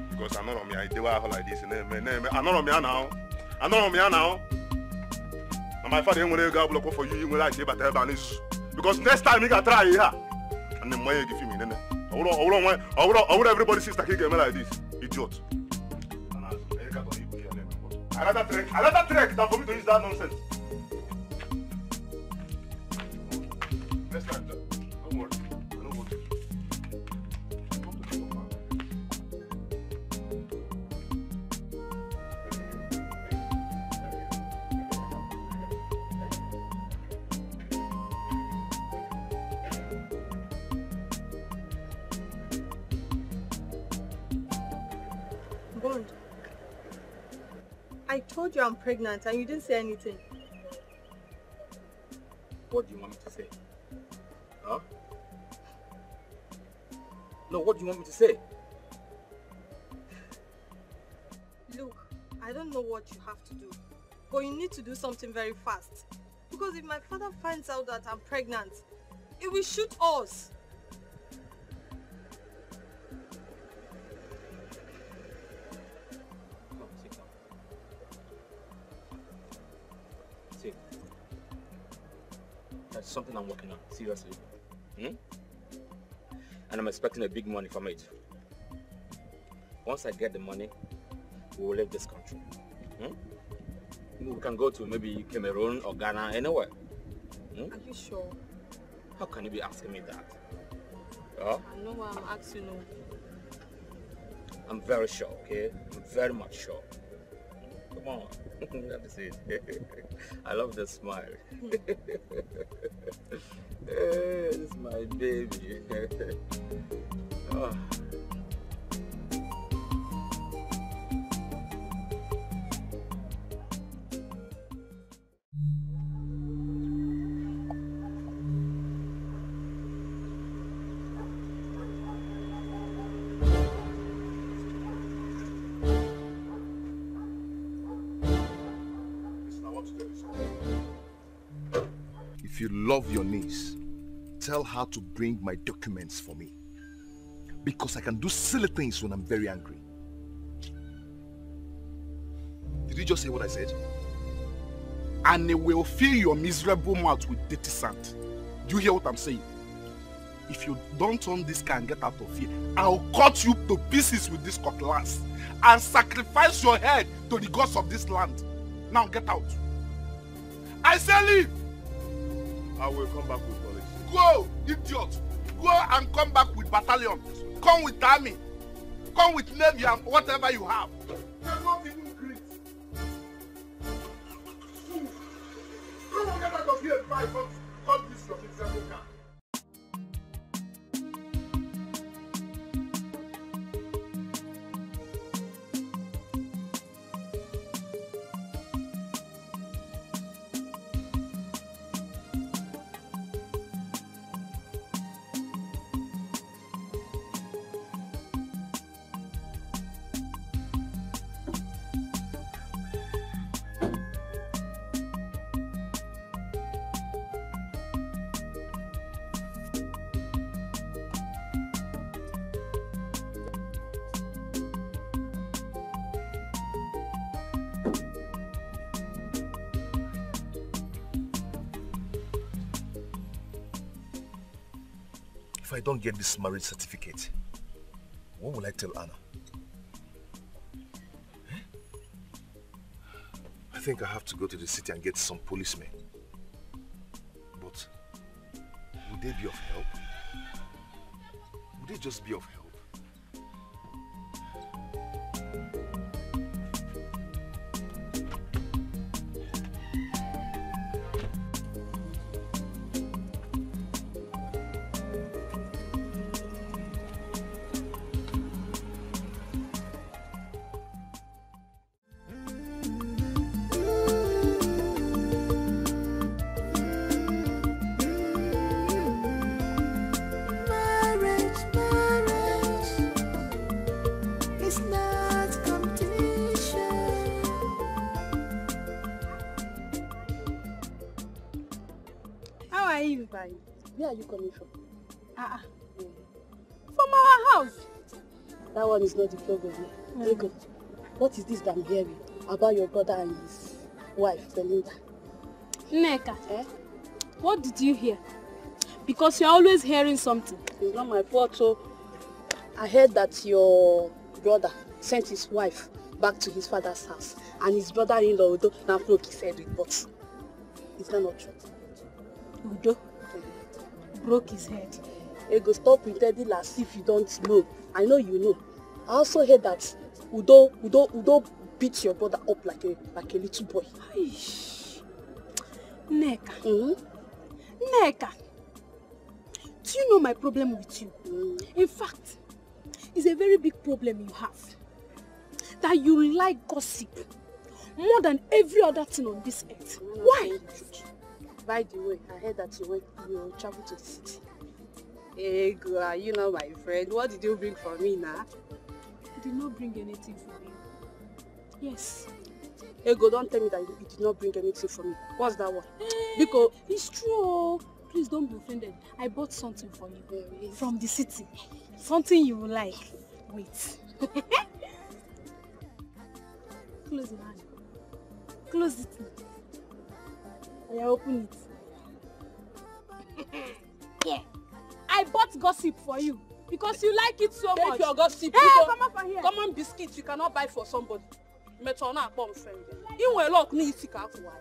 Because I know me, I do like this. I know me now. I know me now. And my father will go block for you. You will like it, but because next time you got try here. And then why you give me? I would everybody sister kick me like this. Idiot. Another trick than for me to use that nonsense. Next time, don't worry. Bond, I told you I'm pregnant and you didn't say anything. What do you want me to say? Huh? No, what do you want me to say? Look, I don't know what you have to do, but you need to do something very fast. Because if my father finds out that I'm pregnant, he will shoot us. That's something I'm working on, seriously. And I'm expecting a big money from it. Once I get the money, we will leave this country. We can go to maybe Cameroon or Ghana, anywhere. Are you sure? How can you be asking me that? I know why I'm asking you. I'm very sure, okay? I'm very much sure. Come on, let me see it. I love the smile. This is my baby. Oh. If you love your niece, tell her to bring my documents for me. Because I can do silly things when I'm very angry. Did you just hear what I said? And it will fill your miserable mouth with dirty sand. Do you hear what I'm saying? If you don't turn this car and get out of here, I'll cut you to pieces with this cutlass and sacrifice your head to the gods of this land. Now get out. I say leave. I will come back with police. Go, idiot. Go and come back with battalion. Come with army. Come with navy and whatever you have. They're not even great. Come on, get out of here before I cut this your miserable car. If I don't get this marriage certificate, what will I tell Anna? I think I have to go to the city and get some policemen. But would they be of help? Would they just be of help? Fine. Where are you coming from? From our house. That one is not the problem. Ego, what is this that I'm hearing about your brother and his wife, Belinda? Nneka, what did you hear? Because you're always hearing something. It's not my fault, so I heard that your brother sent his wife back to his father's house, and his brother-in-law Udo now broke his head with butt. Is that not true? Udo broke his head. Ego, stop pretending as if you don't know. I know you know. I also heard that Udo beat your brother up like a little boy. Nneka. Nneka. Do you know my problem with you? In fact, it's a very big problem you have. That you like gossip more than every other thing on this earth. Why? By the way, I heard that you traveled to the city. Ego, you know my friend. What did you bring for me now? I did not bring anything for you. Yes. Ego, don't tell me that you did not bring anything for me. What's that one? Because it's true. Please don't be offended. I bought something for you from the city. Something you will like. Wait. Close your hand. Close it. I open it. Yeah. I bought gossip for you because you like it so much. Take your gossip. Hey, come up here. Common biscuits you cannot buy for somebody. Metona bomb friend. You will lock me if you can't buy.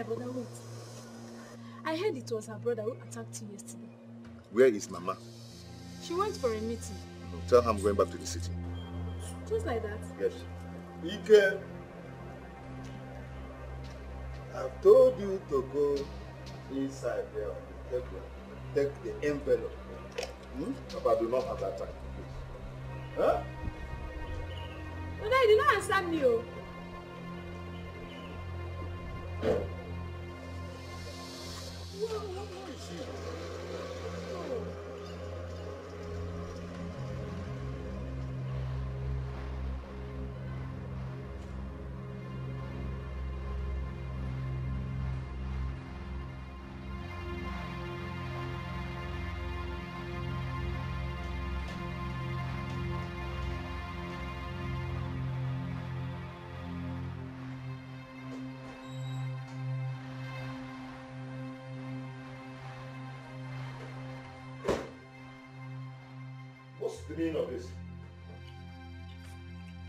Brother, wait. I heard it was her brother who attacked you yesterday. Where is Mama? She went for a meeting. Tell her I'm going back to the city. Just like that? Yes. Ike, I've told you to go inside there. Take the envelope. Papa, do not have that time. Huh? Brother, you did not answer me. What's the meaning of this?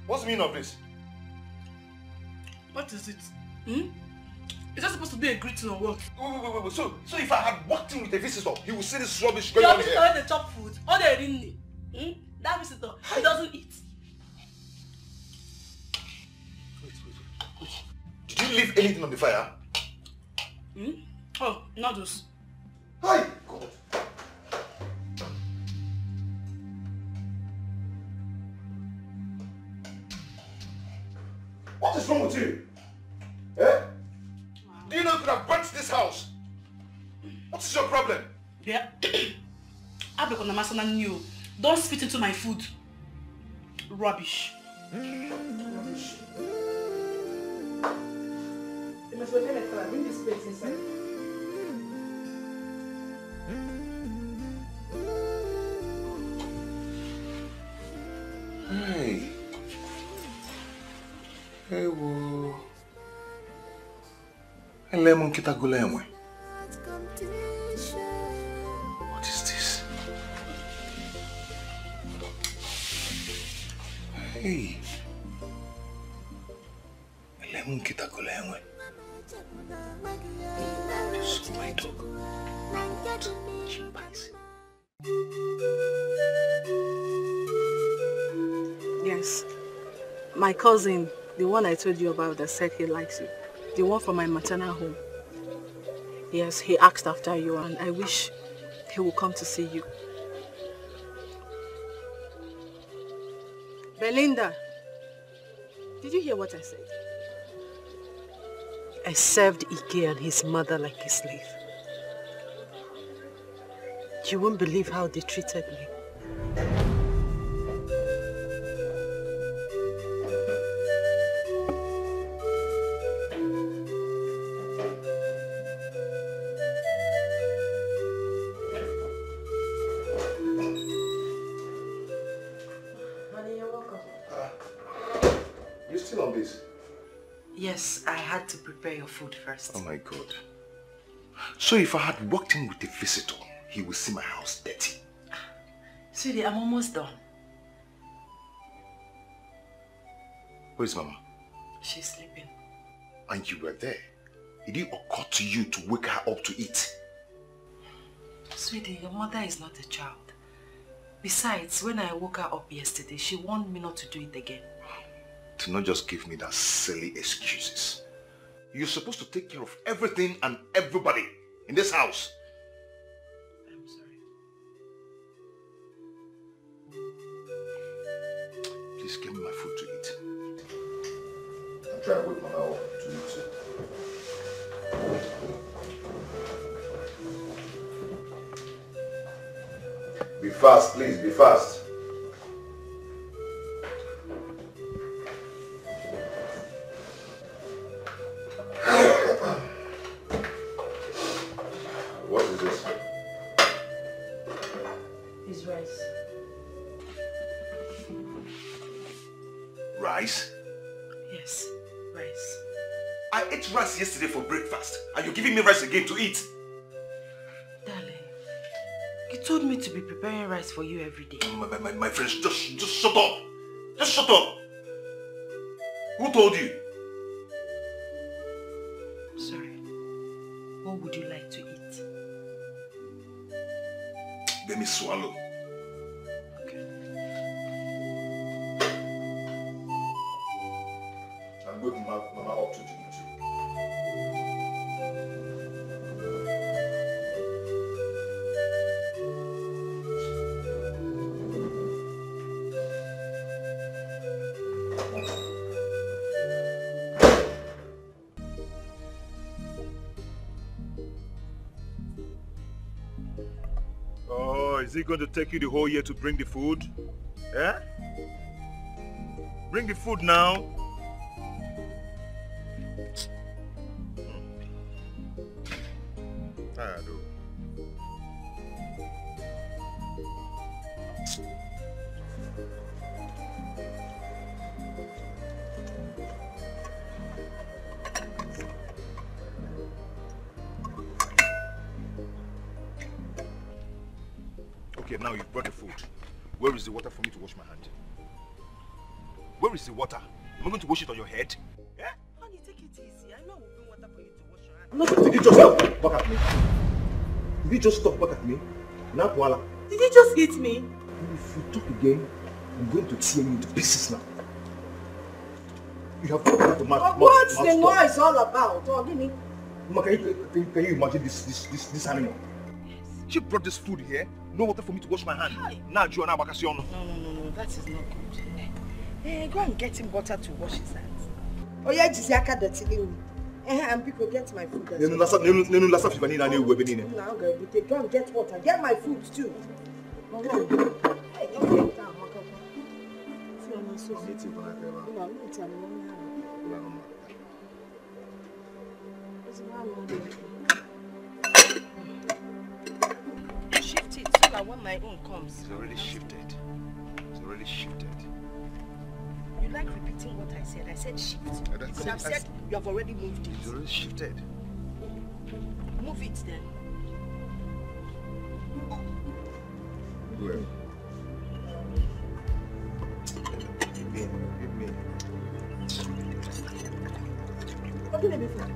What's the meaning of this? What is it? Is that supposed to be a greeting or what? Wait. So if I had walked in with a visitor, he would see this rubbish Your going on visitor here. when they chop food, or they didn't. That visitor, he doesn't eat. Wait. Did you leave anything on the fire? Oh, noodles. Hi, God. What is wrong with you? Eh? Do you know you could have burnt this house? What is your problem? Yeah. Don't spit into my food. Rubbish. Rubbish. Bring this place inside. Hey. Hey, whoa. Lemon kitagulemwe. What is this? Hey. Lemon kitagulemwe. This is my dog. Chimpanzee. Yes. My cousin, the one I told you about that said he likes you. The one from my maternal home. Yes, he asked after you and I wish he will come to see you. Belinda, did you hear what I said? I served Ike and his mother like a slave. You won't believe how they treated me. Yes, I had to prepare your food first. Oh my God. So if I had walked in with a visitor, he would see my house dirty. Sweetie, I'm almost done. Where is Mama? She's sleeping. And you were there. Did it occur to you to wake her up to eat? Sweetie, your mother is not a child. Besides, when I woke her up yesterday, she warned me not to do it again. To not just give me that silly excuses. You're supposed to take care of everything and everybody in this house. I'm sorry. Please give me my food to eat. I'm trying to wake Mama up to eat too. Be fast, please, be fast. What is this? It's rice. Rice? Yes, rice. I ate rice yesterday for breakfast, and you're giving me rice again to eat. Darling, you told me to be preparing rice for you every day. My friends, just shut up. Just shut up. Who told you? Sorry. What would you like to eat? Let me swallow. Okay. I'm waking Mama up to eat too. Oh, is it going to take you the whole year to bring the food? Yeah? Bring the food now. I do. Okay, now you've brought the food. Where is the water for me to wash my hand? Where is the water? Am I going to wash it on your head? Yeah? Honey, take it easy. I know we'll bring water for you to wash your hand. No, did you just stop back at me? Did you just stop back at me? Now, Kuala. Did you just hit me? If you talk again, I'm going to tear you into pieces now. You have got the mouth. What's the noise all about? Oh, give me. Mama, can you imagine this animal? Yes. She brought this food here. No water for me to wash my hand. Now, Joanna Bakasiono. No, that is not good. Go and get him water to wash his hands. Oh, yeah, Jiziaka, that's it. And people get my food. No, Now, go and get water. Get my food too. Shift it so that when my own comes. It's already shifted. It's already shifted. You like repeating what I said. I said shift. You could have said you have already moved it. It's already shifted. Move it then. Where? Give me. What can I be for?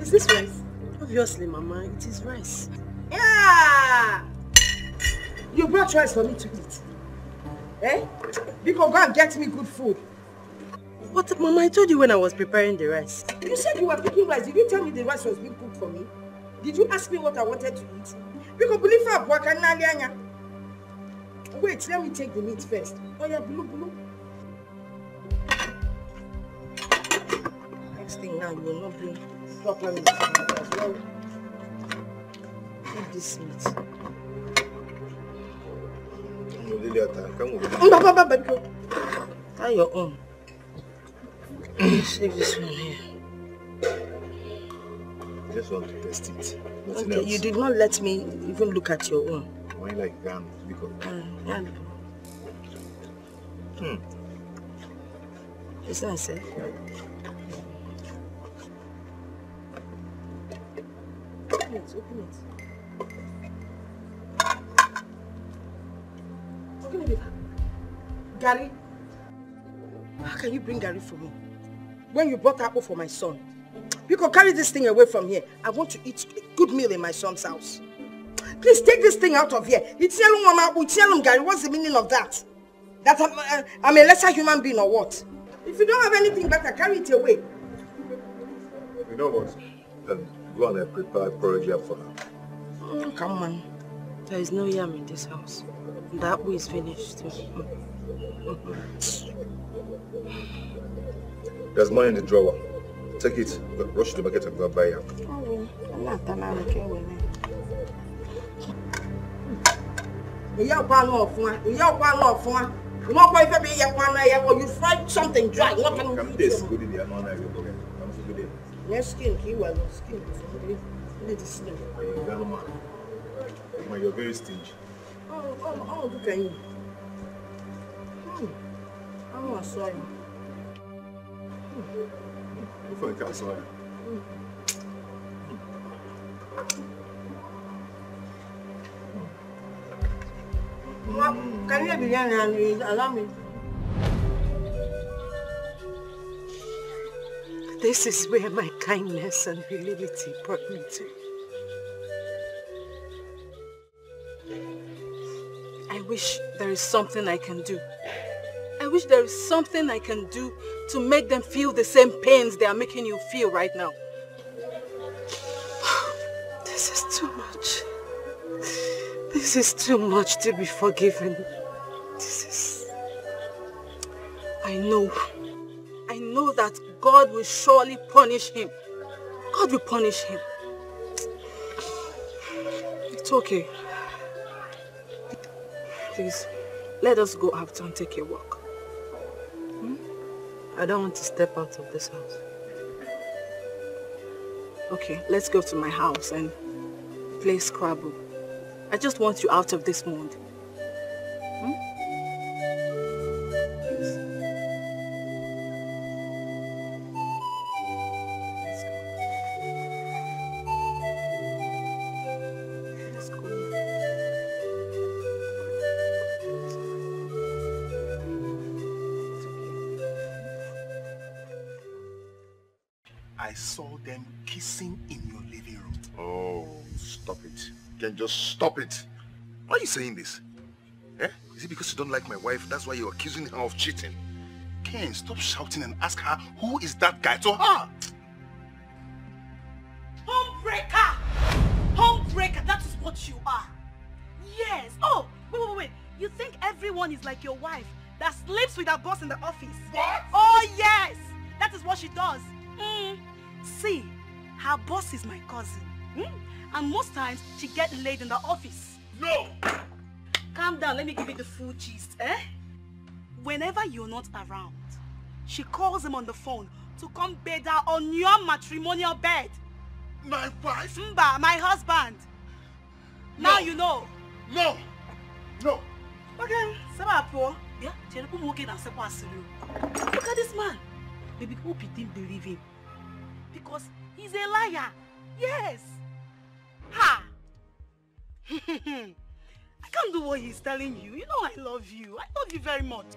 Is this rice? Obviously, Mama, it is rice. Yeah! You brought rice for me to eat. Eh? Because go and get me good food. What, Mama? I told you when I was preparing the rice. You said you were cooking rice. Did you tell me the rice was being cooked for me? Did you ask me what I wanted to eat? Wait, let me take the meat first. Oh yeah, blue. Next thing now, you will not bring proper meat as well. Eat this meat. Tie your own. Save this one here. I just want to test it. Nothing Okay, else. you did not let me even look at your own. Why like that? Because it's not safe. Open it. Open it. Gary, how can you bring Gary for me when you brought apple for my son? You can carry this thing away from here. I want to eat a good meal in my son's house. Please take this thing out of here. Gary, what's the meaning of that? That I'm a lesser human being or what? If you don't have anything better, carry it away. you know what? Go and prepare porridge for her. Come on. There is no yam in this house. The apple is finished. There's money in the drawer. Take it. Rush to the market and go and buy yam. I'm not okay with it. You fried something dry. Come this. Good in the amount I will go get. I'm so good. Your skin, skin. You're very stingy. Oh, look at you. I'm not sorry. If I can't sorry. Can you be and allow me? This is where my kindness and humility brought me to. I wish there is something I can do. I wish there is something I can do to make them feel the same pains they are making you feel right now. This is too much. This is too much to be forgiven. I know that God will surely punish him. God will punish him. It's okay. Please, let us go out and take a walk. I don't want to step out of this house. Okay, let's go to my house and play Scrabble. I just want you out of this mood. I saw them kissing in your living room. Oh, stop it. Ken, just stop it. Why are you saying this? Eh? Is it because you don't like my wife? That's why you're accusing her of cheating? Ken, stop shouting and ask her, who is that guy to her? Homebreaker! Homebreaker, that is what you are. Yes. Oh, wait. You think everyone is like your wife that sleeps with her boss in the office? What? Oh, yes. That is what she does. See, her boss is my cousin. And most times, she gets laid in the office. No! Calm down, let me give you the full gist, Whenever you're not around, she calls him on the phone to come bed her on your matrimonial bed. My wife? Mba, my husband. No. Now you know. No! No! Okay, Sabapo. Yeah, look at this man. Baby, hope you didn't believe him. Because he's a liar. Yes. Ha! I can't do what he's telling you. You know I love you. I love you very much.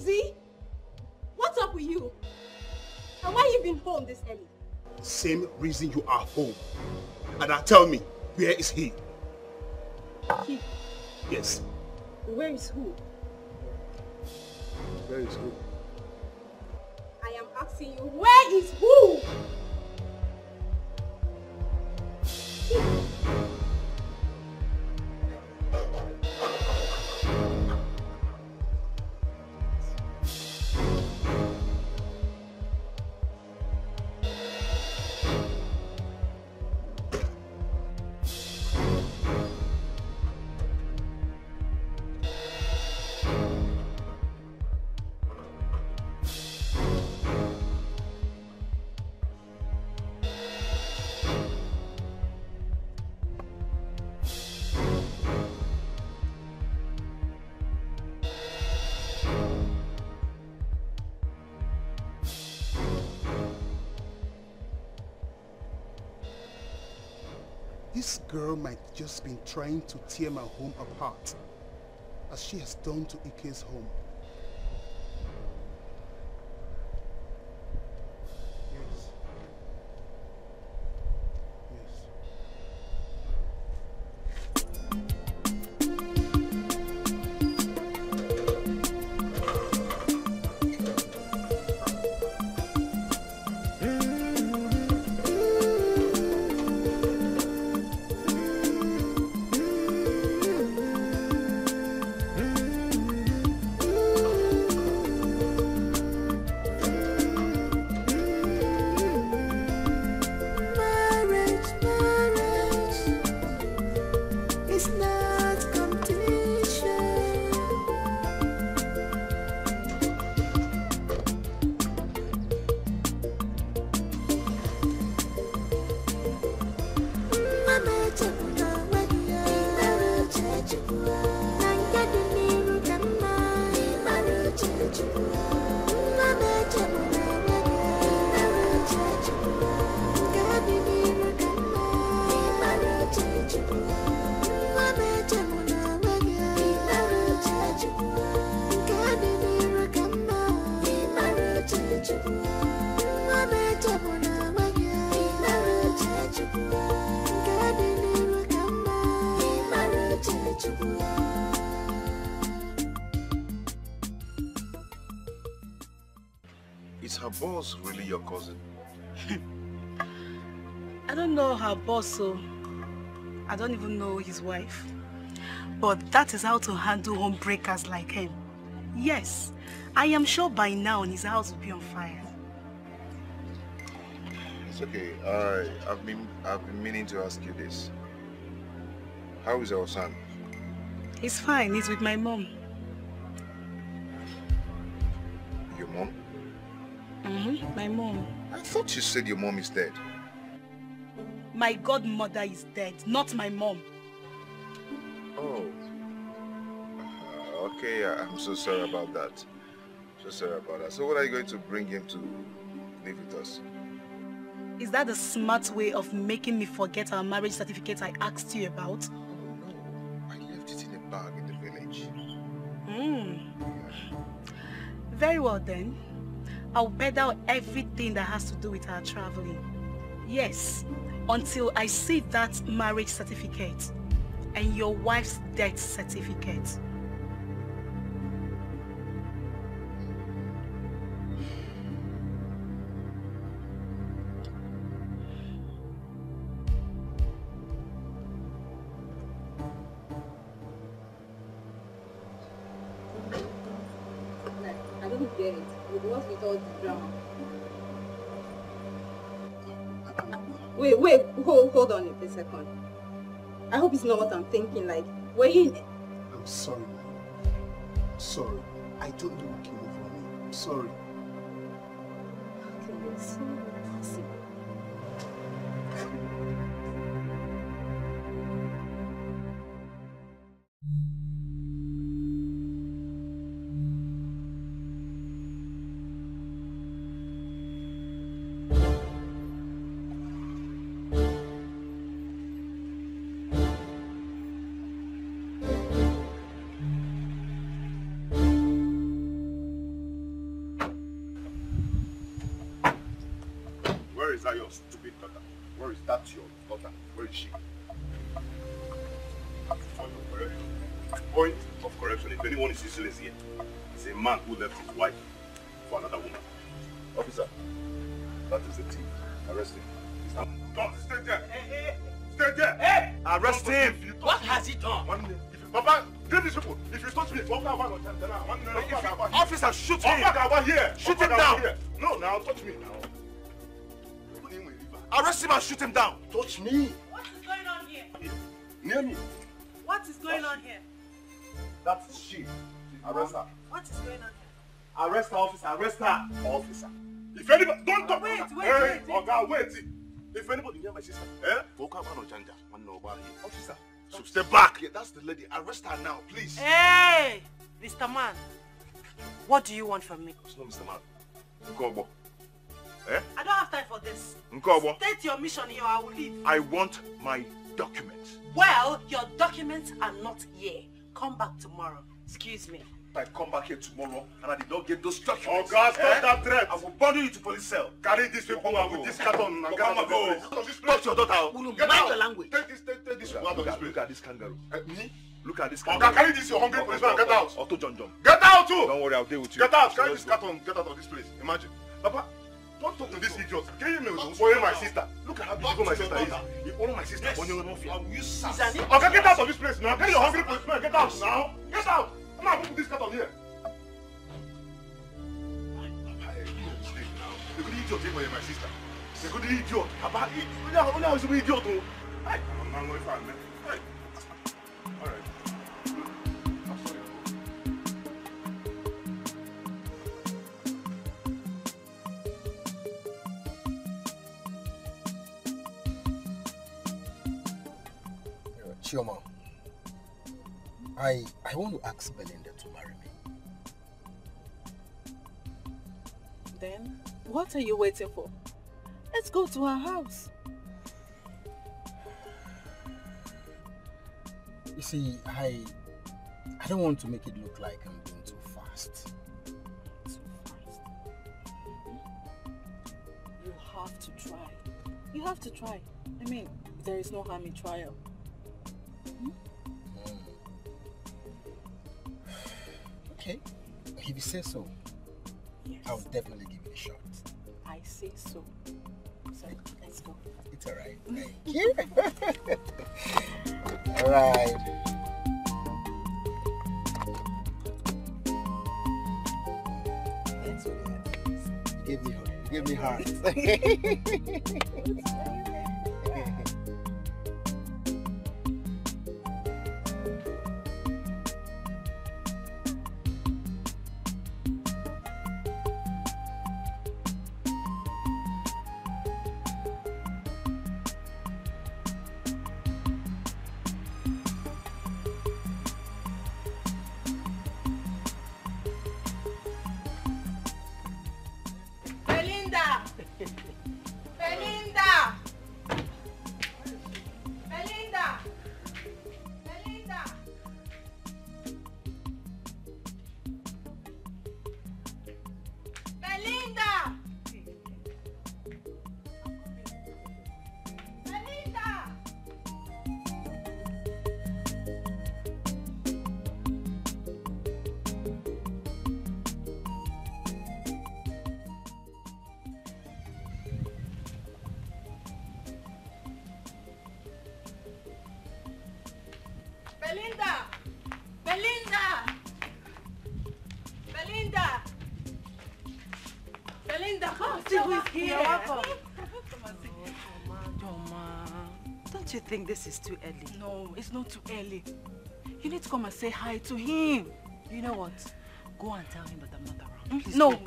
crazy? What's up with you? And why you been home this early? Same reason you are home. And now tell me, where is he? He? Yes. Where is who? Where is who? I am asking you, where is who? This girl might just been trying to tear my home apart, as she has done to Ike's home. Yes. Yes. Is her boss really your cousin? I don't know her boss, so I don't even know his wife. But that is how to handle homebreakers like him. Yes, I am sure by now his house will be on fire. It's okay. I've been meaning to ask you this. How is our son? He's fine. He's with my mom. Your mom? Mm-hmm, my mom. I thought you said your mom is dead. My godmother is dead, not my mom. Oh. Okay, I'm so sorry about that. So sorry about that. So when are you going to bring him to live with us? Is that the smart way of making me forget our marriage certificate I asked you about? I left it in a bag in the village. Very well then. I'll pedal everything that has to do with our traveling. Yes, until I see that marriage certificate and your wife's death certificate. I don't get it. What's with all the drama? Wait, hold on a second. I hope it's not what I'm thinking, like, wait. I'm sorry, man. I'm sorry. I don't know what came over me. I'm sorry. Okay, it's so impossible. That's your daughter. Where is she? Point of correction. If anyone is useless here, it's a man who left his wife for another woman. Officer, that is the thief. Arrest him. Don't stay there. Hey. Stay there. Hey. Arrest him. What has he done? Papa, give these people. If you touch me, officer, shoot him. Shoot him down. No, now touch me now. Arrest him and shoot him down. Touch me. What is going on here? Near me. What is going on here? That's she. Arrest her. What is going on here? Arrest her, officer. Arrest her, officer. If anybody, don't talk. Wait. Oh God, wait. If anybody near my sister, officer. So step back. Yeah, that's the lady. Arrest her now, please. Hey, Mr. Man. What do you want from me? It's not Mr. Man. Nkobo. Eh? I don't have time for this. Nkobo. State your mission here, I will leave. I want my documents. Well, your documents are not here. Come back tomorrow. Excuse me. If I come back here tomorrow and I did not get those documents, oh God, stop that threat! I will bundle you to police cell. Carry this people out with this carton and get out of this place. Talk to your daughter. Get out. Mind your language. Take this people out of this place. Look at this kangaroo. Me? Look at this kangaroo. Okay, carry this, your hungry policeman, and get out. Otto John. Get out too! Don't worry, I'll deal with you. Get out, carry this carton, get out of this place. Imagine. Papa, don't talk to this idiot. Can you hear me? Spoil my sister. Look at how beautiful my sister is. You honor my sister. Okay, get out of this place now. Carry your hungry policeman, get out now. Get out. I'm not going to put this carton here. The good idiot take my sister. The good idiot. Papa, you know how to be idiot. I'm not going to find me. All right. I'm sorry. Chioma, I want to ask Belinda to marry me. Then, what are you waiting for? Let's go to her house. You see, I don't want to make it look like I'm going too fast. You have to try. You have to try. I mean, there is no harm in trial. Okay, if you say so, yes. I'll definitely give it a shot. I say so. So, let's go. It's alright. Thank you. Alright. That's what it is. Give me heart. Don't you think this is too early? No, it's not too early. You need to come and say hi to him. You know what? Go and tell him that I'm not around. Please No, go.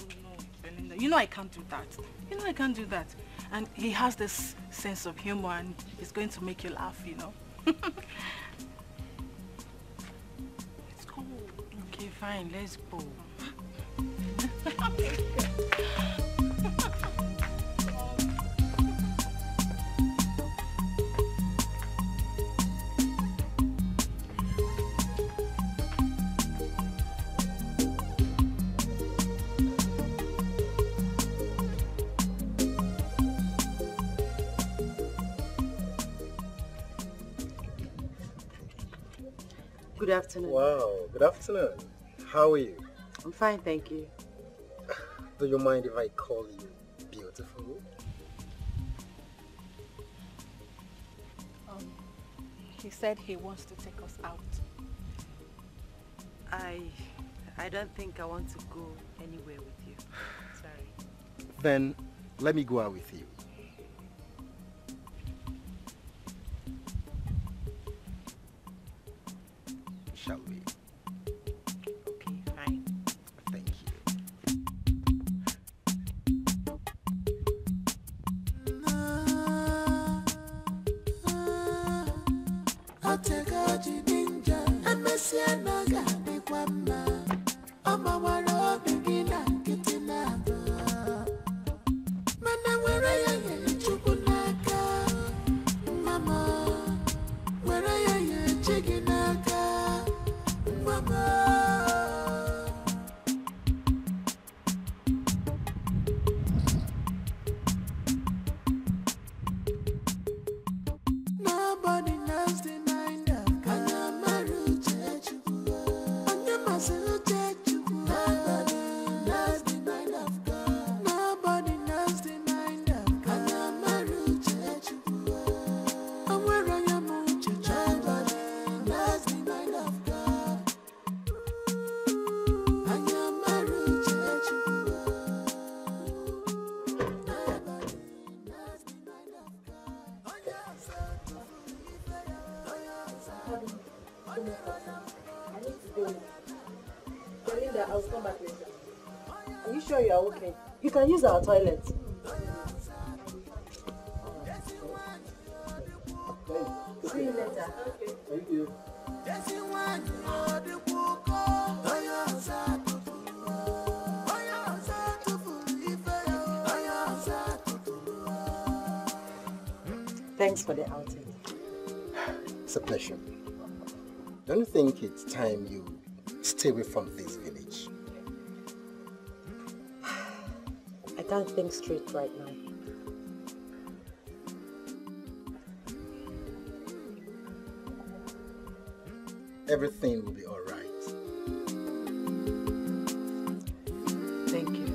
Belinda, you know I can't do that. You know I can't do that. And he has this sense of humor and he's going to make you laugh, you know. Let's go. Okay, fine, let's go. Good afternoon. Wow, good afternoon. How are you? I'm fine, thank you. Do you mind if I call you beautiful? He said he wants to take us out. I don't think I want to go anywhere with you. Sorry. Then let me go out with you. Shall we? Okay, fine. Thank I'll come back later. Are you sure you are okay? You can use our toilet. See you later. Okay. Thank you. Thanks for the outing. It's a pleasure. Don't you think it's time you stay away from this village? I can't think straight right now. Everything will be all right. Thank you.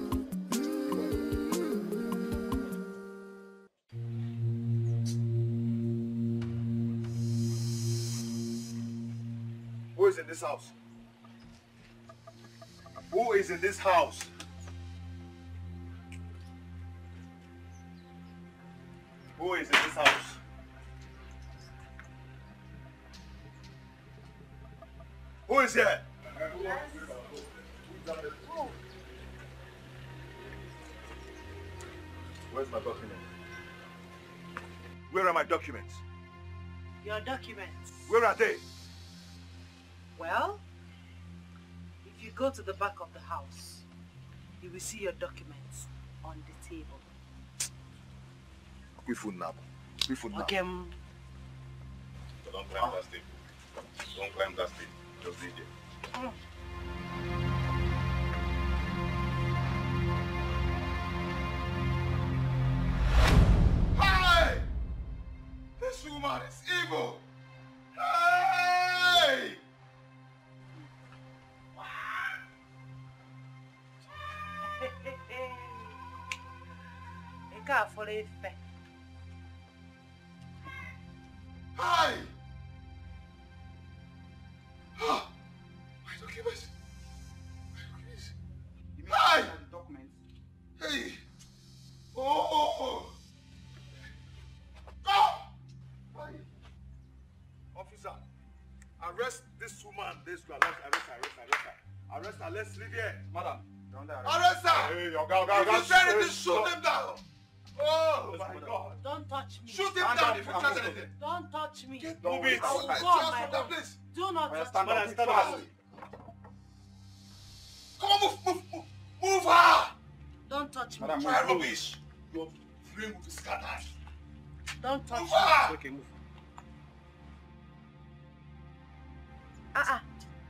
Who is in this house? Who is in this house? Who is in this house? Who is here? Where's my document? Where are my documents? Your documents. Where are they? Well, if you go to the back of the house, you will see your documents on the table. We food now. We food now. Okay. So don't climb that step. Don't climb that step. Just leave it. Hey! This woman is evil! Hey! Hi! My documents. Hi! Hey! Oh! Hi! Officer, arrest this woman. This girl. Arrest her. Let's leave here. Madam, arrest her! Hey, your girl. If you say anything, shoot him down! Oh my God! Don't touch me. Shoot him down if you try anything. Don't touch me. Move it. I will go on my own. Do not touch me. Stand up. Come on, move her! Don't touch me. Try rubbish. Your brain will be scattered. Don't touch Move me. her! Okay, move.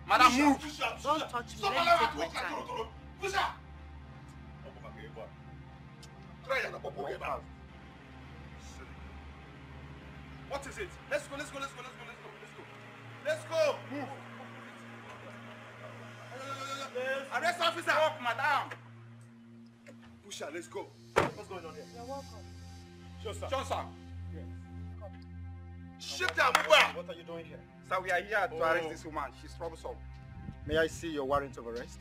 Madam, move! Don't touch me. Let me take my time. Push her! Try and what is it? Let's go. Move. Aisha, let's go. What's going on here? You're welcome. Johnson. Yes. Shift down, move out. What are you doing here? Sir, we are here to arrest this woman. She's troublesome. May I see your warrant of arrest?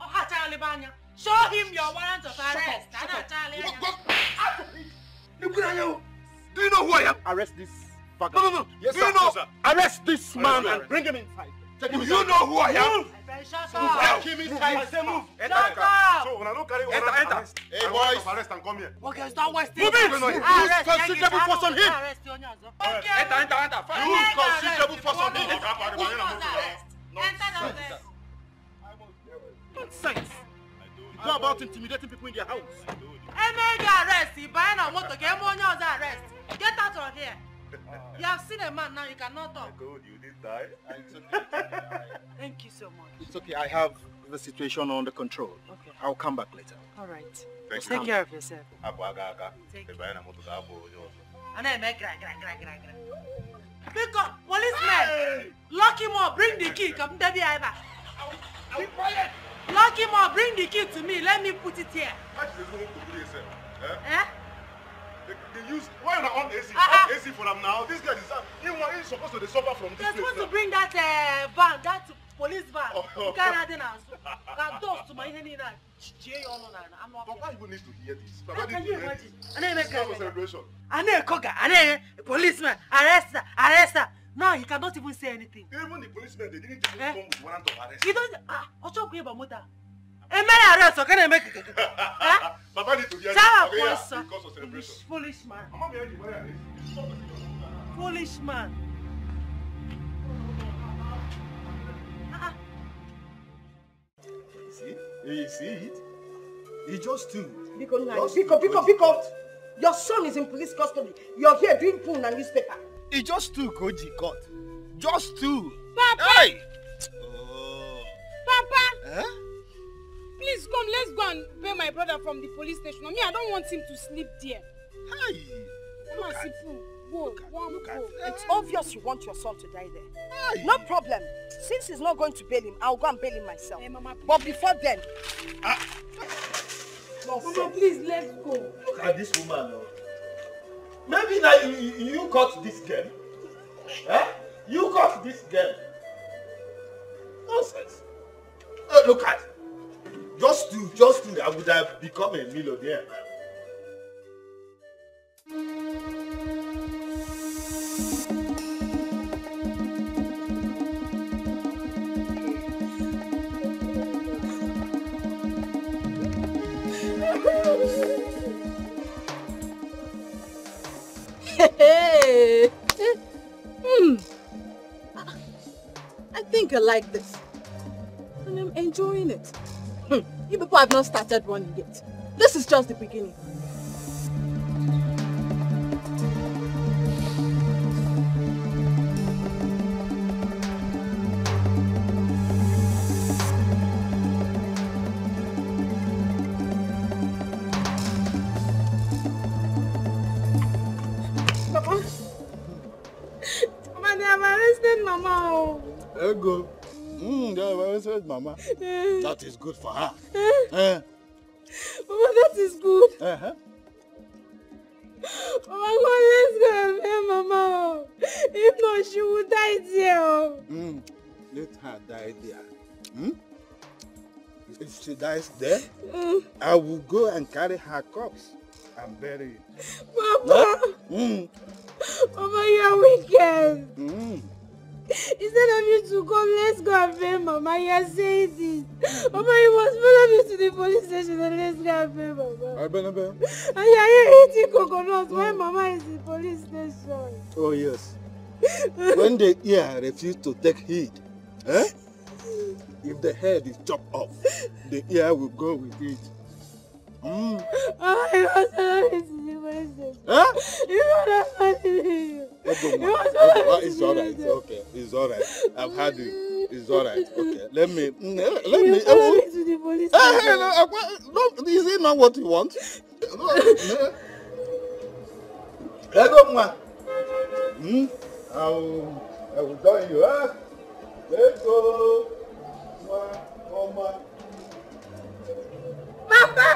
Oh, show him your warrant of arrest. Do you know who I am? Arrest this vagabond. No. Yes, Do sir. you know? Yes, sir. Arrest this man and bring him inside. Do you know who I am? Shut up. Take him inside. I say move. Shut up. So when I don't carry enter. Hey boys, arrest and come here. Okay, stop wasting. Move it. Use considerable force on him. Enter. Use considerable force on him. Nonsense. Go about intimidating people in their house. Arrest. Arrest. Get out of here. You have seen a man now, you cannot talk. You didn't die. Thank you so much. It's okay, I have the situation under control. Okay. I'll come back later. All right. Thank Take you. care of yourself. Take Because policemen, lock him up, bring the key. Come, Daddy, lock him up, bring the key to me. Let me put it here. Eh? They use why are on AC? AC for them now. This guy is supposed to suffer from this. They're supposed to bring that van, that police van. You can't to my I'm not. Papa even needs to hear this. How can you imagine? Celebration. Policeman, arrest her. No, he cannot even say anything. Even the policemen, they didn't even come with warrant of arrest. You don't. Arrest, so can I make it? Papa need to hear this because of celebration. Foolish man. Foolish man. You see it? He just too. Pico. Your son is in police custody. You're here doing poon and newspaper. He just too, Koji God. Just too. Papa! Hey! Papa! Huh? Please come, let's go and pay my brother from the police station. Me, I don't want him to sleep there. Hey! Come on, Sifu. Go. It's obvious you want your son to die there. Hey. No problem. Since he's not going to bail him, I'll go and bail him myself. Hey, Mama, but before then... Mama, please, let's go. Look at this woman. Maybe now you caught this girl. Eh? You caught this girl. Nonsense. Look at. Just to, I would have become a millionaire. I think I like this. And I'm enjoying it. You people have not started running yet. This is just the beginning. Papa, they have arrested Mama. Go. They have arrested Mama. That is good for her. Mama, that is good. Mama, God, let's go and pay Mama. If not, she will die there. Let her die there. If she dies there, I will go and carry her corpse and bury it. Papa! Mama, you are wicked. Instead of you to come, let's go and pay Mama. You are saying this. Mama, you must follow me to the police station and let's go and pay Mama. And you are here eating coconuts while Mama is in the police station. Oh yes. When the ear refuse to take heed, if the head is chopped off, the ear will go with it. Oh, you must follow me to the police station. You must follow me. It's alright, okay. It's alright. I've had you. It's alright, okay. Let me. Follow me to the police station. Is it not what you want? I will join you, huh? Let's go. Papa!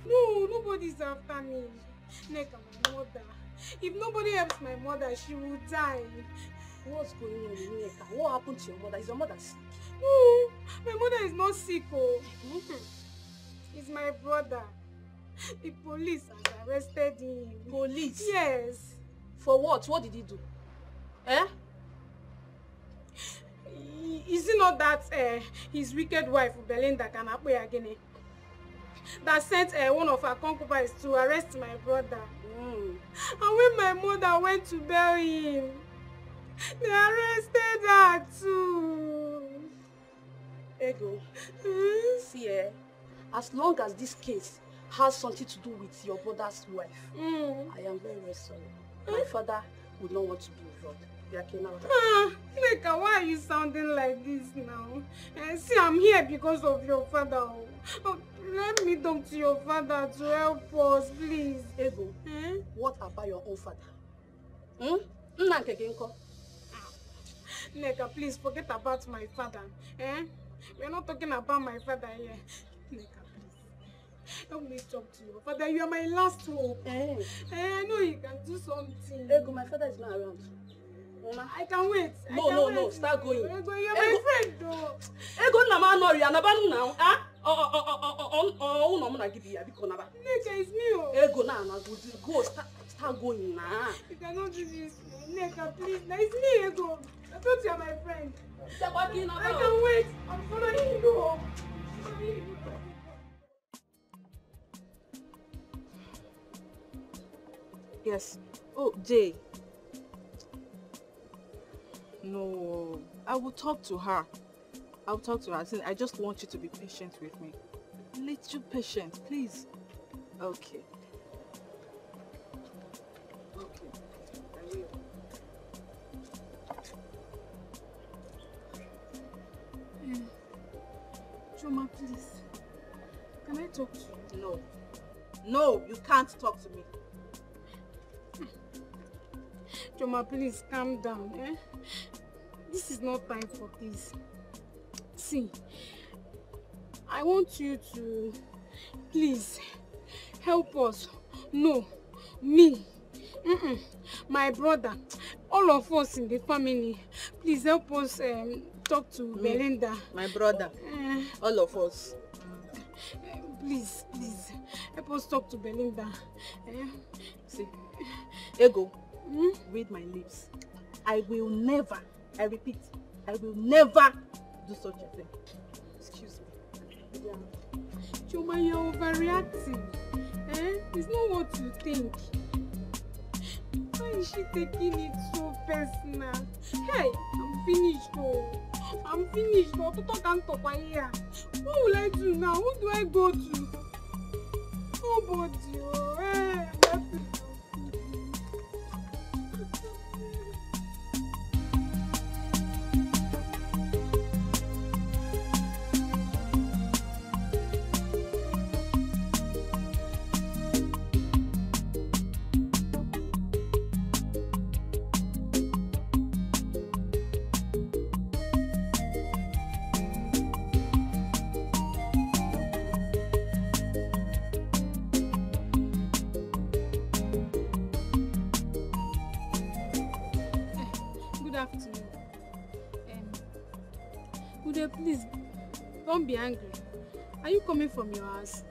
No, nobody's after me. Neka, my mother. If nobody helps my mother, she will die. What's going on, Neka? What happened to your mother? Is your mother sick? No, my mother is not sick. Oh. It's my brother. The police has arrested him. Police? Yes. For what? What did he do? Eh? Is it not that his wicked wife, Belinda Kanapwe Agene, that sent one of her concubines to arrest my brother? And when my mother went to bury him, they arrested her too. Ego, see, as long as this case has something to do with your brother's wife, I am very, very sorry. My father would not want to be involved. Neka, why are you sounding like this now? See, I'm here because of your father. Let me talk to your father to help us, please. Ego, what about your own father? Neka, please forget about my father. We're not talking about my father here. Neka, please. Help me talk to your father. You are my last hope. I know you can do something. Ego, my father is not around. I can wait. No, start going. Ego, you're my friend though. Ego, Nama, no, you're not now. Neka, it's me. Ego, now, go, start going now. You cannot do this. Neka, please. Now it's me, Ego. I thought you're my friend. I can wait. I'm following you. Yes. Oh, Jay. No, I will talk to her. I'll talk to her. I just want you to be patient with me. Little patient, please. Okay. Okay, I will. Choma, please. Can I talk to you? No. No, you can't talk to me. Choma, please calm down. This is not time for this. See, I want you to please help us. No, me, my brother, all of us in the family. Please help us talk to Belinda. My brother, all of us. Please, help us talk to Belinda. See, Ego, read my lips. I will never, I repeat, I will never do such a thing. Excuse me. Choma, you're overreacting. It's not what you think. Why is she taking it so personal? Hey, I'm finished though. I'm finished though. What will I do now? Who do I go to? Nobody. Please, don't be angry. Are you coming from your house?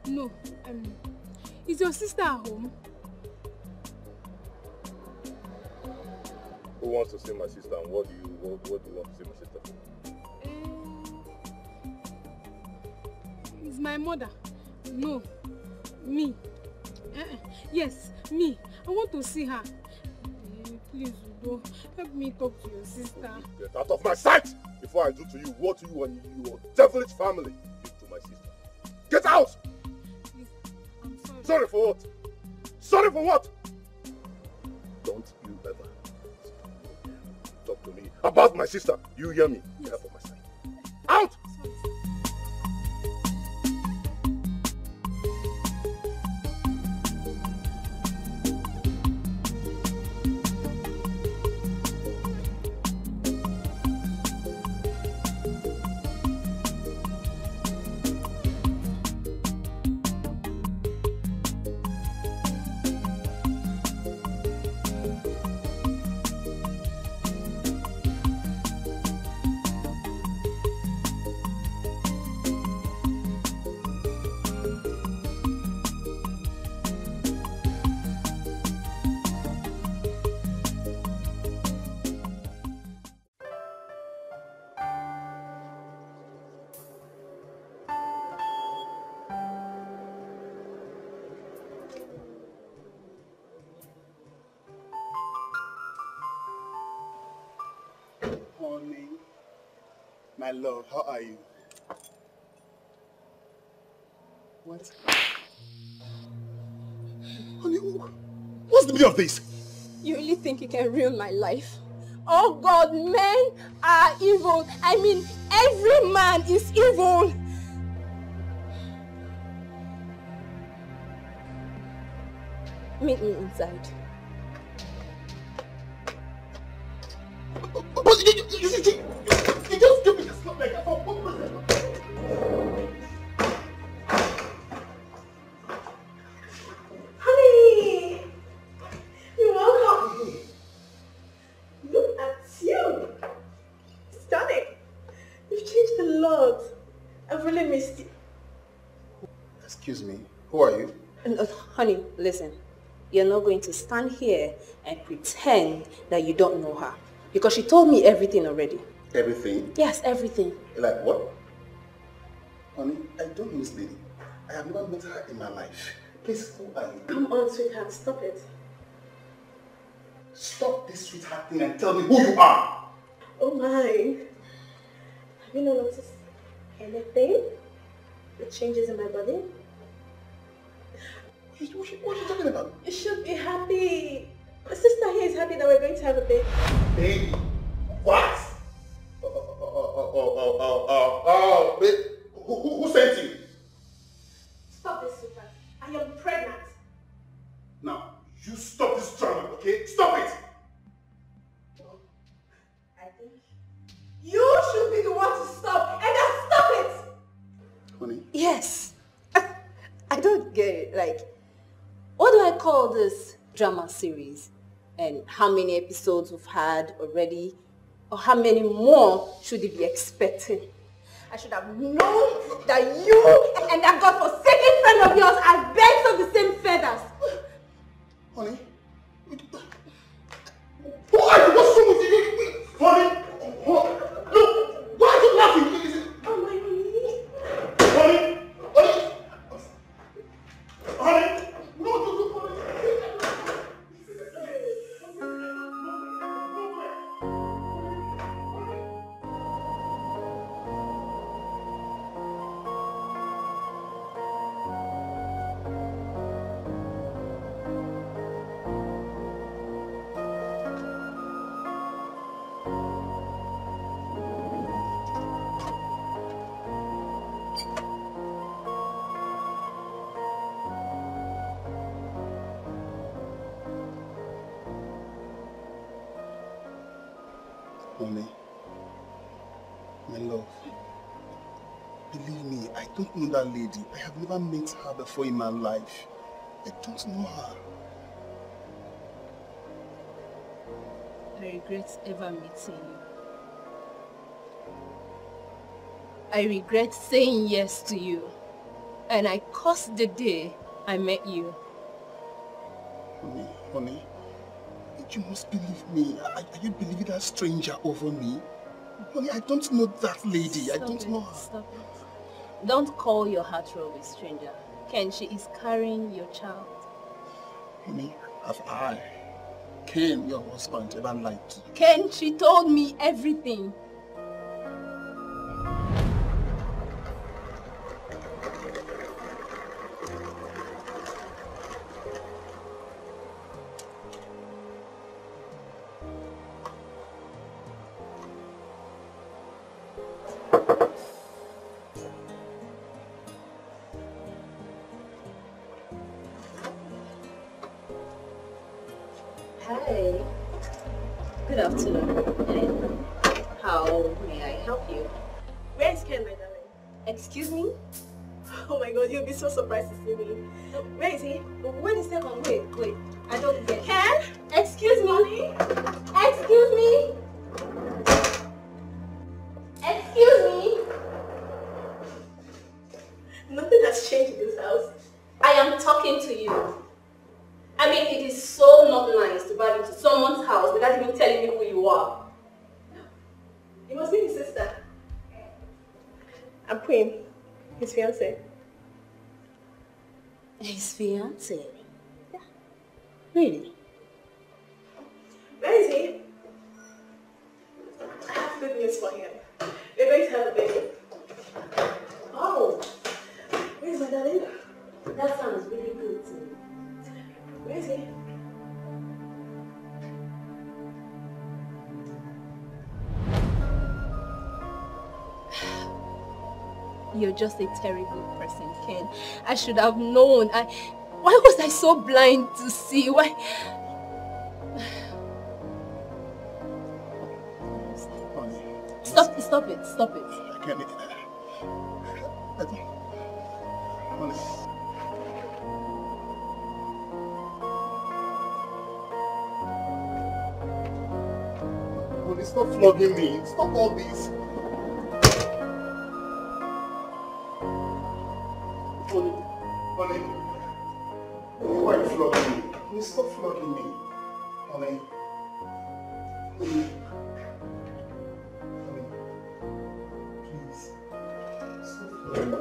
No. Is your sister at home? Who wants to see my sister, and what do you want to see my sister for? It's my mother. No. Me. Yes, me. I want to see her. Please, Udo, help me talk to your sister. Get out of my sight before I do to you what you and your devilish family did to my sister. Get out! Please, I'm sorry. Sorry for what? Sorry for what? to me about my sister. You hear me? Get out of my sight. Out! Honey, my love, how are you? What? Honey, what's the meaning of this? You really think you can ruin my life? Oh God, men are evil. I mean, every man is evil. Meet me inside. You just give me a slap like that. Honey! You're welcome. Look at you. Stunning. You've changed a lot. I've really missed you. Excuse me, who are you? Honey, listen. You're not going to stand here and pretend that you don't know her. Because she told me everything already. Everything? Yes, everything. Like what? Honey, I don't know this lady. I have never met her in my life. Please, who are you? Come on, sweetheart. Stop it. Stop this sweetheart thing and tell me who you are. Oh my. Have you not noticed anything? The changes in my body? What are you talking about? You should be happy. My sister here is happy that we're going to have a baby. Baby? What? Wait. Who sent you? Stop this, sweetheart. I am pregnant. Now, you stop this drama, okay? Stop it! I think you should be the one to stop, and then stop it! Honey? Yes. I don't get it. Like, what do I call this drama series? And how many episodes we've had already? Or how many more should it be expecting? I should have known that you and that godforsaken friend of yours are birds of the same feathers. Honey? Who are you? What's wrong with you? Honey? Look! Why are you laughing? Oh my God. Honey? Honey? Honey? No, honey. Honey, my love, believe me, I don't know that lady. I have never met her before in my life. I don't know her. I regret ever meeting you. I regret saying yes to you. And I cursed the day I met you. Honey, you must believe me. Are you believing that stranger over me? Honey, I don't know that lady. I don't know her. Stop it. Don't call your heart-throb a stranger. Ken, she is carrying your child. Honey, have I, Ken, your husband, ever lied to you? Ken, she told me everything. Hey. Good afternoon. How may I help you? Where is Ken, my darling? Excuse me? Oh my god, you'll be so surprised to see me. Where is he? Wait a second, wait. I don't get Ken? Excuse me? Excuse me? Excuse me? Nothing has changed in this house. I am talking to you. I mean, it is so not nice to buy into someone's house without even telling me who you are. You must be his sister. I'm Queen, his fiancée. His fiancée? Yeah. Really? Where is he? I have good news for him. We're going to have a baby. Oh. Where's my darling? That sounds really good to me. Where is he? You're just a terrible person, Ken. I should have known. Why was I so blind to see? Why? Stop it. I can't. Honey, stop flogging me. Stop all this. Honey, why are you flogging me? Honey, stop flogging me. Honey. Please. Stop flogging me.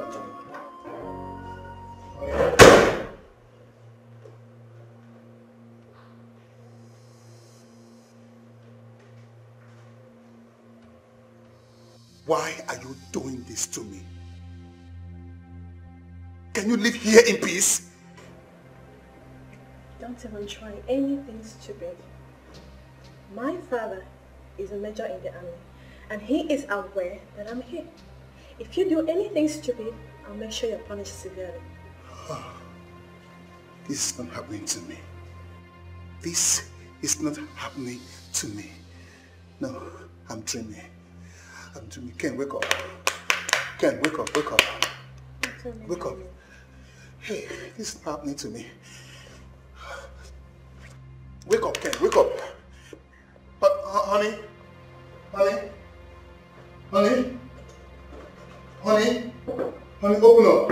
Why are you doing this to me? Can you live here in peace? Don't even try anything stupid. My father is a major in the army, and he is aware that I'm here. If you do anything stupid, I'll make sure you're punished severely. This is not happening to me. This is not happening to me. No, I'm dreaming. I'm dreaming. Ken, wake up. Ken, wake up, wake up. Wake up. Hey, this is not happening to me. Wake up, Ken, wake up. But, honey, open up.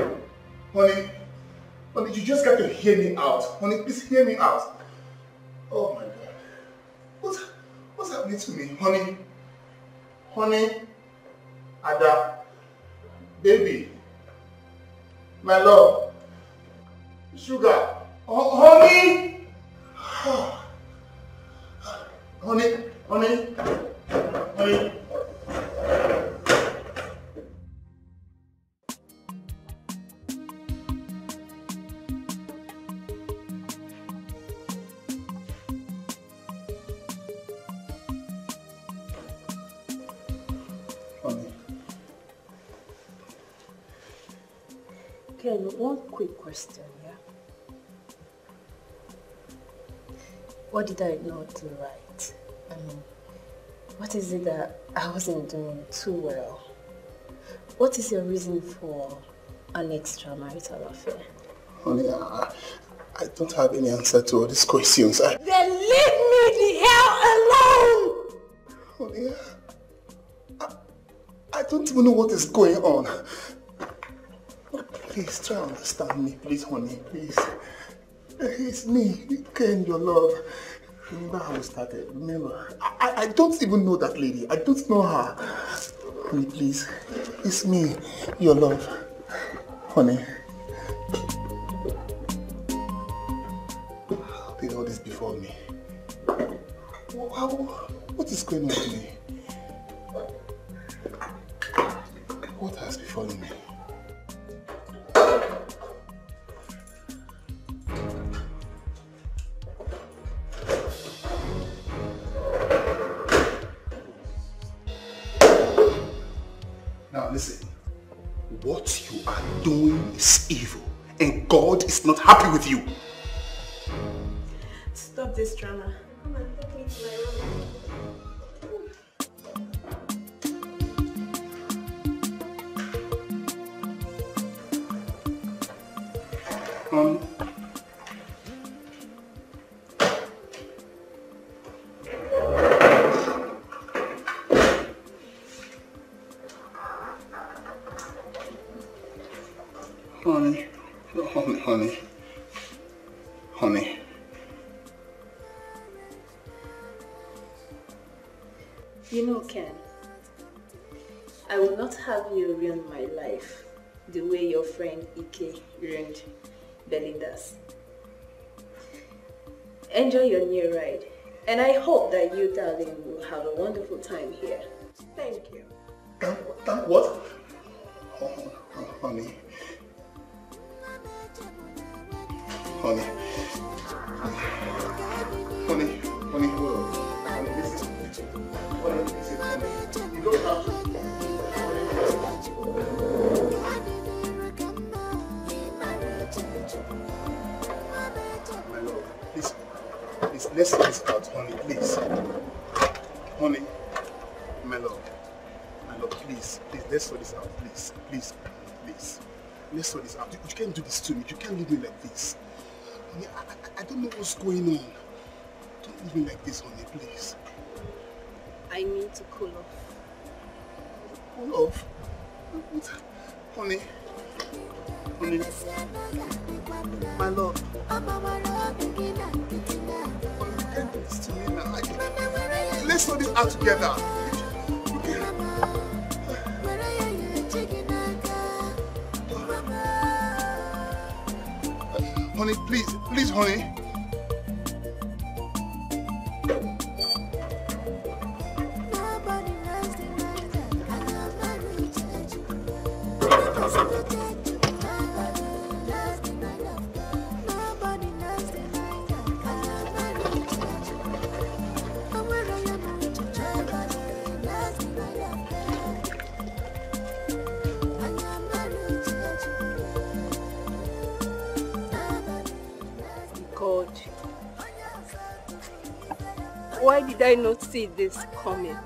Honey, you just got to hear me out. Honey, please hear me out. Oh my God. What's happening to me? Honey, Ada, baby, my love, sugar, honey, honey. Ken, one quick question, yeah? What did I not do right? I mean, what is it that I wasn't doing too well? What is your reason for an extramarital affair? Honey, I don't have any answer to all these questions. Then leave me the hell alone! Honey, I don't even know what is going on. Please try to understand me, please, honey, please. It's me, Ken, your love. Remember how we started? Remember? I don't even know that lady. I don't know her. Honey, please. It's me, your love. Honey. How did all this befall me? What is going on with me? What has befallen me? Now listen, what you are doing is evil and God is not happy with you. Stop this drama. Come and take me to my room. Honey, honey. You know, Ken, I will not have you ruin my life the way your friend Ike ruined Belinda's. Enjoy your new ride, and I hope that you, darling, will have a wonderful time here. Thank you. Thank what? Honey. Honey, hold on. Honey, listen. Honey, you don't have to. My love, please, let's sort this out, honey, please. Honey, my love, please, let's sort this out, please. Let's sort this out. You can't do this to me. You can't leave me like this. Honey, I don't know what's going on. Don't leave me like this, honey, please. I need to cool off. Cool off? What? Honey, my love. You can't do this to me now. Let's sort this out together. Honey, please, honey. Why did I not see this coming?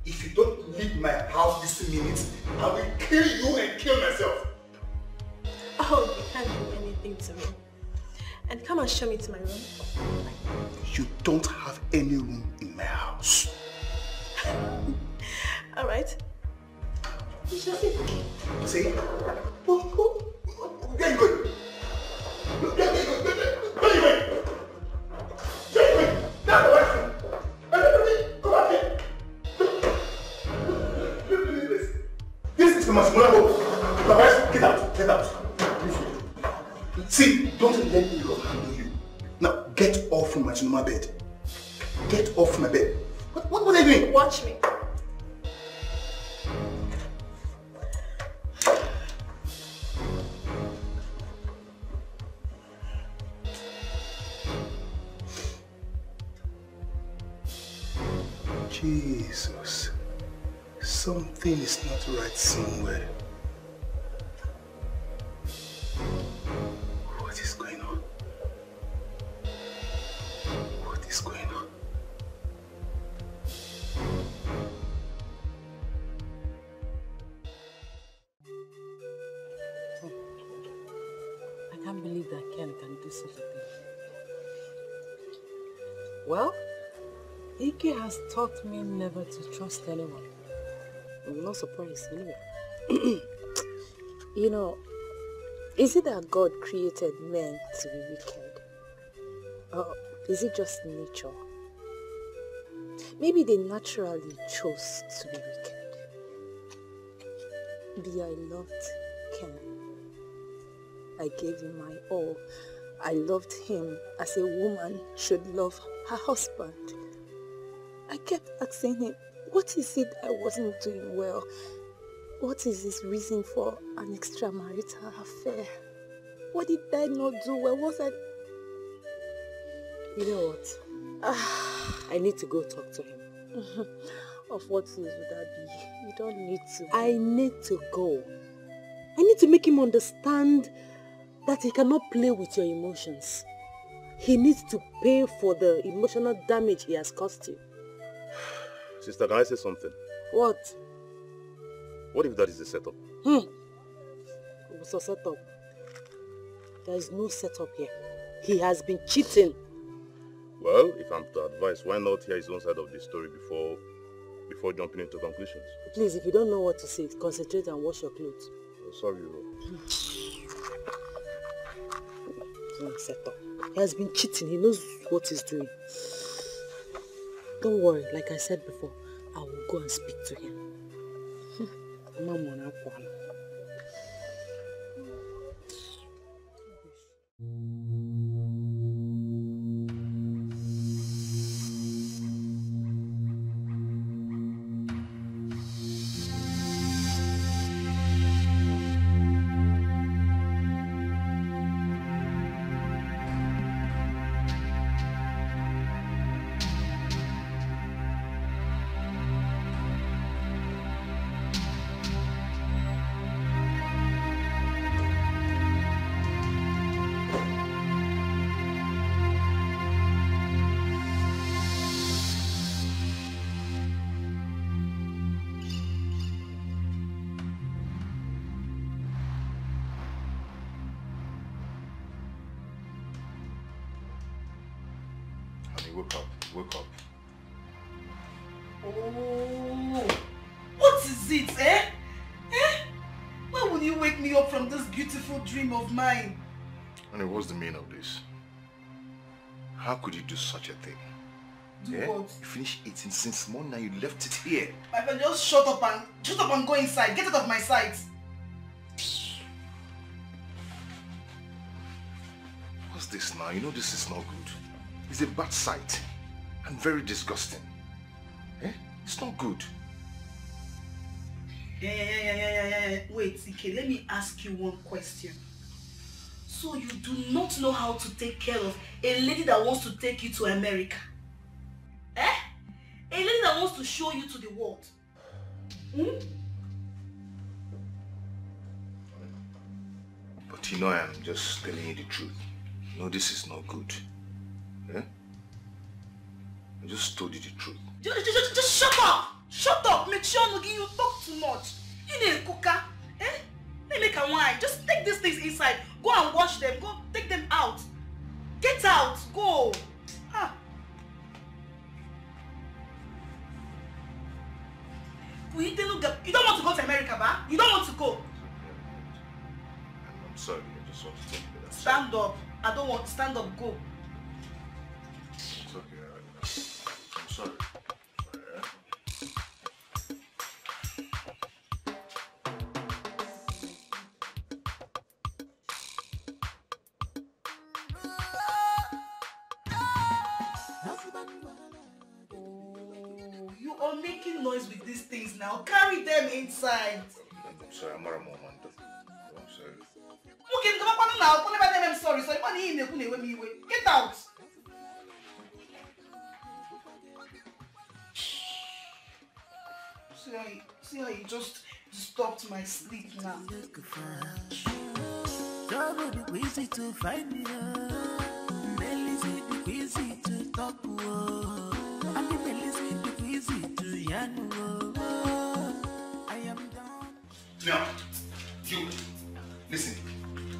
If you don't leave my house this minute, I will kill you and kill myself. Oh, you can't do anything to me. And come and show me to my room. You don't have any room in my house. All right. See? Where are you going? Where are you going? This is the Masmuna home. My wife, get out. Get out. See, don't let me go handle you. Now, get off from my cinema bed. Get off my bed. What are you doing? Watch me. Jesus, something is not right somewhere. What is going on? What is going on? I can't believe that Well, Ike has taught me never to trust anyone. I'm not surprised anyway. You know, is it that God created men to be wicked? Or is it just nature? Maybe they naturally chose to be wicked. I loved Ken. I gave him my all. I loved him as a woman should love her husband. I kept asking him, what is it I wasn't doing well? What is his reason for an extramarital affair? What did I not do well? You know what? I need to go talk to him. Of what use would that be? You don't need to. I need to go. I need to make him understand that he cannot play with your emotions. He needs to pay for the emotional damage he has caused you. Sister, can I say something? What? What if that is a setup? What's a setup? There is no setup here. He has been cheating. Well, if I'm to advise, why not hear his own side of the story before jumping into conclusions? Please, if you don't know what to say, concentrate and wash your clothes. Oh, sorry, Ro. Setup. He has been cheating. He knows what he's doing. Don't worry. Like I said before, I will go and speak to him. Wake up, wake up. Oh, what is it, eh? Why would you wake me up from this beautiful dream of mine? And what's the meaning of this? How could you do such a thing? Do what? You finished eating since morning and you left it here. My friend, just shut up and go inside. Get out of my sight. What's this now? You know this is not good. It's a bad sight and very disgusting. It's not good. Wait, Ike, let me ask you one question. So you do not know how to take care of a lady that wants to take you to America? A lady that wants to show you to the world? But you know I am just telling you the truth. No, this is not good. I just told you the truth. Just shut up! Shut up! Make sure you talk too much. You need a cooker. They make a wine. Just take these things inside. Go and wash them. Go take them out. Get out. Go. You don't want to go to America, ba? You don't want to go. I'm sorry. I just want to tell you that. Stand up. I don't want to stand up. Go. It's okay. I'm sorry. You are making noise with these things now. Carry them inside. I'm sorry. I'm not a moment. I'm sorry. Okay, come on now. I'm sorry. Get out. See how you just disturbed my sleep now. Trouble be easy to find me. Melissa be easy to talk to. And the Melissa be easy to yarn. I am down. Now, you listen.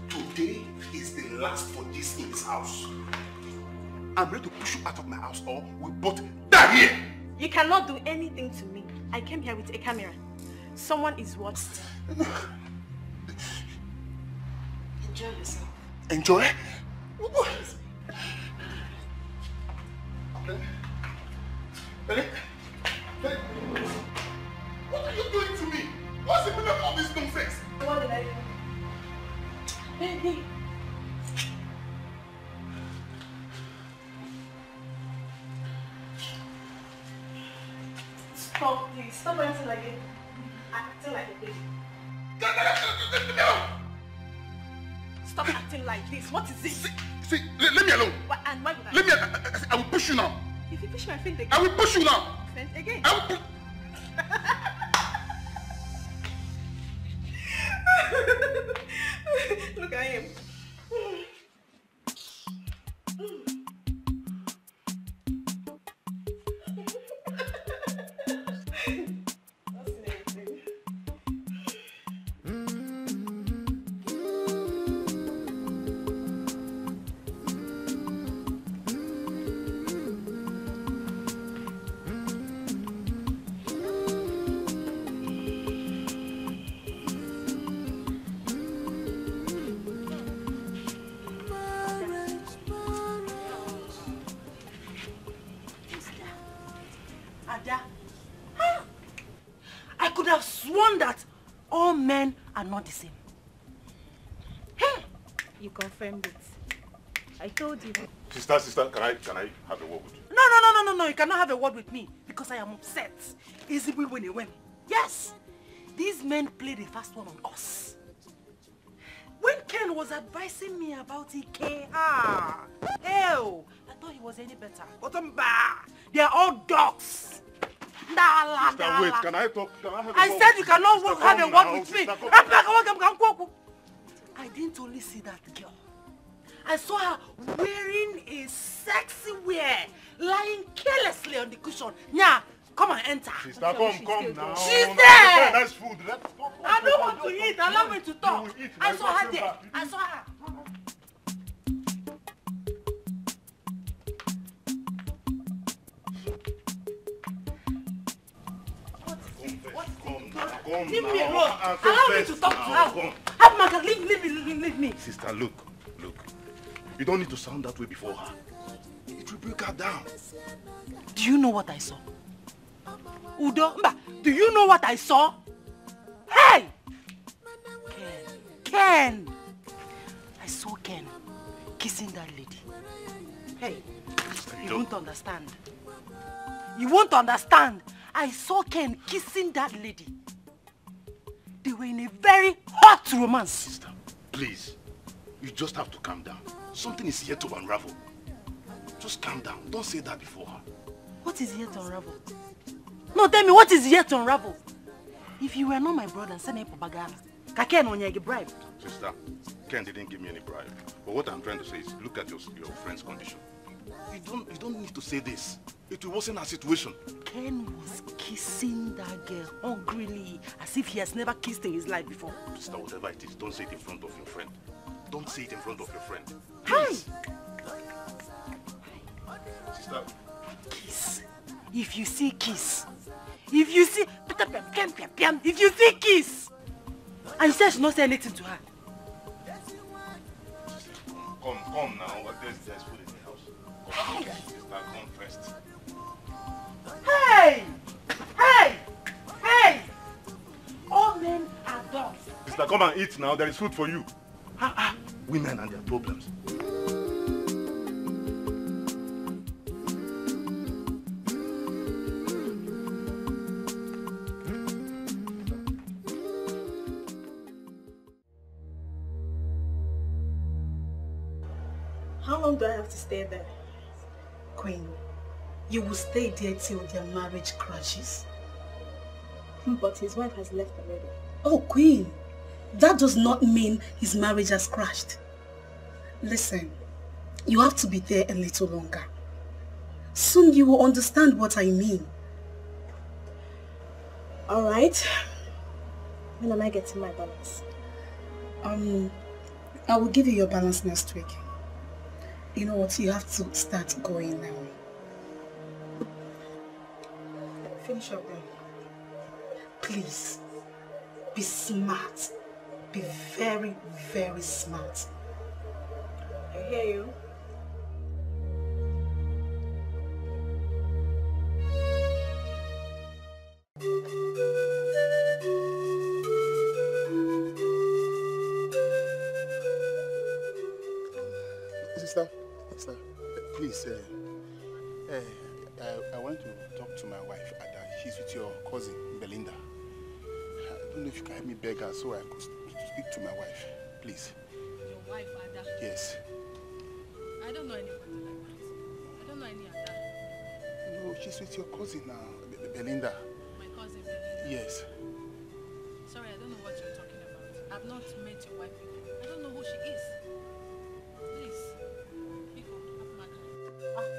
Today is the last for this in this house. I'm ready to push you out of my house or we both die here. You cannot do anything to me. I came here with a camera. Someone is watching. Enjoy yourself. Enjoy? Belly? What are you doing to me? What's the meaning of all this nonsense? What did I do? Baby. Stop, please. Stop acting like it. Acting like a baby. Stop acting like this. What is it? See, let me alone. What, and why would I? Let me. I will push you now. If you push my feet again. I will push you now. Then again. I will push. Look at him. I could have sworn that all men are not the same. You confirmed it. I told you. Sister, can I have a word with you? No, you cannot have a word with me because I am upset. Easy when you win. Yes, these men played the first one on us. When Ken was advising me about EK, hell, I thought he was any better. But they are all dogs. Sister, wait, can I talk? Can I have a I word said with you cannot Sister, have a come word now, with me. Sister, come. I didn't only see that girl. I saw her wearing a sexy wear, lying carelessly on the cushion. Nya, come and enter. Sister, come now. She's No, there. Nice food. Let's go. I don't want to eat. Allow me to talk. I saw her there. I saw her. Leave me alone. Allow me to talk to her. Have Margaret, leave me. Sister, look. You don't need to sound that way before her. It will break her down. Do you know what I saw? Udo, do you know what I saw? Hey! Ken! I saw Ken kissing that lady. Hey, you won't understand. You won't understand. I saw Ken kissing that lady. They were in a very hot romance. Sister, please. You just have to calm down. Something is here to unravel. Just calm down. Don't say that before her. What is here to unravel? No, tell me, what is here to unravel? If you were not my brother, send me propaganda. Ken on your bribe. Sister, Ken didn't give me any bribe. But what I'm trying to say is, look at your friend's condition. You don't need to say this. It will worsen our situation. Ken was kissing that girl hungrily, as if he has never kissed in his life before. Sister, whatever it is, don't say it in front of your friend. Don't say it in front of your friend. Please. Sister. Kiss. If you see kiss. If you see kiss. And you said she not say anything to her. Come now. There's food in the house. Come, sister, come first. Hey! All men are dogs. Sister, come and eat now. There is food for you. Women and their problems. How long do I have to stay there? Queen, you will stay there till their marriage crashes. But his wife has left already. Oh, Queen, that does not mean his marriage has crashed. Listen, you have to be there a little longer. Soon you will understand what I mean. Alright. When am I getting my balance? I will give you your balance next week. You know what? You have to start going now. Finish up then. Please, be smart. Be very, very smart. I hear you. Sister, please, I want to talk to my wife, Ada. She's with your cousin, Belinda. I don't know if you can help me beg her so I could speak to my wife, please. Your wife, Ada? Yes. I don't know anybody like that. I don't know any Ada. No, she's with your cousin now, Belinda. My cousin Belinda? Yes. Sorry, I don't know what you're talking about. I've not met your wife before. I don't know who she is. Please, Biko, have my time.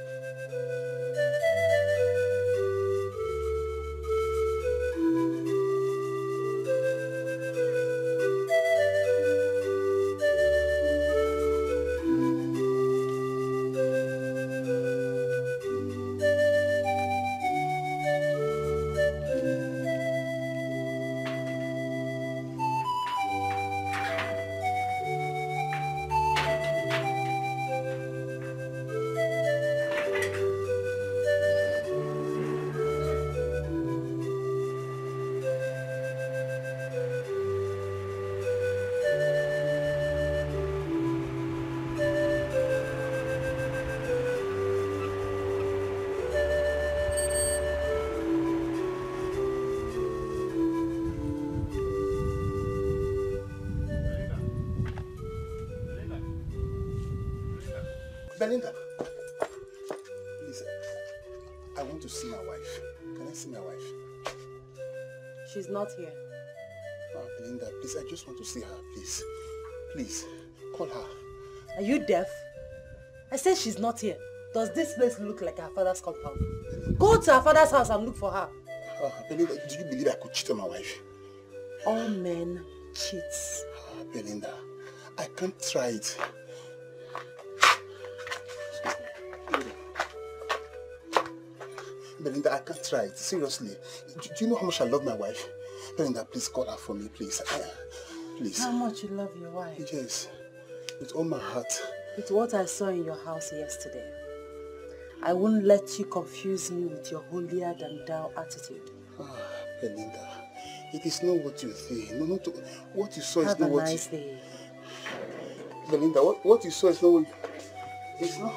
Belinda, please, I want to see my wife. Can I see my wife? She's not here. Oh, Belinda, please, I just want to see her, please. Please, call her. Are you deaf? I said she's not here. Does this place look like her father's compound? Go to her father's house and look for her. Oh, Belinda, do you believe I could cheat on my wife? All men cheat. Oh, Belinda, I can't try it. Belinda, I can't try it. Seriously. Do you know how much I love my wife? Belinda, please call her for me, please. Please. How much you love your wife? Yes. With all my heart. With what I saw in your house yesterday. I won't let you confuse me with your holier than thou attitude. Ah, Belinda. It is not what you think. No, not what you saw is Have not a what nice day. Belinda, what you saw is not what it's not.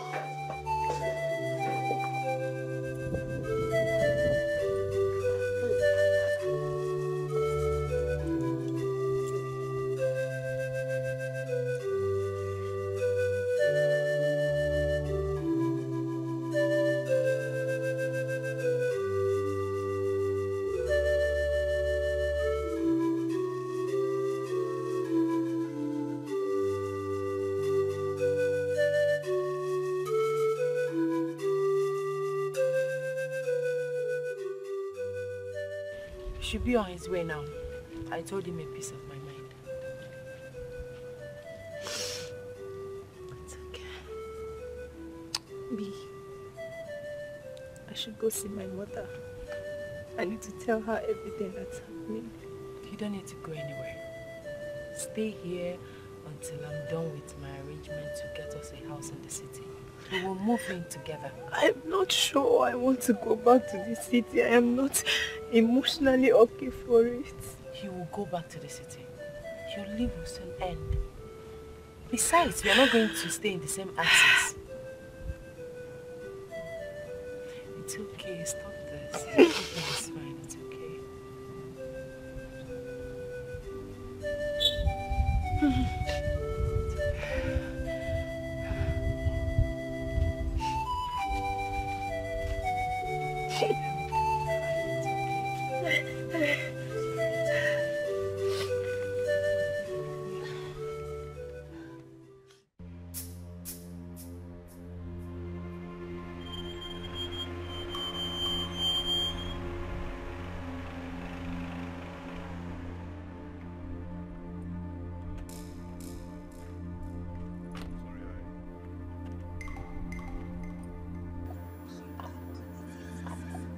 Should be on his way now. I told him a piece of my mind. It's okay. B, I should go see my mother. I need to tell her everything that's happening. You don't need to go anywhere. Stay here until I'm done with my arrangement to get us a house in the city. We will move in together. I'm not sure I want to go back to the city. I am not emotionally okay for it. You will go back to the city. Your leave will soon end. Besides, we are not going to stay in the same axis. It's okay, stop this. Everything is fine, it's okay.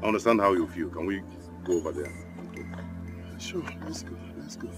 I understand how you feel. Can we go over there? Sure, let's go. Let's go.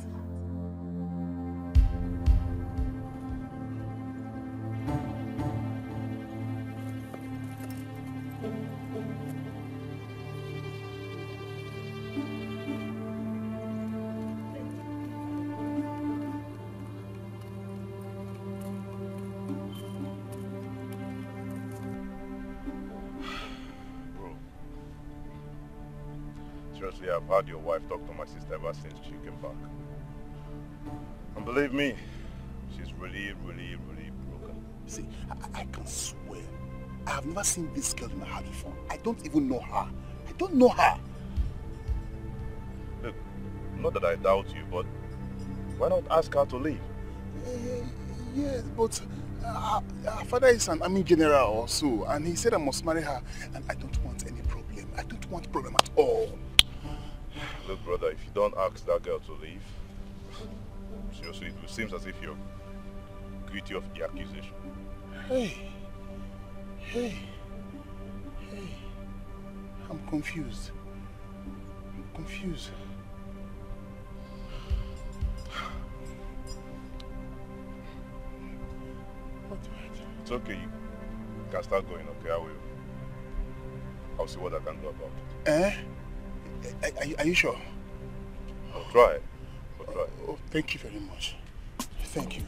Seriously, I've had your wife talk to my sister ever since she came back. And believe me, she's really broken. See, I can swear, I have never seen this girl in my heart before. I don't even know her. I don't know her. Look, not that I doubt you, but why not ask her to leave? Yes, but her father is an army general or so, and he said I must marry her, and I don't want any problem. I don't want problem at all. Look, brother, if you don't ask that girl to leave, seriously, it seems as if you're guilty of the accusation. Hey, I'm confused. What do I do? It's okay, you can start going, okay? I'll see what I can do about it. Are you sure? I'll try. Oh, thank you very much. Thank you.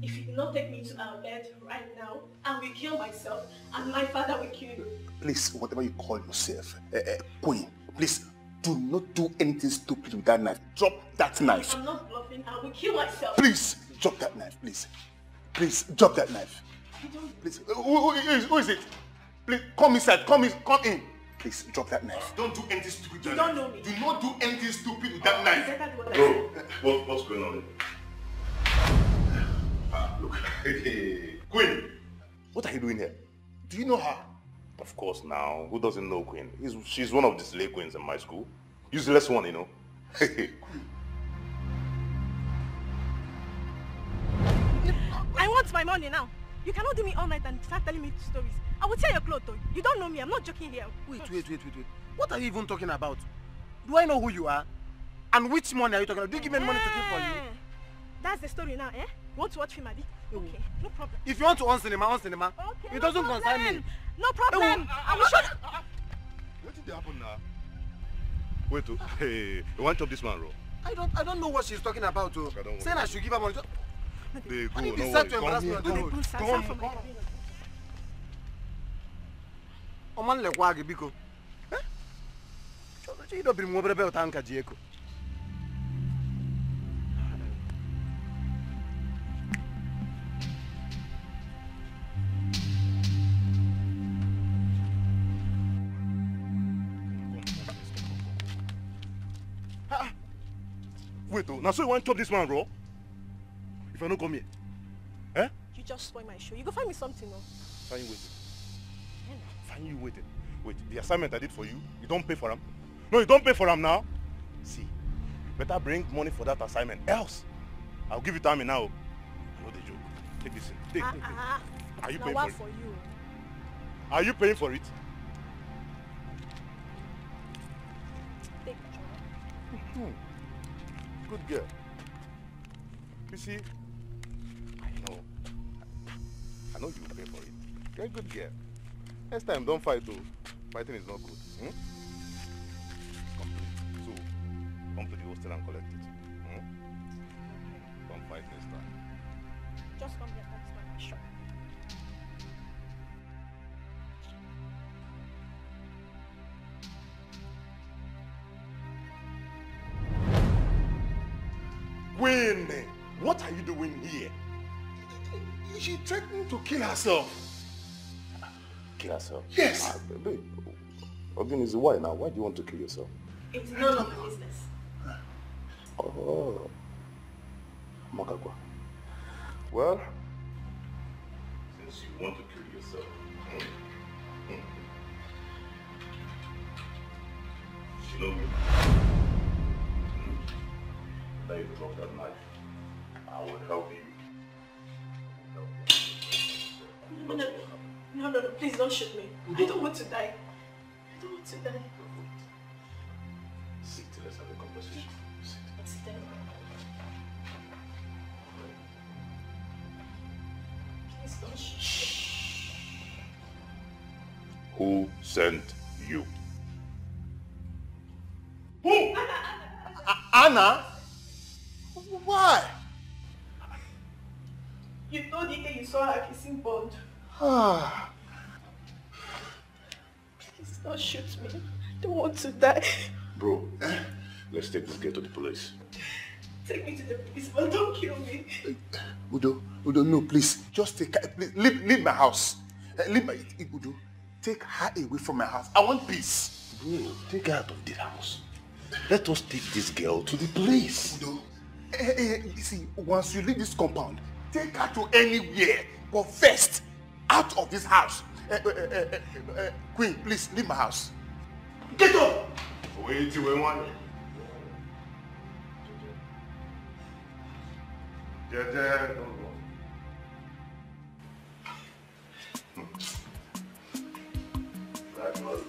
If you do not take me to our bed right now, I will kill myself and my father will kill you. Please, whatever you call yourself, Queen, please do not do anything stupid with that knife. Drop that knife. I'm not bluffing. I will kill myself. Please, drop that knife, please. Please, drop that knife. Please, who is it? Please, come inside, come in. Please, drop that knife. Don't do anything stupid with that You don't know me. Do not do anything stupid with that knife. Exactly what I Bro, what's going on? Look, Queen, what are you doing here? Do you know her? Of course now. Who doesn't know Queen? She's one of the slave queens in my school. Useless one, you know. I want my money now. You cannot do me all night and start telling me stories. I will tear your clothes though. You don't know me. I'm not joking here. Wait. What are you even talking about? Do I know who you are? And which money are you talking about? Do you give me money to keep for you? That's the story now, eh? You want to watch film, Abi? Okay, no problem. If you want to on cinema. Okay, It doesn't concern me. No problem. I will show you. What did happen now? Wait, you want to chop this man, bro? I don't know what she's talking about. Saying I should give her money. They go, And you no decide to worries. embarrass me on the road. Come on. Oman le kwa biko. Eh? You don't bring more about Anka Dieko. Wait, now so you want to chop this man, bro? If I don't come here, eh? You just spoil my show. You go find me something, no? Find you waiting. Find you waiting. Wait, the assignment I did for you, you don't pay for them? No, you don't pay for them now. See, you better bring money for that assignment. Else, I'll give you time now. I know the joke. Take this in. Take. Are you paying for it? For you. Are you paying for it? Take it. Good girl. You see, I know you pay for it. You're a good girl. Next time, don't fight though. Fighting is not good. Complete. So, come to the hostel and collect it. Don't fight next time. Just come here, that's my shop. Queen, what are you doing here? She threatened to kill herself. Kill herself? Yes. Babe, Ogin is why now? Why do you want to kill yourself? It's none of my business. Oh. Makakwa. Well, since you want to kill yourself, drop that knife, I will help you. No, please don't shoot me. I don't want to die. I don't want to die. Sit, let's have a conversation. Sit down. Please don't shoot me. Who sent you? Who? Anna? Why? You told Ike you saw her kissing Bond. Ah. Please don't shoot me. I don't want to die. Bro, let's take this girl to the police. Take me to the police, but don't kill me. Udo, no, please. Just take her. Please, leave my house. Udo, take her away from my house. I want peace. Bro, take her out of this house. Let us take this girl to the police. Udo, you see, once you leave this compound, take her to anywhere. But first, out of this house. Queen, please, leave my house. Get up! Wait till we want it. Don't go. Right, well.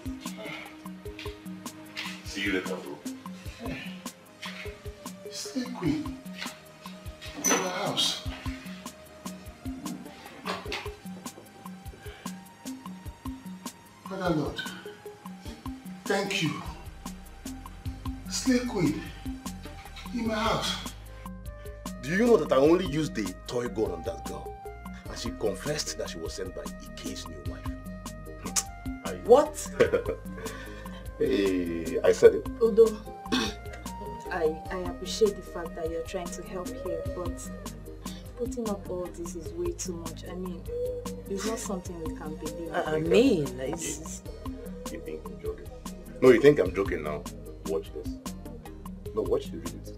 See you later, bro. Stay, Queen. Go to the house. Father Lord, thank you. Stay, Queen. In my house. Do you know that I only used the toy gun on that girl? And she confessed that she was sent by Ike's new wife. What? Hey, I said it. Udo, I appreciate the fact that you're trying to help here, but putting up all this is way too much. I mean, it's not something we can believe. I mean, it's... You think I'm joking? No, you think I'm joking now? Watch this. No, watch the video.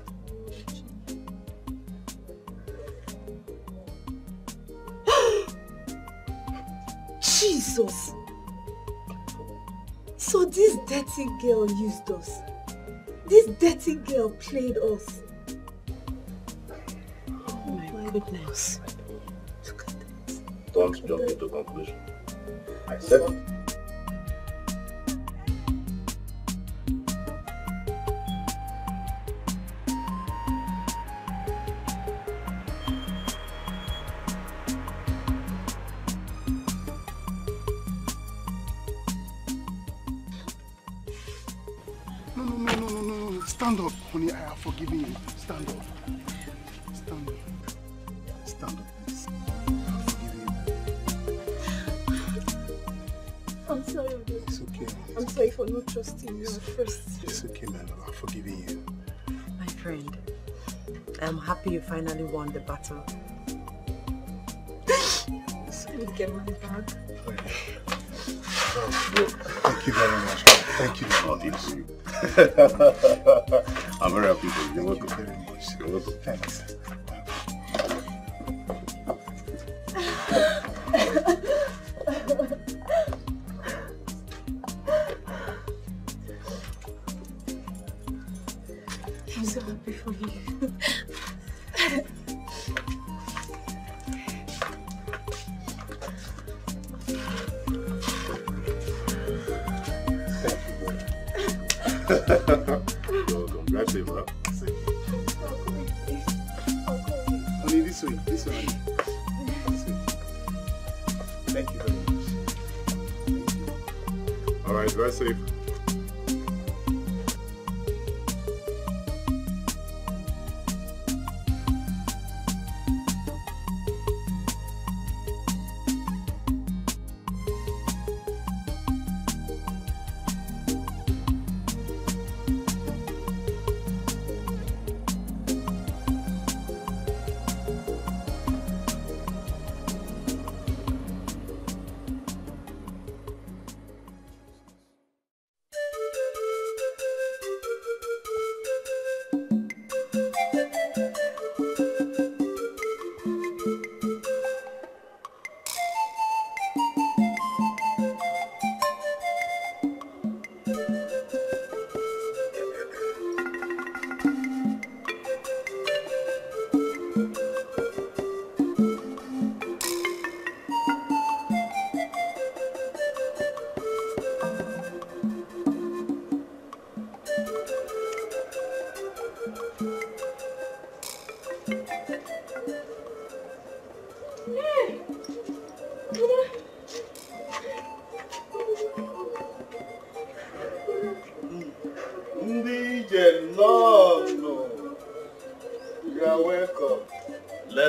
Jesus! So this dirty girl used us. This dirty girl played us. Oh my goodness. Don't jump into conclusion. I said it. No. Stand up, honey. I have forgiven you. Stand up. Stand up. Stand up, please. I have forgiven you. I'm sorry, Udo. It's okay. I'm sorry for not trusting you at first. It's okay, my love. I've forgiven you. My friend, I'm happy you finally won the battle. So you get my bag. Thank you very much. Thank you very much. I'm very happy for you. Thank you very much. You're welcome. Thanks. I'm so happy for you. Welcome. Drive safe, huh? Honey, this way. This way. Thank you very much. All right, drive safe.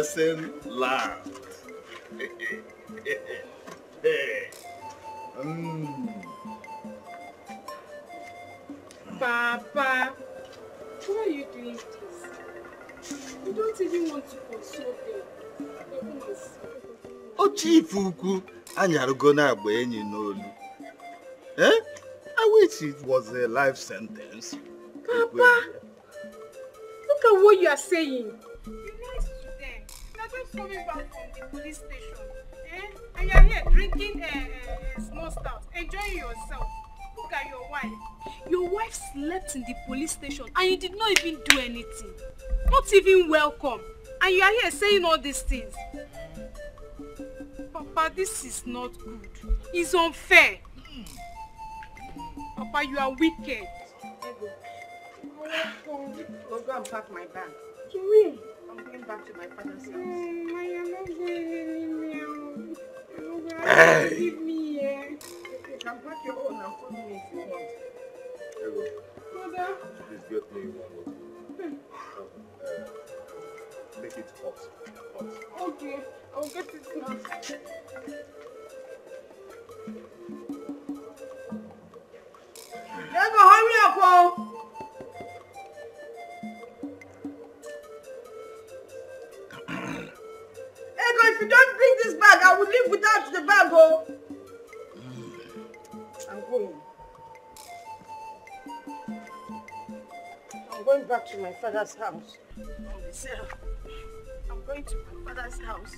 lesson learned. Papa, why are you doing this? You don't even want to console them. Oh, Chief Uku, anyarugo na agba enyi n'olu. I wish it was a life sentence. Papa, look at what you are saying. You're nice to them. You're just coming back from the police station. And you're here drinking small stout, enjoying yourself. Look at your wife. Your wife slept in the police station and you did not even do anything. Not even welcome. And you are here saying all these things. Papa, this is not good. It's unfair. Papa, you are wicked. I'll go and pack my bag. Sorry. I'm going back to my father's house. You're not going anywhere. Hey. Leave me here. You can pack your own and follow me if you want. Mother. Please get me one water. Make it hot. Hot. Okay, I'll get it now. Ego, hurry up, oh! Ego, if you don't bring this bag, I will leave without the bag, oh! I'm going. I'm going back to my father's house. I'm going to my father's house.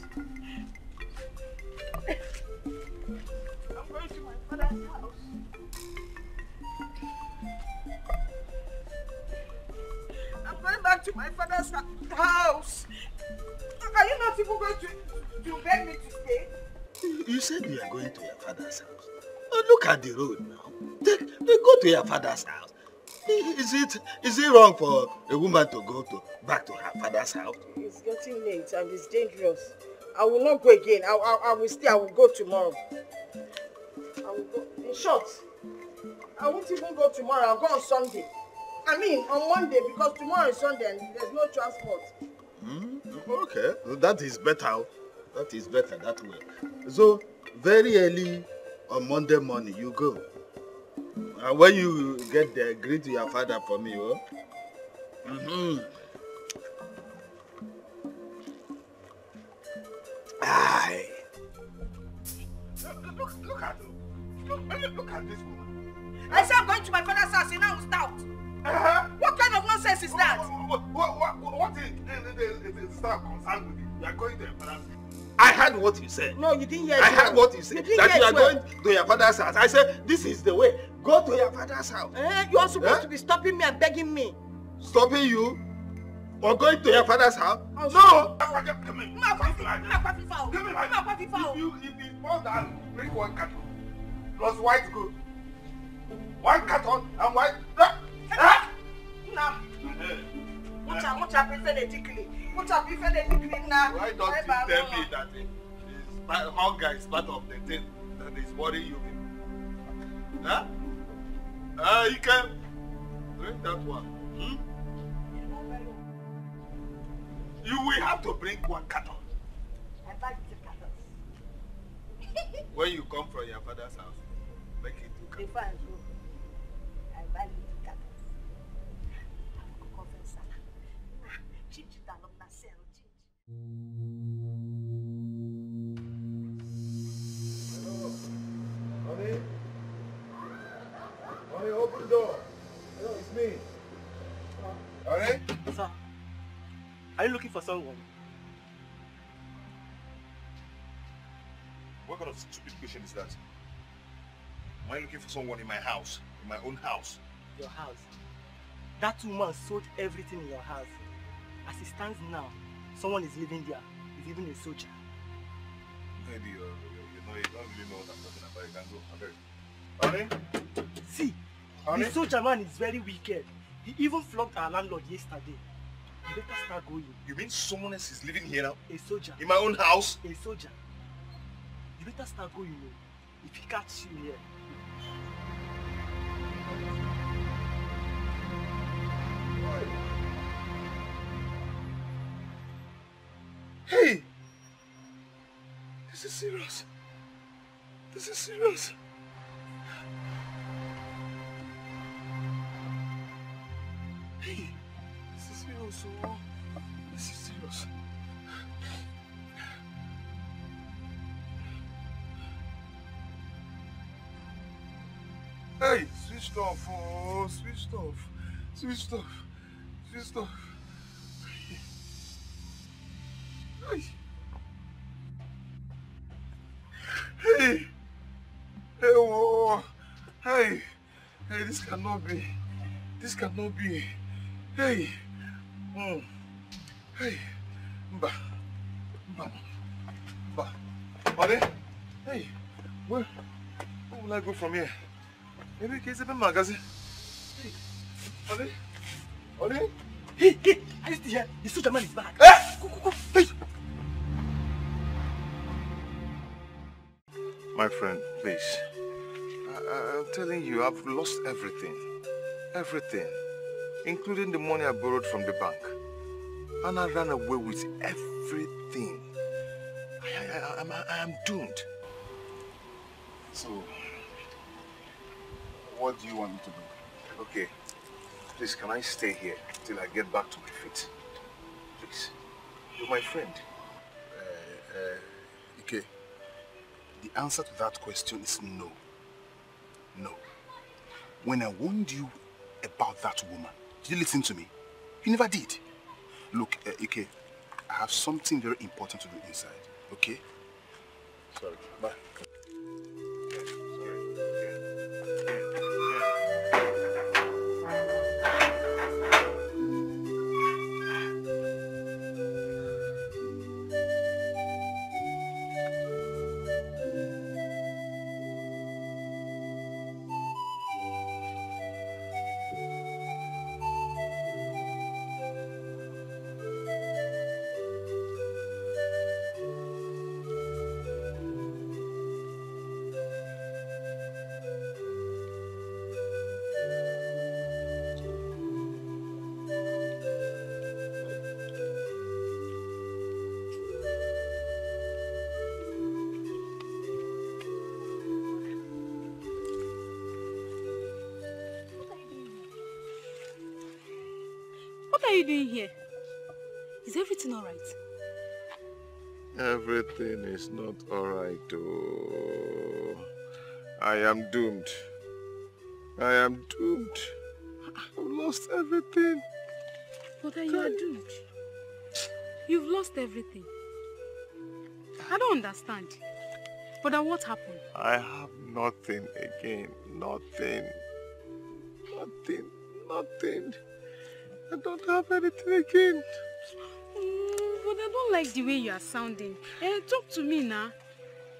I'm going to my father's house. I'm going back to my father's house. Are you not even going to beg me to stay? You said you are going to your father's house. Oh, look at the road now. They go to your father's house. Is it wrong for a woman to go back to her father's house? It's getting late and it's dangerous. I will not go again. I will stay. I will go tomorrow. I will go. In short, I won't even go tomorrow. I'll go on Sunday. I mean, on Monday, because tomorrow is Sunday and there's no transport. Okay, that is better. That is better that way. So, very early on Monday morning, you go. And when you get there, greet your father for me, oh? Aye. Look at this woman. I said I'm going to my father's house and now stout. What kind of nonsense is that? What is stout concerned with you? You are going to your father's house. I heard what you said. No, you didn't hear it. I heard what you said. That you are going to your father's house. I said, this is the way. Go to your father's house. You are supposed to be stopping me and begging me. Stopping you? Or going to your father's house? No! Come in. If it's more than bring one carton plus white goat. One carton and white. Why don't you tell me that hunger is part of the thing that is worrying you? Huh? You can bring that one. You will have to bring one carton. When you come from your father's house, make it 2 cartons. Honey, open the door. Hello, it's me. Honey? Sir, are you looking for someone? What kind of stupid question is that? Am I looking for someone in my house? In my own house? Your house. That woman sold everything in your house. As it stands now, someone is living there. He's even a soldier. Maybe you don't really know what I'm talking about. You can go. Honey? See, Honey? the soldier man is very wicked. He even flogged our landlord yesterday. You better start going. You mean someone else is living here now? A soldier. In my own house? A soldier. You better start going. If he catches you here. Hey! This is serious. This is serious. Hey! This is serious. Oh. This is serious. Hey! Switched off. Oh, switched off. Switched off. Switched off. Hey! Hey! Hey! Whoa. Hey! Hey! This cannot be. This cannot be. Hey! Hey! Mba! Mba! Mba! Ode? Hey! Where will I go from here? Maybe it's a magazine. Hey! Ode? Ode? Hey! I used to hear the soldier man is back. Go! Hey! My friend, please. I'm telling you, I've lost everything. Everything. Including the money I borrowed from the bank. And I ran away with everything. I am doomed. So, what do you want me to do? Okay. Please, can I stay here till I get back to my feet? Please. You're my friend. Ike, the answer to that question is no. No. When I warned you about that woman, did you listen to me? You never did. Look, Ike, I have something very important to do inside, okay? Sorry, bye. What are you doing here? Is everything alright? Everything is not alright, oh. I am doomed. I am doomed. I've lost everything. But you are doomed. You've lost everything. I don't understand. But what happened? I have nothing again. Nothing. Nothing. Nothing. I don't have anything again. But I don't like the way you are sounding. Talk to me now.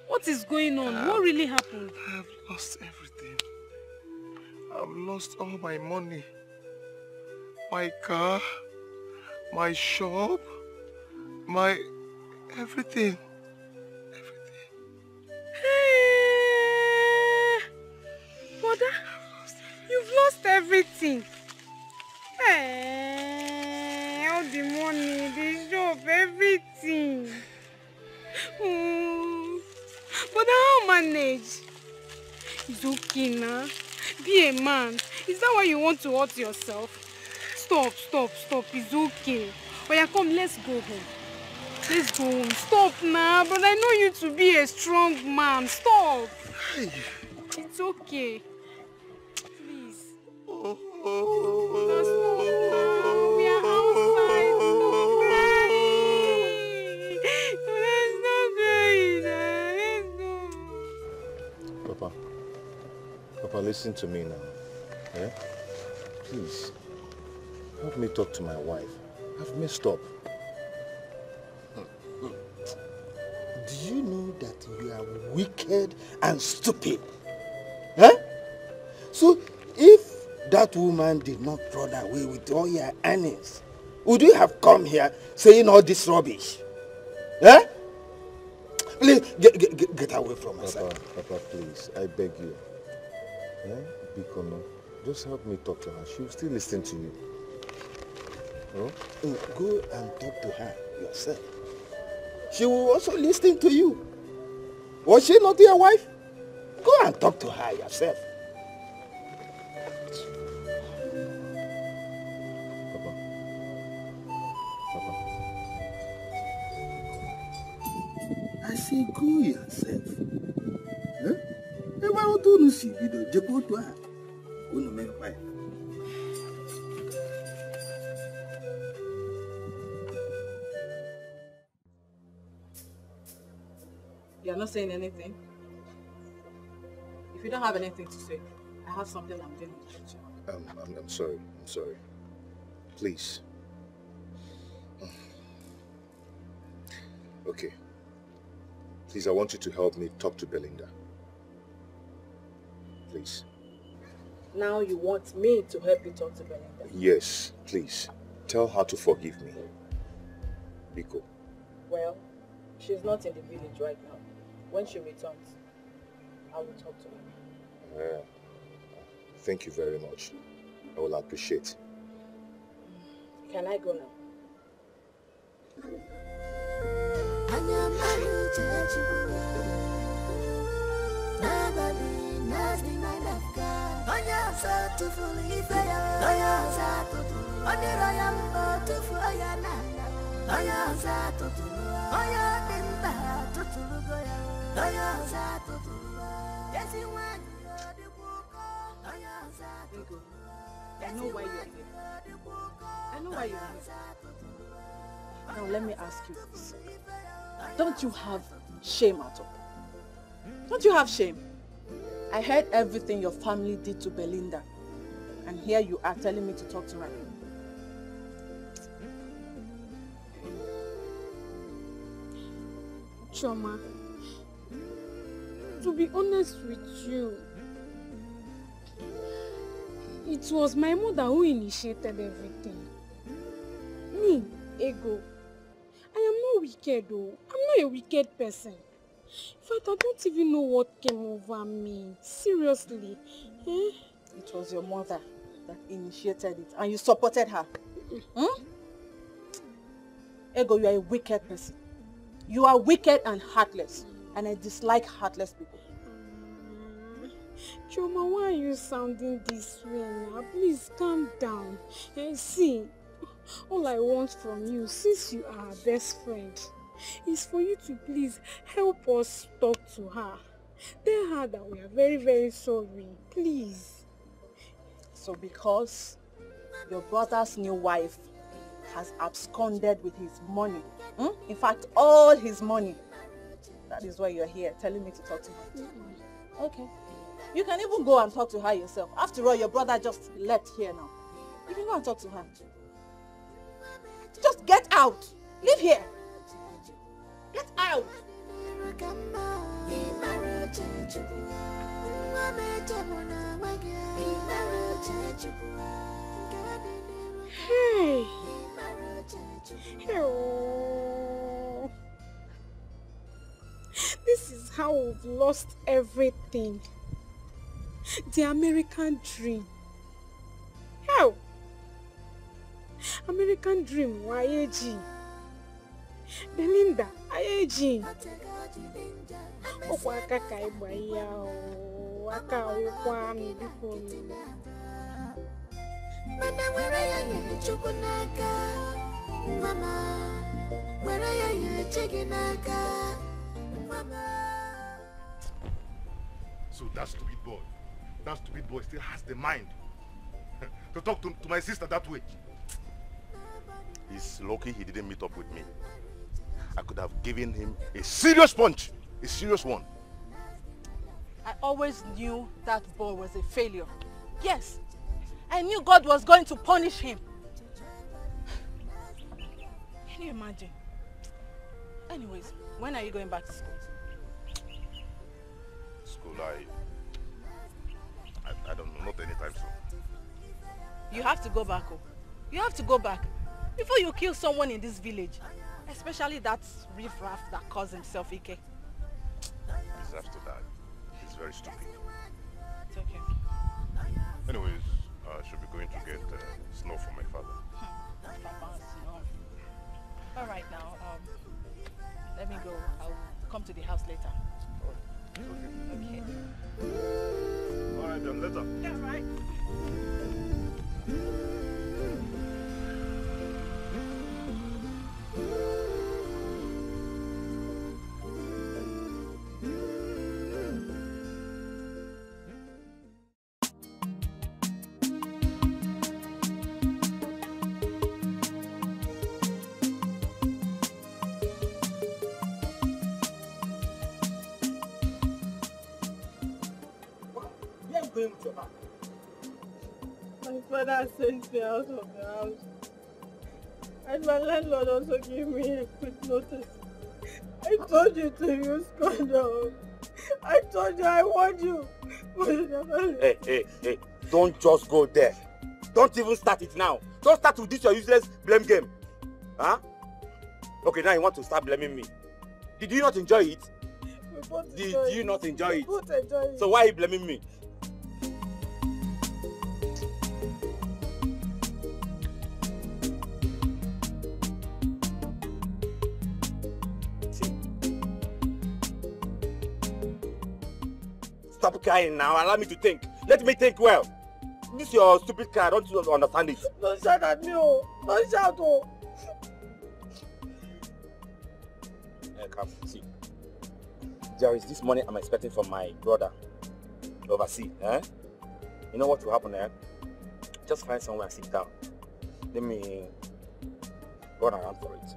What is going on? What really happened? I have lost everything. I've lost all my money. My car. My shop. My... everything. Mother, you've lost everything. All the money, the job, everything. But how manage? It's okay now. Be a man. Is that why you want to hurt yourself? Stop. It's okay. Oh yeah, come, let's go home. Let's go home. Stop now. But I know you to be a strong man. Stop. Hey. It's okay. Please. Oh. Stop now. We are outside. Stop crying. Let's go. Papa, listen to me now. Yeah? Please. Help me talk to my wife. I've messed up. Do you know that you are wicked and stupid? Huh? So, if that woman did not run away with all your earnings, would you have come here saying all this rubbish? Huh? Please, get away from my side. Papa, please, I beg you. Yeah? Bikono, just help me talk to her. She will still listen to you. Oh? Go and talk to her yourself. she will also listen to you. Was she not your wife? Go and talk to her yourself. I say go yourself. If I want to see you, just go to her. Go to my wife. You're not saying anything? If you don't have anything to say, I have something I'm doing in the kitchen. I'm sorry. Please. Okay. Please, I want you to help me talk to Belinda. Please. Now you want me to help you talk to Belinda? Yes, please. Tell her to forgive me. Biko. Well, she's not in the village right now. When she returns, I will talk to her. Thank you very much. I will appreciate. Can I go now? I know why you're here. I know why you're here. Now let me ask you this. Don't you have shame at all? Don't you have shame? I heard everything your family did to Belinda. And here you are telling me to talk to her. Chioma, to be honest with you, it was my mother who initiated everything. Me, Ego. I am not wicked though. I'm not a wicked person. In fact, I don't even know what came over me. Seriously. Eh? It was your mother that initiated it and you supported her. Ego, you are a wicked person. You are wicked and heartless. And I dislike heartless people. Chioma, why are you sounding this way now? Please calm down. See, all I want from you, since you are our best friend, is for you to please help us talk to her. Tell her that we are very, very sorry. Please. So because your brother's new wife has absconded with his money, in fact, all his money, that is why you're here, telling me to talk to her. Okay. You can even go and talk to her yourself. After all, your brother just left here now. You can go and talk to her. Just get out. Leave here. Get out. Hey. Oh. This is how we've lost everything. The American dream. How? American dream, YAG. Belinda, IAG. Okwaka kaibaya o waka okwa mi biko mi. Mama, where are you? Chukunaka. Mama, where are you? Chikinaka. Mama. So that stupid boy still has the mind to talk to my sister that way. He's lucky he didn't meet up with me. I could have given him a serious punch, a serious one. I always knew that boy was a failure. Yes, I knew God was going to punish him. Can you imagine? Anyways, when are you going back to school? School, I don't know, not anytime soon. You have to go back, oh. You have to go back before you kill someone in this village. Especially that riffraff that calls himself Ike. He deserves to die. He's very stupid. It's okay. Anyways, I should be going to get snow for my father. Papa, snow. Alright now, let go. I'll come to the house later. Okay. Alright then, later. Yeah, right. With your back? My father sent me out of the house. And my landlord also gave me a quick notice. I told you to use condom. I told you I want you. But you never Hey. Don't just go there. Don't even start it now. Don't start with this your useless blame game. Huh? Okay, now you want to start blaming me. Did you not enjoy it? Did you not enjoy it? So why are you blaming me? Stop crying now. Allow me to think. Let me think well. This your stupid cry. I don't understand it. Don't shout at me, oh. Don't shout, oh. Come, see. There is this money I'm expecting from my brother overseas. You know what will happen there? Just find somewhere and sit down. Let me run around for it.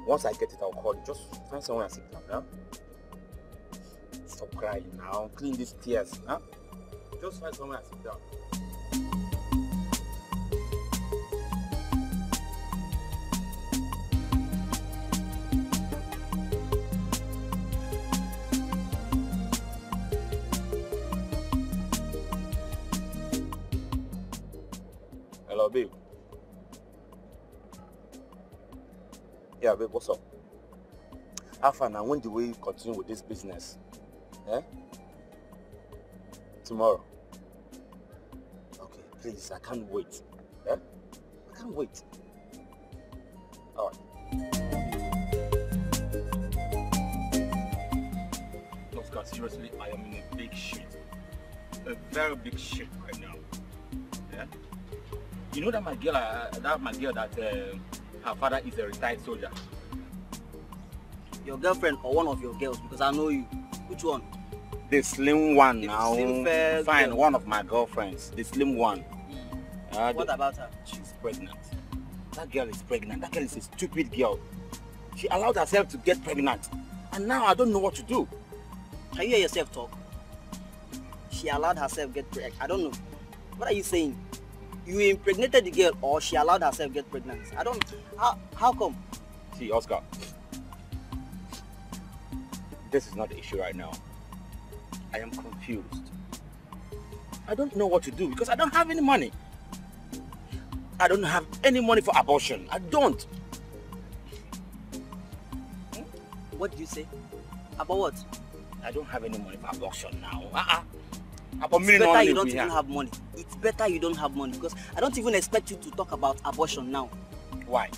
Once I get it, I'll call you. Just find somewhere and sit down. Stop crying now. Clean these tears. Just find somewhere and sit down. Hello, babe. Yeah, babe, what's up? How far now? When do we continue with this business? Tomorrow. Okay, please, I can't wait. I can't wait. Alright. Oscar, seriously, I am in a big shit. A very big shit right now. You know that my girl, her father is a retired soldier. Your girlfriend or one of your girls? Because I know you. Which one? The slim one now. Slim fair Fine, girl. one of my girlfriends. The slim one. What about her? She's pregnant. That girl is pregnant. That girl is a stupid girl. She allowed herself to get pregnant. And now I don't know what to do. Can you hear yourself talk? She allowed herself get pregnant. I don't know. What are you saying? You impregnated the girl or she allowed herself get pregnant? I don't... How come? See, Oscar. This is not the issue right now. I am confused. I don't know what to do because I don't have any money. I don't have any money for abortion. I don't. What did you say? About what? I don't have any money for abortion now. It's better you don't even have money. It's better you don't have money because I don't even expect you to talk about abortion now. Why?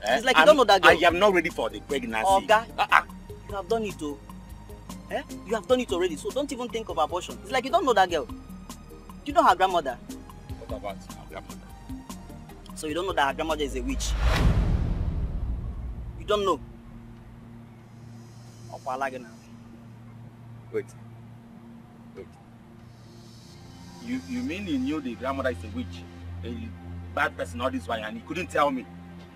It's like you don't know that girl. I am not ready for the pregnancy. Oga, you have done it too. You have done it already, so don't even think of abortion. It's like you don't know that girl. You know her grandmother. What about her grandmother? So you don't know that her grandmother is a witch. You don't know. Wait. You mean you knew the grandmother is a witch? A bad person, all this while, and you couldn't tell me?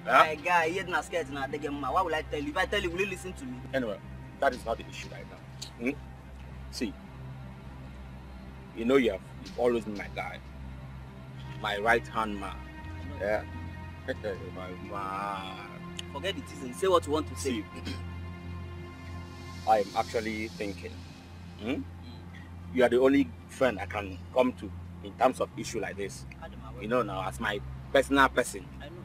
My guy, you're not scared now. Why would I tell you? If I tell you, will you listen to me? Anyway, that is not the issue right now. See, you know you've always been my guy. My right-hand man. Yeah? My man. Forget it, isn't. Say what you want to say. I'm actually thinking. You are the only friend I can come to in terms of issue like this. You know now, as my personal person. I know.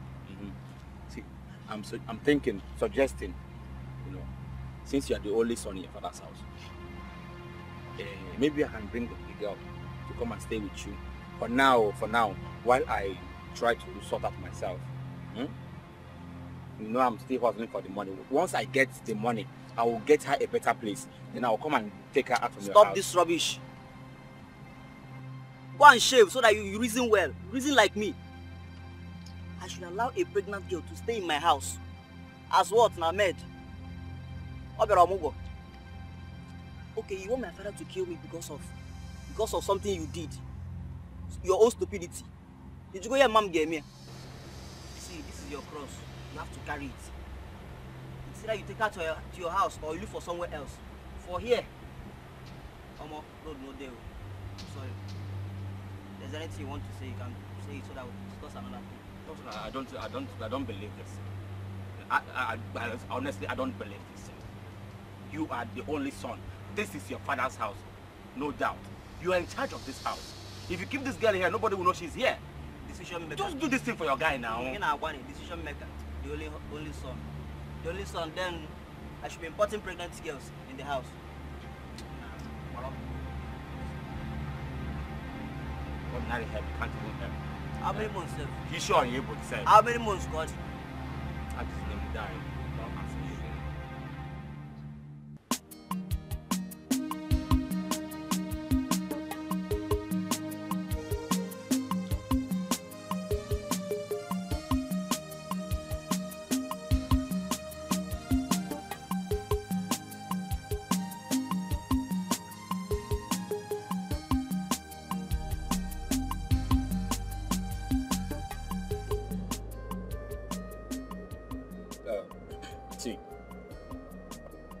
See, I'm thinking, suggesting, you know, since you are the only son in your father's house, maybe I can bring the girl to come and stay with you for now, while I try to sort out myself. You know I'm still hustling for the money. Once I get the money, I will get her a better place. Then I will come and take her out from your house. Stop this rubbish. Go and shave so that you reason well. Reason like me. I should allow a pregnant girl to stay in my house. As what, now, maid? Okay, you want my father to kill me because of something you did. Your own stupidity. Did you go here, mom gave me? See, this is your cross. You have to carry it. It's either you take her to your house or you look for somewhere else. For here. Omo, no deal. Sorry. If there's anything you want to say, you can say it so that we'll discuss another thing. I don't believe this. I honestly, I don't believe this. You are the only son. This is your father's house, no doubt. You are in charge of this house. If you keep this girl here, nobody will know she's here. Decision maker. Just do this thing for your guy now. Decision maker. The only son. The only son. Then I should be importing pregnant girls in the house. Ordinary help, you can't even help. How many months, sir? You sure you're able to say? How many months, God? I just need to die.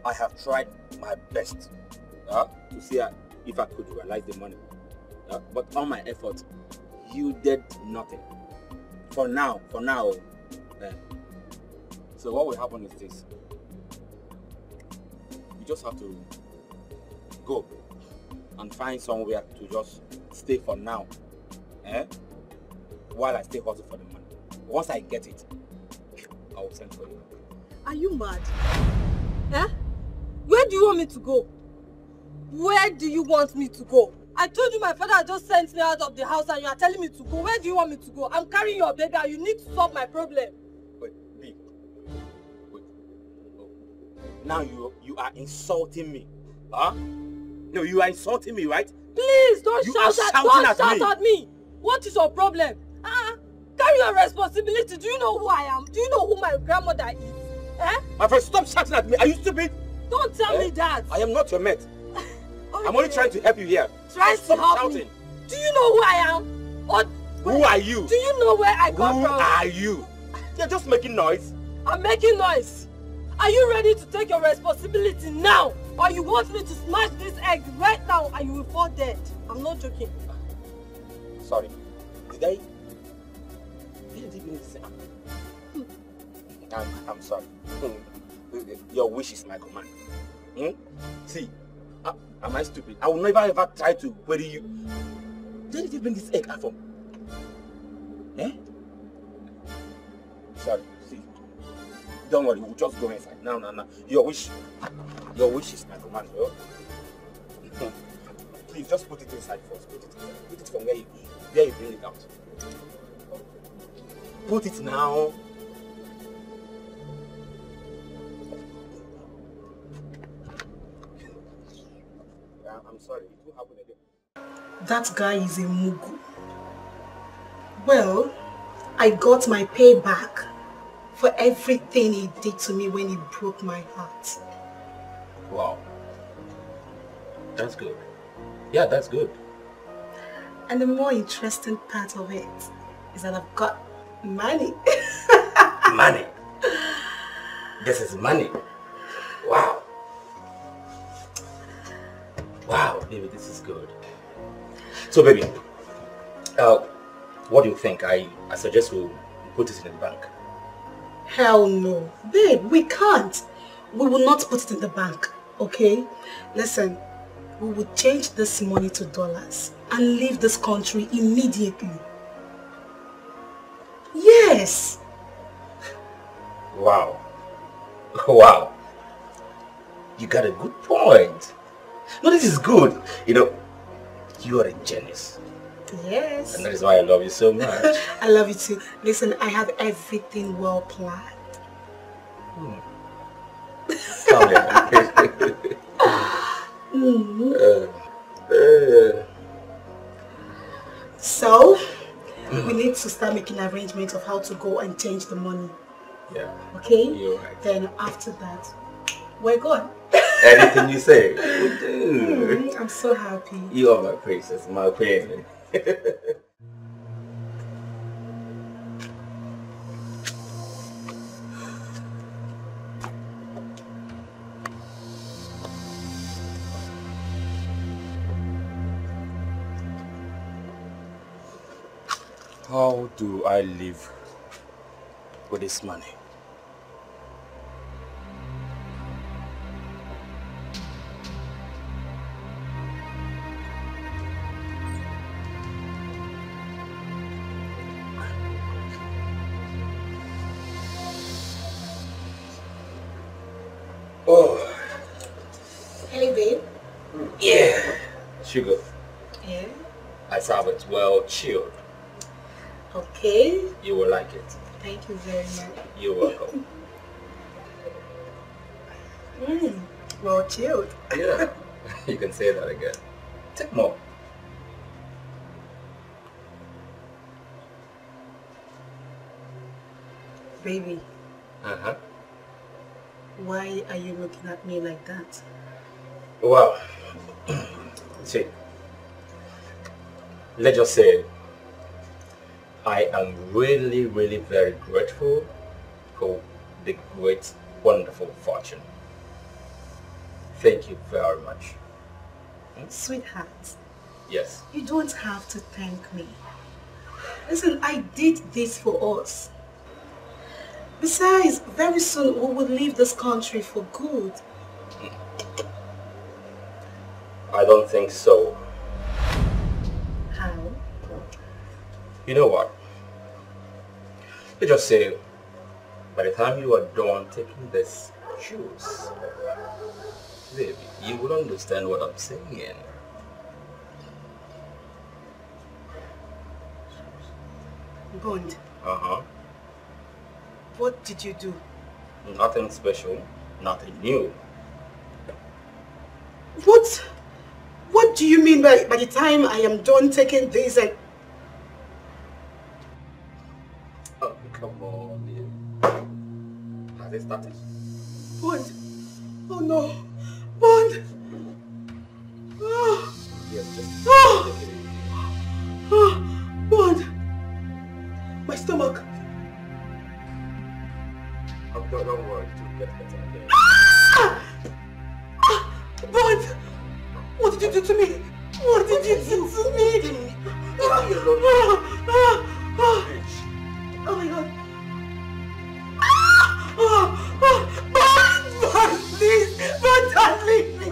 I have tried my best to see if I could realize the money. But all my efforts yielded nothing. For now. So what will happen is this. You just have to go and find somewhere to just stay for now. While I stay hustle for the money. Once I get it, I will send for you. Are you mad? Where do you want me to go? Where do you want me to go? I told you my father just sent me out of the house and you are telling me to go. Where do you want me to go? I'm carrying your baby and you need to solve my problem. Wait. Now you are insulting me. No, you are insulting me, right? Please, don't shout at me. What is your problem? Carry your responsibility. Do you know who I am? Do you know who my grandmother is? My friend, stop shouting at me. Are you stupid? Don't tell me that. I am not your mate. I'm only trying to help you here. Try to help me. Do you know who I am? Who are you? Do you know where I come from? Who are you? You're just making noise. I'm making noise. Are you ready to take your responsibility now? Or you want me to smash this egg right now and you will fall dead? I'm not joking. Sorry. Did I even say? I'm sorry. Your wish is my command. See, am I stupid? I will never ever try to query you. Where did you bring this egg from? Sorry, see. Don't worry, we'll just go inside. No. Your wish is my command, bro. Please, just put it inside first. Put it from where you bring it out. Put it now. I'm sorry, it will happen again. That guy is a mugu. Well, I got my payback for everything he did to me when he broke my heart. Wow. That's good. Yeah, that's good. And the more interesting part of it is that I've got money. Money? This is money. Wow. Wow, baby, this is good. So, baby, what do you think? I suggest we put it in the bank. Hell no. Babe, we can't. We will not put it in the bank, okay? Listen, we will change this money to dollars and leave this country immediately. Yes. Wow. Wow. You got a good point. No, this is good. You know, you are a genius. Yes. And that is why I love you so much. I love you too. Listen, I have everything well planned. Come here. So, we need to start making arrangements of how to go and change the money. Yeah. Okay? You're right. Then after that, we're gone. Anything you say, we'll do. I'm so happy. You are my princess, my queen. How do I live with this money? Oh. Hey, babe. Yeah. Sugar. Yeah? I serve it well chilled. Okay. You will like it. Thank you very much. You're welcome. Well chilled. Yeah. You can say that again. Take more. Baby, Uh-huh. why are you looking at me like that? Well, see, let's just say I am really, really very grateful for the great, wonderful fortune. Thank you very much. Sweetheart, Yes. you don't have to thank me. Listen, I did this for us. Besides, very soon we will leave this country for good. I don't think so. How? You know what? Let's just say, by the time you are done taking this juice, baby, you will understand what I'm saying. Bond, Uh-huh. what did you do? Nothing special, nothing new. What do you mean by the time I am done taking this and... Oh, come on, man. Has it started? Bond! Oh no! Bond! Oh! Yes, just Oh! Oh! Bond! My stomach! Oh, don't worry, it will get better again. Ah! Bond! What did you do to me? What did you do to me? Leave me alone. Oh my god! Bond, please! Bond, don't leave me!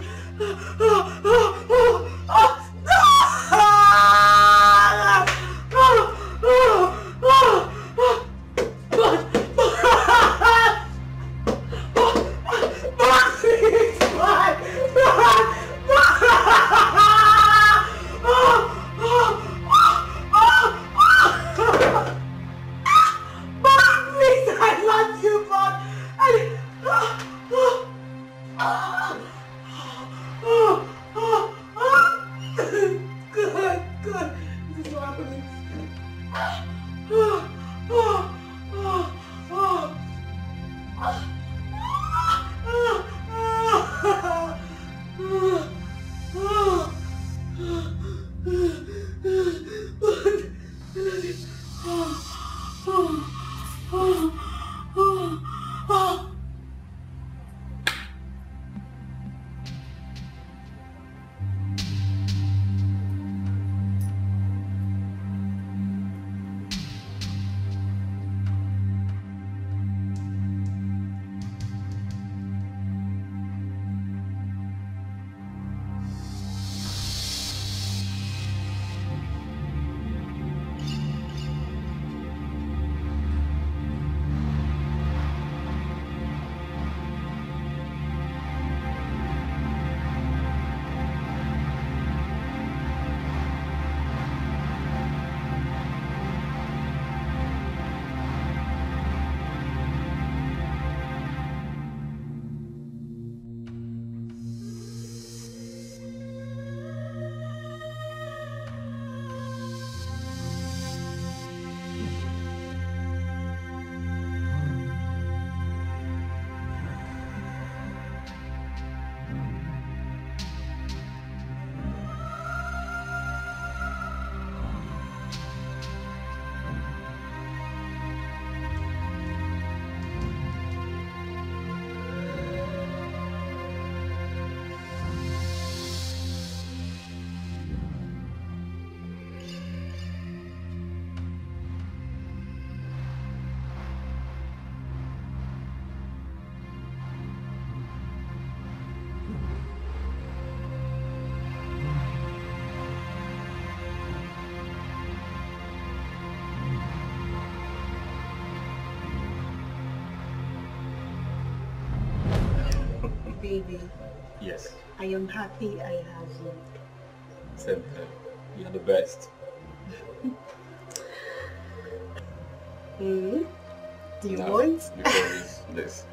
Baby, Yes. I am happy I have you. Same thing. You're the best. Do you No, want? before this.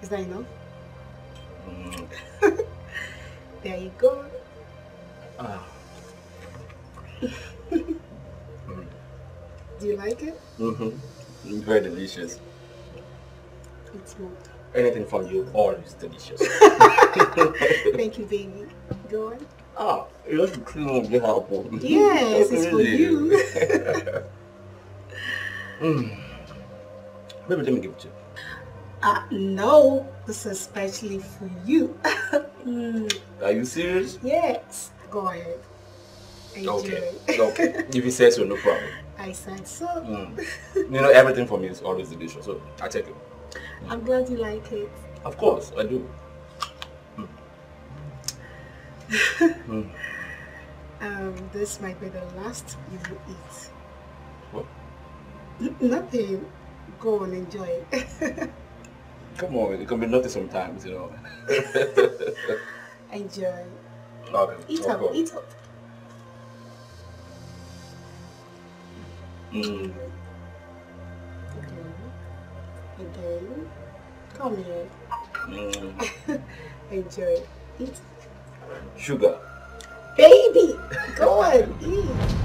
Is that enough? Mm. There you go. Ah. Do you like it? Very delicious. It's more. Anything from you, all is delicious. Thank you, baby. Go on. Ah, you have to clean up the house. Yes, it's for you. Maybe let me give it to you. No, this is especially for you. Are you serious? Yes. Go ahead. Enjoy. Okay. Okay. If you say so, no problem. I said so. You know, everything for me is always delicious, so I take it. I'm glad you like it. Of course, I do. This might be the last you will eat. What? Nothing. Go on, enjoy it. Come on, it can be nothing sometimes, you know. Enjoy. Okay, Eat of up, course. eat up. Again. Come here. Enjoy. Eat. Sugar. Baby, go on, eat.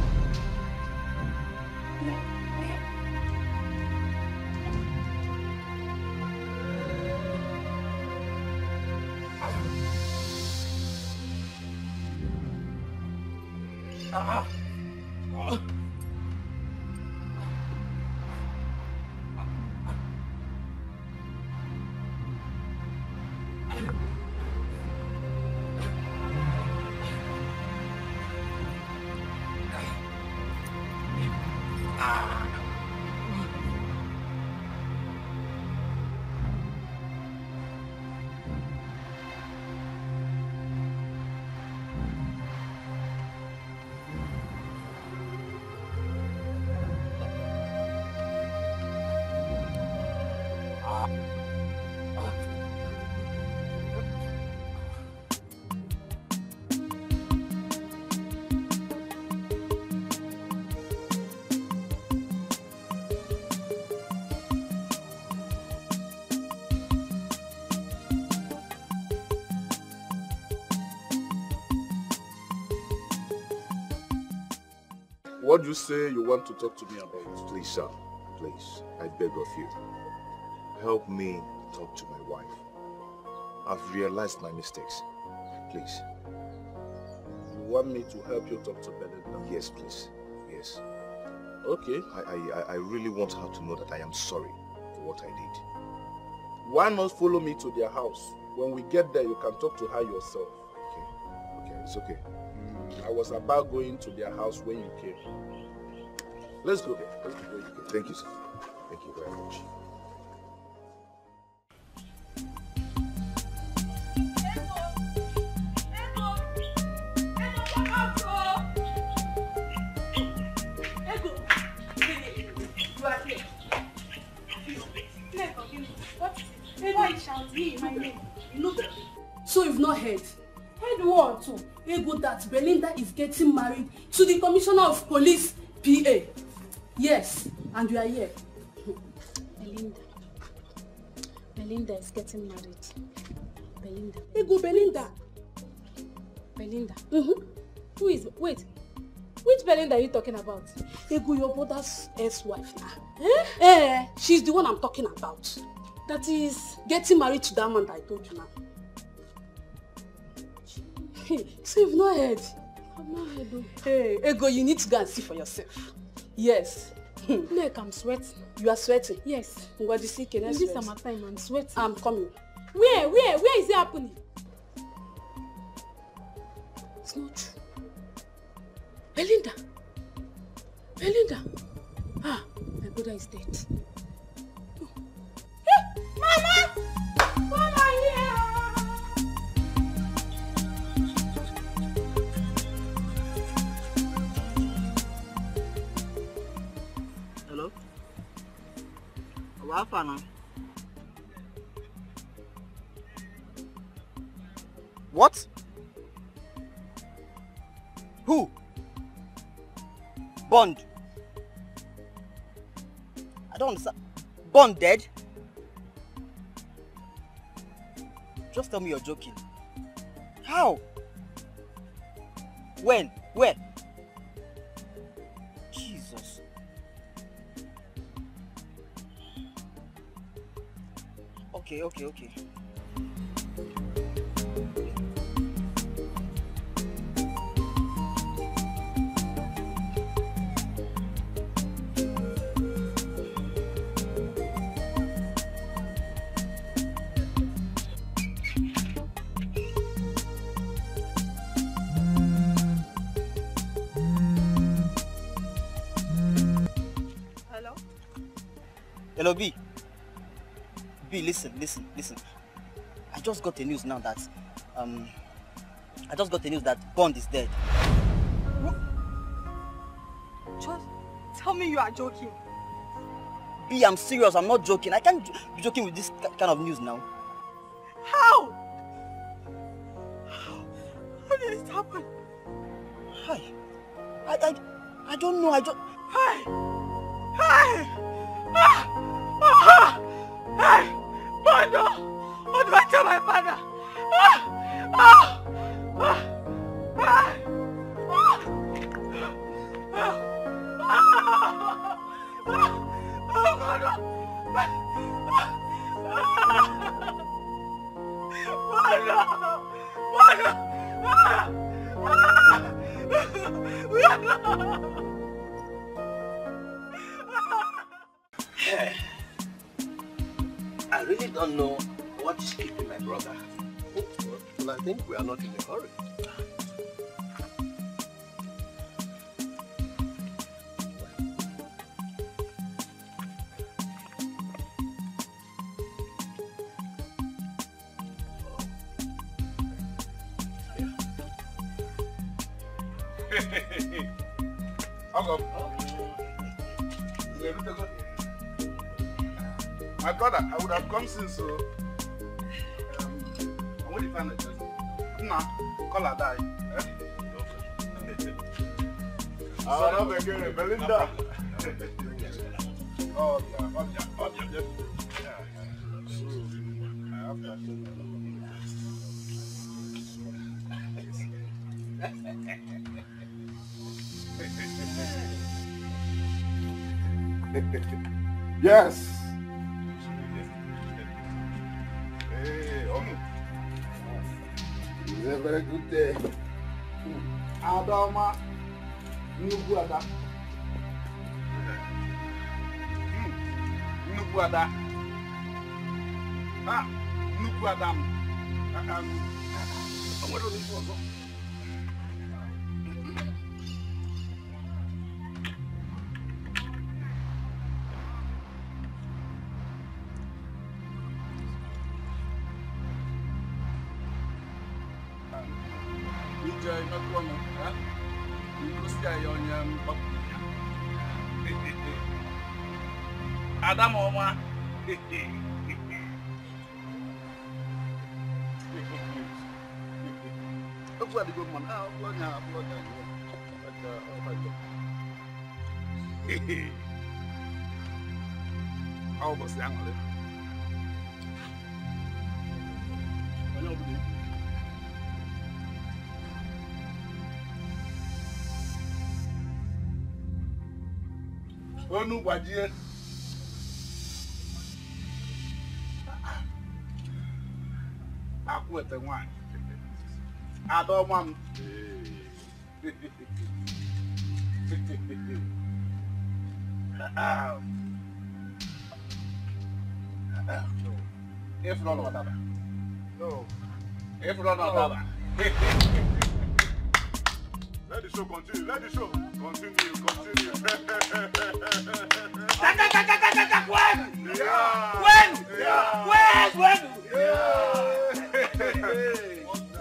What do you say you want to talk to me about? Please, sir. Please, I beg of you. Help me talk to my wife. I've realized my mistakes. Please. You want me to help you talk to Belinda? Yes, please. Yes. Okay. I really want her to know that I am sorry for what I did. Why not follow me to their house? When we get there, you can talk to her yourself. Okay, it's okay. I was about going to their house when you came. Let's go there. Let's go. Thank you, sir. Thank you very much. So you've not heard? Heard what? Ego, that Belinda is getting married to the Commissioner of Police, PA. Yes, and you are here. Belinda is getting married. Belinda. Ego, Belinda. Belinda. Who is, wait, which Belinda are you talking about? Ego, your brother's ex-wife now. She's the one I'm talking about. That is getting married to that man that I told you now. So you've not heard? I've not heard though. Hey, Ego, you need to go and see for yourself. Yes. Look, I'm sweating. You are sweating? Yes. What do you see? In this summertime, I'm sweating. I'm coming. Where is it happening? It's not true. Belinda. Ah, my brother is dead. Oh. Hey, Mama! Mama, here! Hello? How far now? What? Who? Bond. I don't understand. Bond dead? Just tell me you're joking. How? When? Where? Jesus. Okay. Hello, B. B, listen. I just got the news now that Bond is dead. What? Just tell me you are joking. B, I'm serious. I'm not joking. I can't be joking with this kind of news now. How? How did this happen? Hi. I don't know. Hi. Hey! Bondo! What do I tell my father? I really don't know what is keeping my brother. Well, I think we are not in a hurry. My brother, I would have come since so. I want to find a job. Nah, call her die. I'll not again, Belinda. Oh, Yes. Hey, it's a very good day. Adama, Nnukwu Ada. Nnukwu Ada. Ah, Nnukwu Ada m. O nwere onye ọzọ. Adam Oma. Look what the good man. How was the angle? Onu gbajie. Akụ ete nwanyị. Adọma m. Ifro no daba. No. Ifro no daba. Let the show continue. Let the show continue. When? Yeah. When? Yeah. When?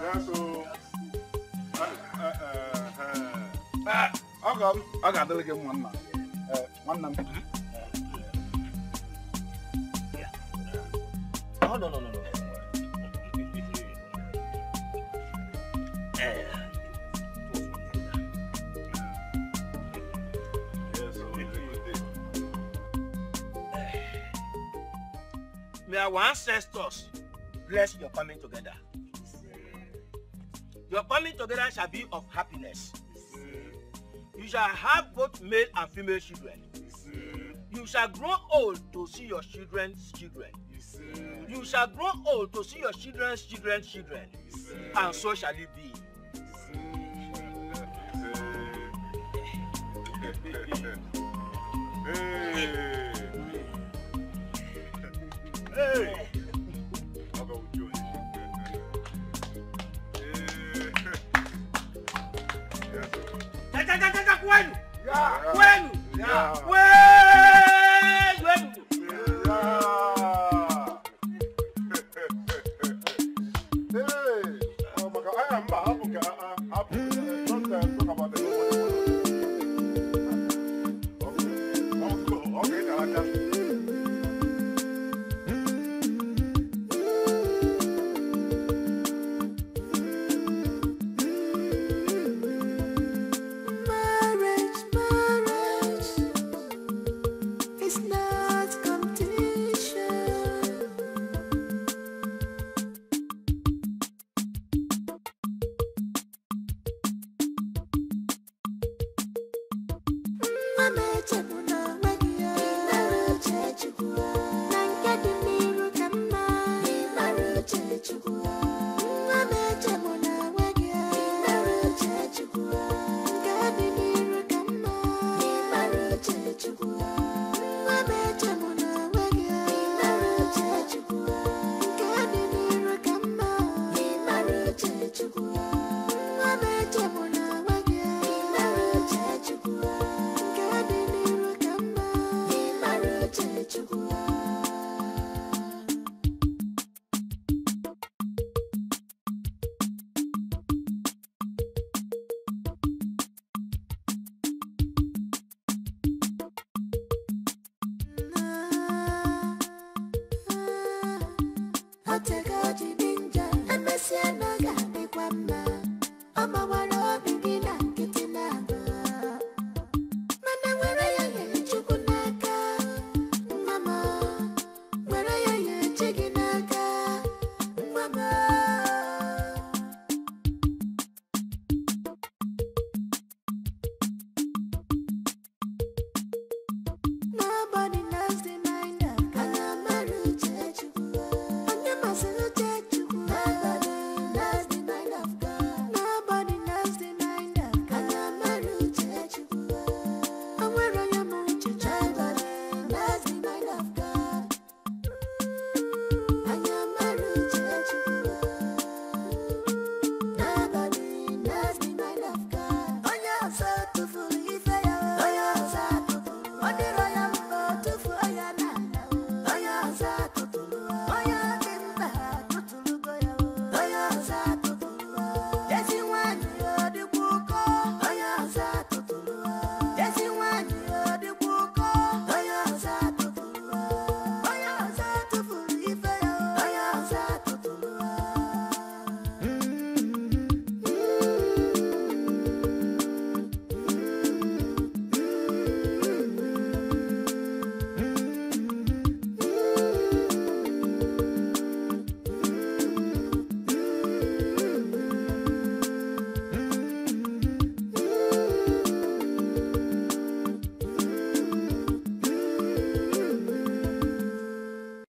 Yeah, so. I got to get one man. One man. No. May our ancestors bless your coming together. Your coming together shall be of happiness. You shall have both male and female children. You shall grow old to see your children's children. You shall grow old to see your children's children's children. And so shall it be. Hey! Kwenu!